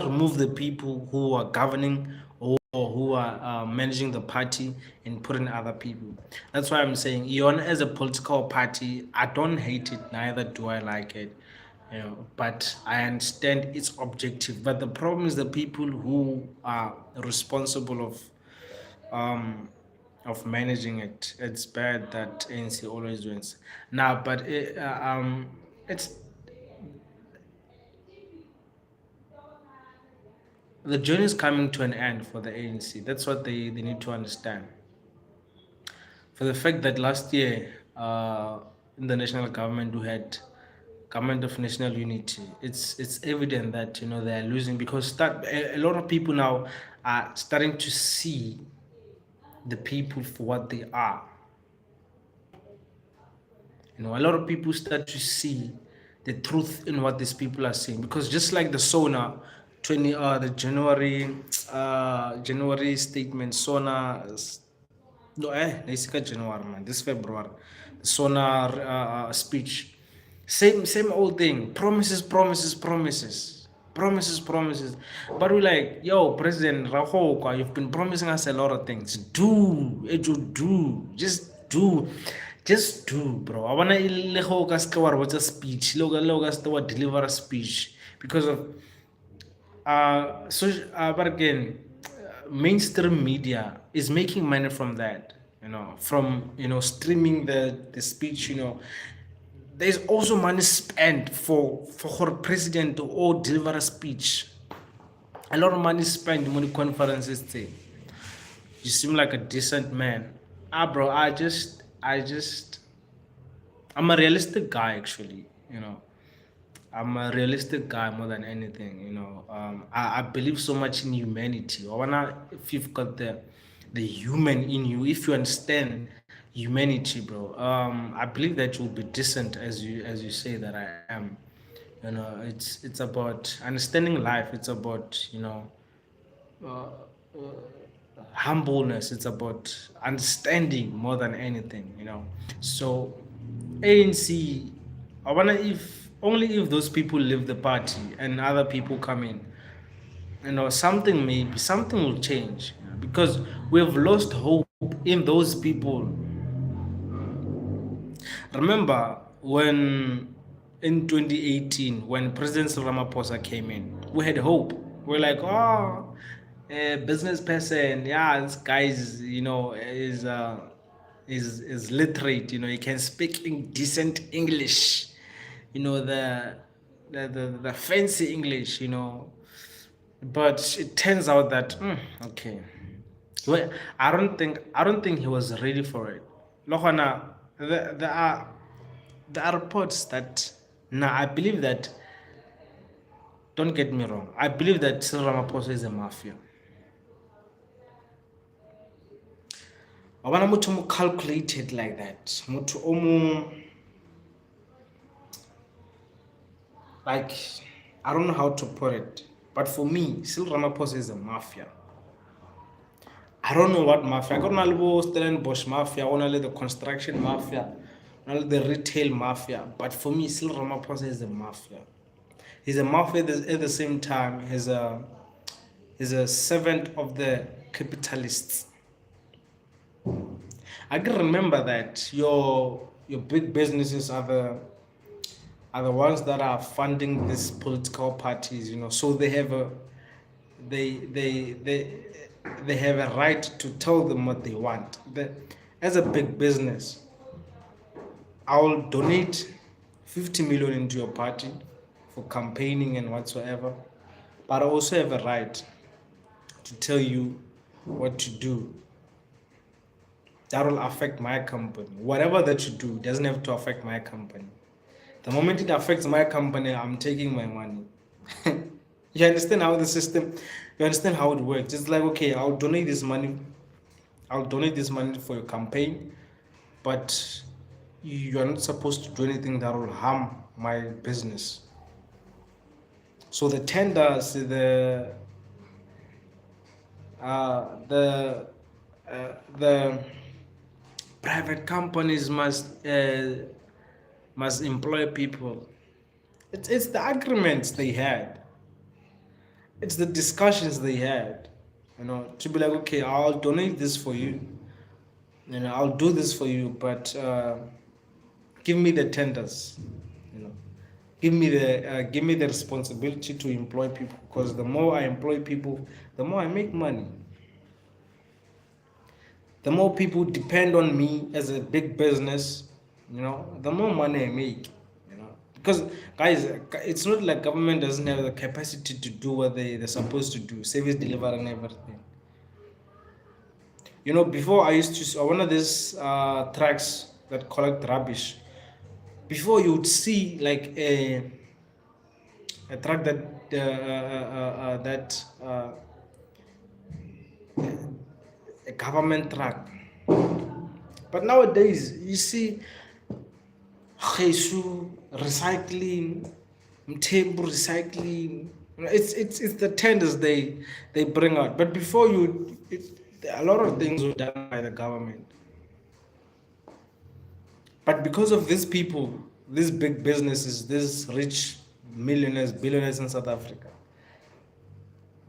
remove the people who are governing or who are managing the party and put in other people. That's why I'm saying, EON as a political party, I don't hate it, neither do I like it. But I understand its objective. But the problem is the people who are responsible of managing it. It's bad that ANC always wins. Now, but it's the journey is coming to an end for the ANC. That's what they need to understand. For the fact that last year, in the national government, we had government of national unity. It's evident that they are losing because a lot of people now are starting to see the people for what they are. A lot of people start to see the truth in what these people are saying, because just like the the January statement, no, January, man, this February, the speech, same old thing, promises, but we're like, yo, President Rahoka, you've been promising us a lot of things. Just do, bro. I wanna what's a speech, deliver a speech, because of but again, mainstream media is making money from that, from streaming the speech. There's also money spent for president or deliver a speech. A lot of money spent on conferences thing. You seem like a decent man. Bro, I'm a realistic guy, actually. I'm a realistic guy more than anything. I believe so much in humanity. If you've got the human in you, if you understand humanity, bro, I believe that you'll be decent as you say that I am. It's about understanding life. It's about humbleness. It's about understanding more than anything. So ANC, I wonder if only if those people leave the party and other people come in, something will change, because we've lost hope in those people. Remember when in 2018, when President Ramaphosa came in, we had hope. We're like, oh, a business person. Yeah, this guy is, is literate. He can speak in decent English. The fancy English. But it turns out that okay. Well, I don't think he was ready for it. Lohana, there are reports that now I believe that, don't get me wrong, I believe that Cyril Ramaphosa is a mafia. Abana muthu mo calculated like that. Muthu like, I don't know how to put it, but for me, Cyril Ramaphosa is a mafia. I don't know what mafia. I don't know Stellenbosch mafia, I don't know the construction mafia, I don't know the retail mafia. But for me, Cyril Ramaphosa is a mafia. He's a mafia at the same time. He's a servant of the capitalists. I can remember that your big businesses are the ones that are funding these political parties. So they have a they have a right to tell them what they want. As a big business, I'll donate 50 million into your party for campaigning and whatsoever, but I also have a right to tell you what to do. That will affect my company. Whatever that you do doesn't have to affect my company. The moment it affects my company, I'm taking my money. You understand how the system, you understand how it works. It's like, okay, I'll donate this money for your campaign, but you are not supposed to do anything that will harm my business. So the tenders, the private companies must employ people. It's the agreements they had. It's the discussions they had. To be like, okay, I'll donate this for you. I'll do this for you, but give me the tenders. Give me the responsibility to employ people, because the more I employ people, the more I make money. The more people depend on me as a big business, the more money I make. Because guys, it's not like government doesn't have the capacity to do what they're supposed to do, service delivery and everything. Before I used to one of these trucks that collect rubbish. Before you would see like a truck a government truck. But nowadays you see recycling, Mtembu recycling. It's the tenders they bring out. But before a lot of things were done by the government. But because of these people, these big businesses, these rich millionaires, billionaires in South Africa,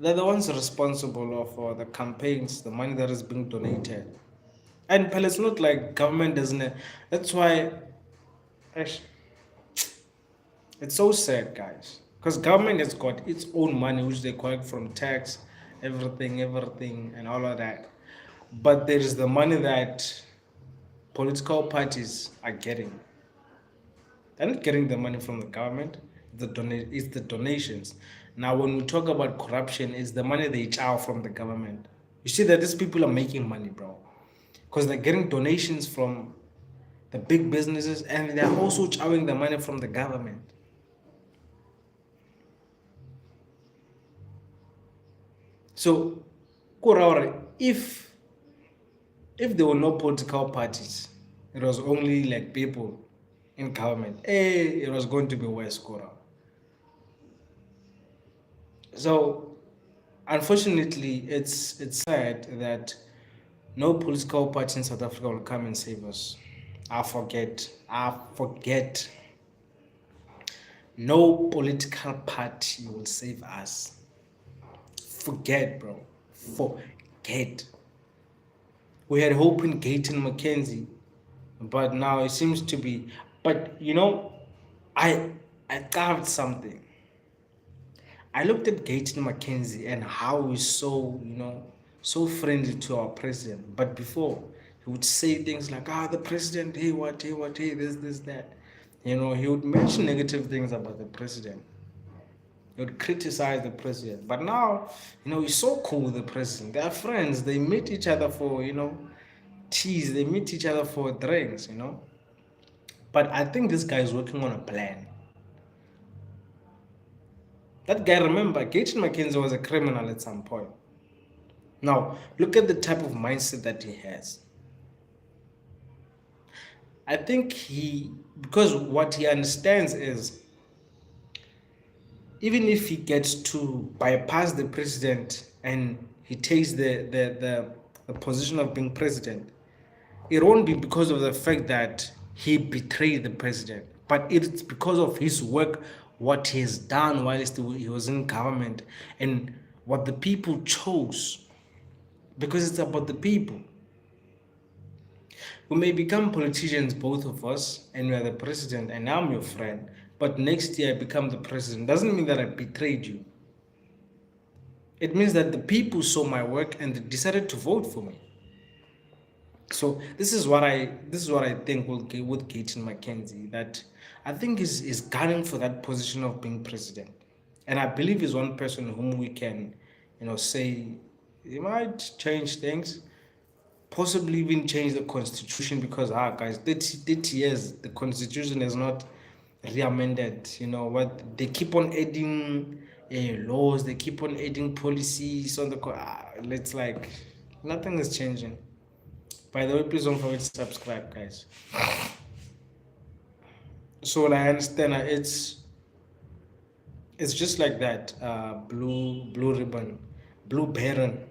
they're the ones responsible for the campaigns, the money that is being donated. And it's not like government doesn't. That's why it's so sad, guys. Because government has got its own money, which they collect from tax, everything, and all of that. But there is the money that political parties are getting. They're not getting the money from the government. It's the donations. Now, when we talk about corruption, it's the money they chow from the government. You see that these people are making money, bro, because they're getting donations from the big businesses, and they're also chowing the money from the government. So, if there were no political parties, it was only like people in government, it was going to be worse. So, unfortunately, it's sad that no political party in South Africa will come and save us. I forget. No political party will save us. Forget, bro. Forget. We had hope in Gayton McKenzie, but now it seems to be. But I carved something. I looked at Gayton Mackenzie and how he's so, so friendly to our president. But before, he would say things like, the president, hey, what, hey, this, that. He would mention negative things about the president. He would criticize the president. But now, he's so cool with the president. They are friends. They meet each other for, teas. They meet each other for drinks, But I think this guy is working on a plan. That guy, remember, Gayton Mackenzie was a criminal at some point. Now, look at the type of mindset that he has. I think because what he understands is, even if he gets to bypass the president and he takes the position of being president, it won't be because of the fact that he betrayed the president, but it's because of his work, what he has done whilst he was in government, and what the people chose, because it's about the people. We may become politicians, both of us, and you are the president, and I'm your friend, but next year I become the president. Doesn't mean that I betrayed you. It means that the people saw my work and they decided to vote for me. So this is what I think with Gayton Mackenzie, that I think is gunning for that position of being president, and I believe he's one person whom we can, say he might change things, possibly even change the constitution, because guys, 30 years the constitution is not re-amended. What they keep on adding laws, they keep on adding policies on the it's like nothing is changing. By the way, please don't forget to subscribe, guys. So what I understand, it's just like that. Blue ribbon, blue baron.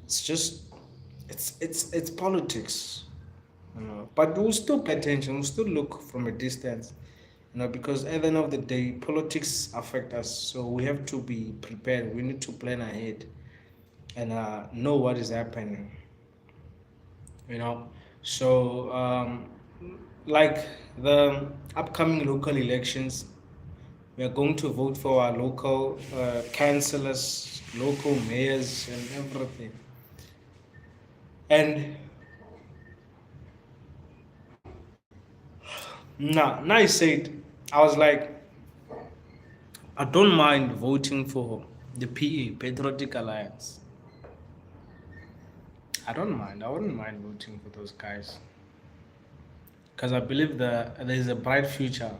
It's just it's politics, But we'll still pay attention. We'll still look from a distance, because at the end of the day, politics affect us. So we have to be prepared. We need to plan ahead and know what is happening. So like the upcoming local elections, we are going to vote for our local councillors, local mayors, and everything. And now I said, I was like, I don't mind voting for the PA, Patriotic Alliance. I wouldn't mind voting for those guys, because I believe there's a bright future.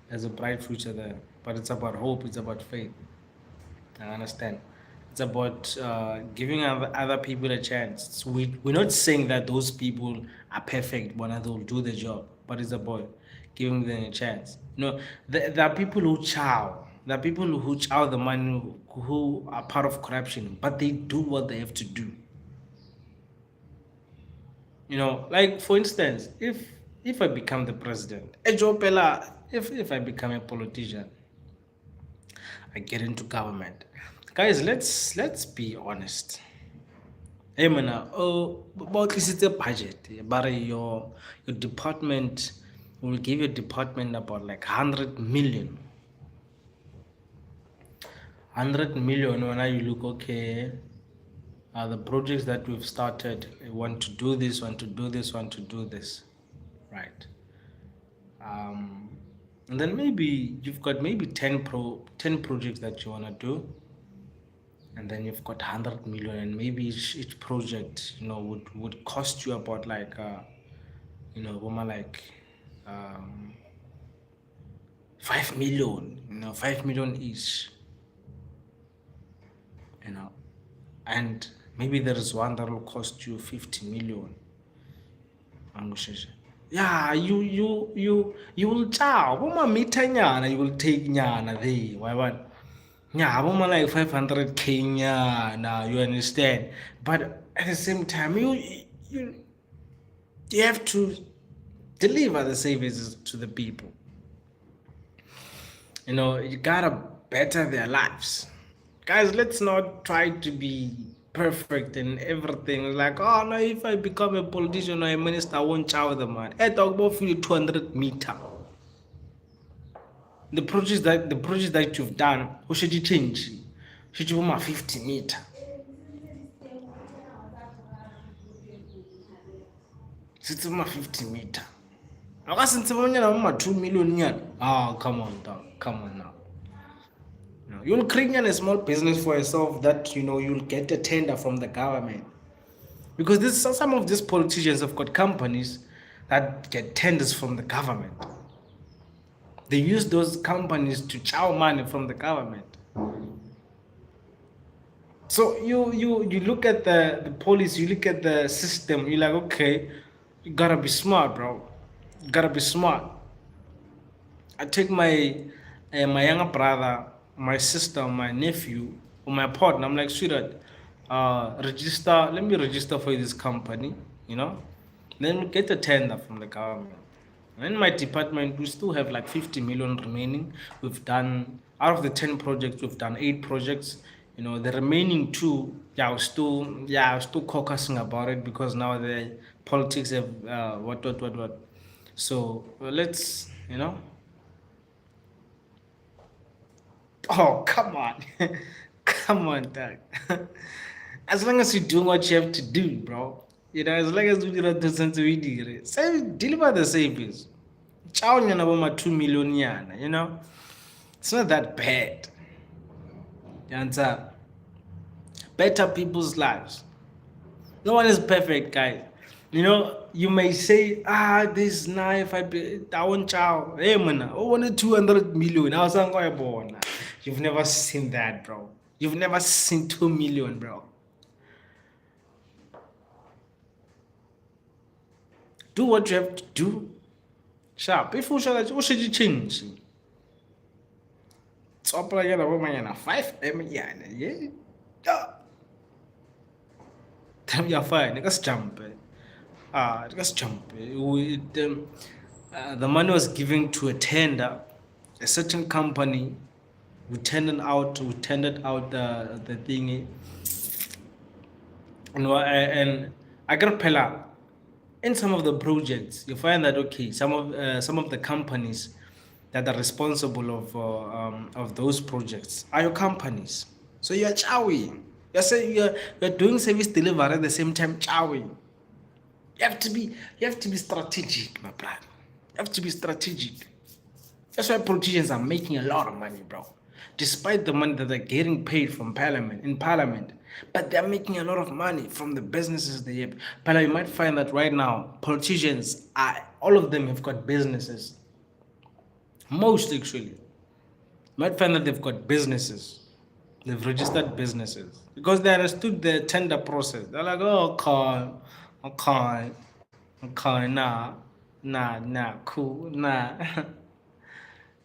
There's a bright future there, but it's about hope. It's about faith. I understand. It's about giving other people a chance. So we're not saying that those people are perfect, but they'll do the job. But it's about giving them a chance. There are people who chow. There are people who chow the money, who are part of corruption, but they do what they have to do. Like for instance, if I become the president, if I become a politician, I get into government. Guys, let's be honest. Hey man, about this is a budget, but your department will give your department about like 100 million. 100 million when you look, okay, the projects that we've started, want to do this, want to do this, right? And then maybe you've got maybe 10 projects that you want to do, and then you've got 100 million, and maybe each project would cost you about like 5 million, 5 million each, and maybe there is one that will cost you 50 million. Yeah, you will chow. You will take nyana there. Why what? Yeah, like 500K now, you understand. But at the same time, you have to deliver the services to the people. You gotta better their lives. Guys, let's not try to be perfect in everything. Like, oh no, if I become a politician or a minister, I won't chow the man. I talk about 200 meter. The projects that you've done, who should you change? Should you my 50 meter? It's my 50 meter. I wasn't saying my 2 million yen. Oh, come on, dog. Come on now. You'll create a small business for yourself that you'll get a tender from the government. Because some of these politicians have got companies that get tenders from the government. They use those companies to chow money from the government. So you look at the policy, you look at the system, you're like, okay, you gotta be smart, bro. You gotta be smart. I take my younger brother, my sister, my nephew, or my partner. I'm like, sweetheart, let me register for this company, Then we get a tender from the government. In my department, we still have like 50 million remaining. We've done, out of the 10 projects, we've done 8 projects. The remaining 2, we're still caucusing about it because now the politics have what. So let's. Oh, come on. Come on, Doug. As long as you're doing what you have to do, bro. As long as you don't do something we say, deliver the savings. Chow about my 2 million yana, It's not that bad. You understand? Better people's lives. No one is perfect, guys. You may say, this knife, I want chow. Hey, man, I wanted 200 million. I was born. You've never seen that, bro. You've never seen 2 million, bro. Do what you have to do. Sharp. If you should you change? It's up like 5 yeah. You're fine. Let's jump. Let's jump. The money was given to a tender, a certain company. We tendered out the thingy. And I got Pella. In some of the projects, you find that some of the companies that are responsible of those projects are your companies. So you're chowing. You're saying you're doing service delivery at the same time chowing. You have to be strategic, my brother. You have to be strategic. That's why politicians are making a lot of money, bro. Despite the money that they're getting paid from parliament, but they're making a lot of money from the businesses they have. But you might find that right now, politicians all of them have got businesses. Most actually. You might find that they've got businesses. They've registered businesses because they understood the tender process. They're like, oh, okay, nah, cool, nah.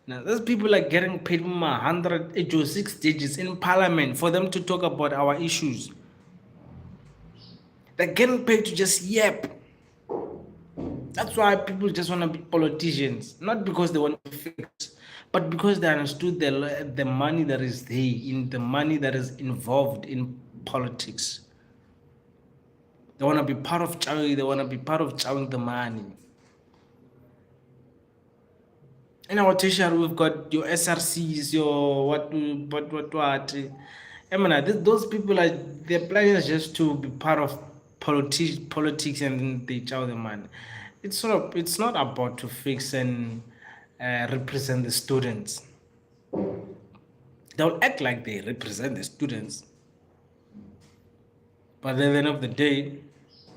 Now, those people are getting paid 106 digits in parliament for them to talk about our issues. They're getting paid to just yap. That's why people just want to be politicians. Not because they want to fix, but because they understood the money that is there, in the money that is involved in politics. They want to be part of chowing, they want to be part of chowing the money. In our tertiary, we've got your SRCs, your what. I mean, those people their plan is just to be part of politics and they chow the money. It's not about to fix and represent the students. They'll act like they represent the students, but at the end of the day,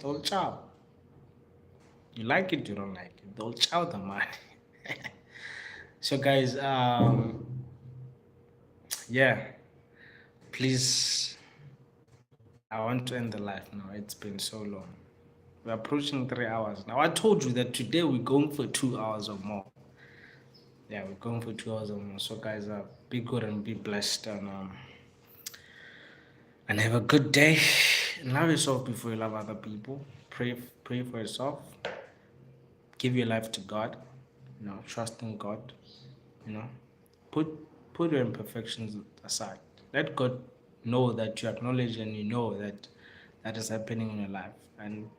they'll chow. You like it, you don't like it, they'll chow the money. So guys, yeah, please, I want to end the live now. It's been so long. We're approaching 3 hours now. I told you that today we're going for 2 hours or more. Yeah, we're going for 2 hours or more. So guys, be good and be blessed, and have a good day. Love yourself before you love other people. Pray for yourself. Give your life to God. Trust in God. Put your imperfections aside. Let God know that you acknowledge and you know that is happening in your life. And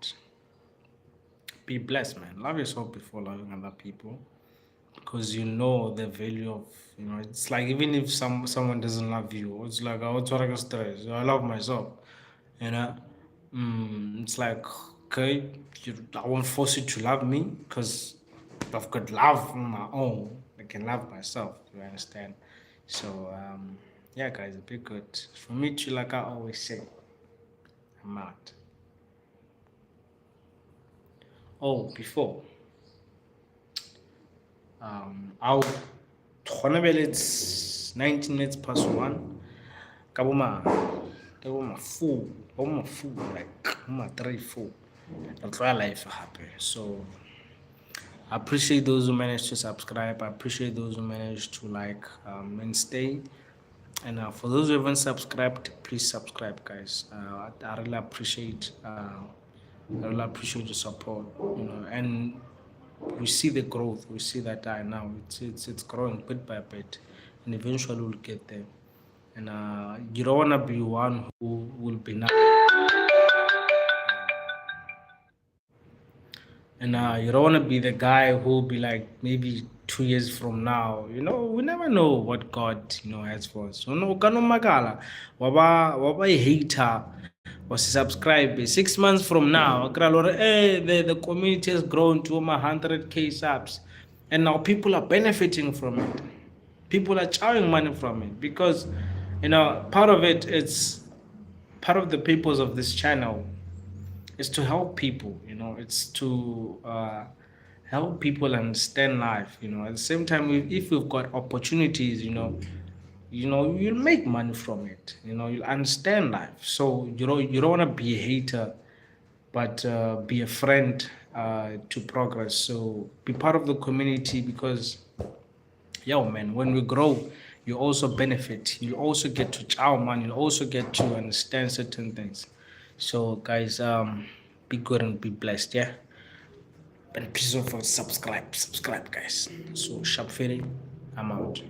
be blessed, man. Love yourself before loving other people. because you know the value of, it's like even if someone doesn't love you, it's like I stress. I love myself, you know. It's like, okay, I won't force you to love me because I've got love on my own. I can love myself. You understand? So yeah, guys, be good. For me to, like I always say, I'm out. Oh, before I'll it's 19 minutes past 1. Kabuma, kabuma full, like kabuma 3, 4. I'll try life happy. So I appreciate those who managed to subscribe. I appreciate those who managed to like and stay. And for those who haven't subscribed, please subscribe, guys. I really appreciate. I really appreciate your support. And we see the growth. We see that now it's growing bit by bit, and eventually we'll get there. And you don't wanna be one who will be now. And you don't want to be the guy who will be like maybe 2 years from now. We never know what God, has for us. Kano magala, waba a hater, was subscribe 6 months from now. The community has grown to 100K subs, and now people are benefiting from it. People are chowing money from it because, part of it, it's part of the purpose of this channel is to help people. It's to help people understand life. At the same time, if we've got opportunities, you'll make money from it. You'll understand life. So you don't want to be a hater, but be a friend to progress. So be part of the community because, man, when we grow, you also benefit. You also get to chow, man. You also get to understand certain things. So, guys, be good and be blessed, yeah. And please don't forget subscribe, guys. So, sharp feeling. I'm out.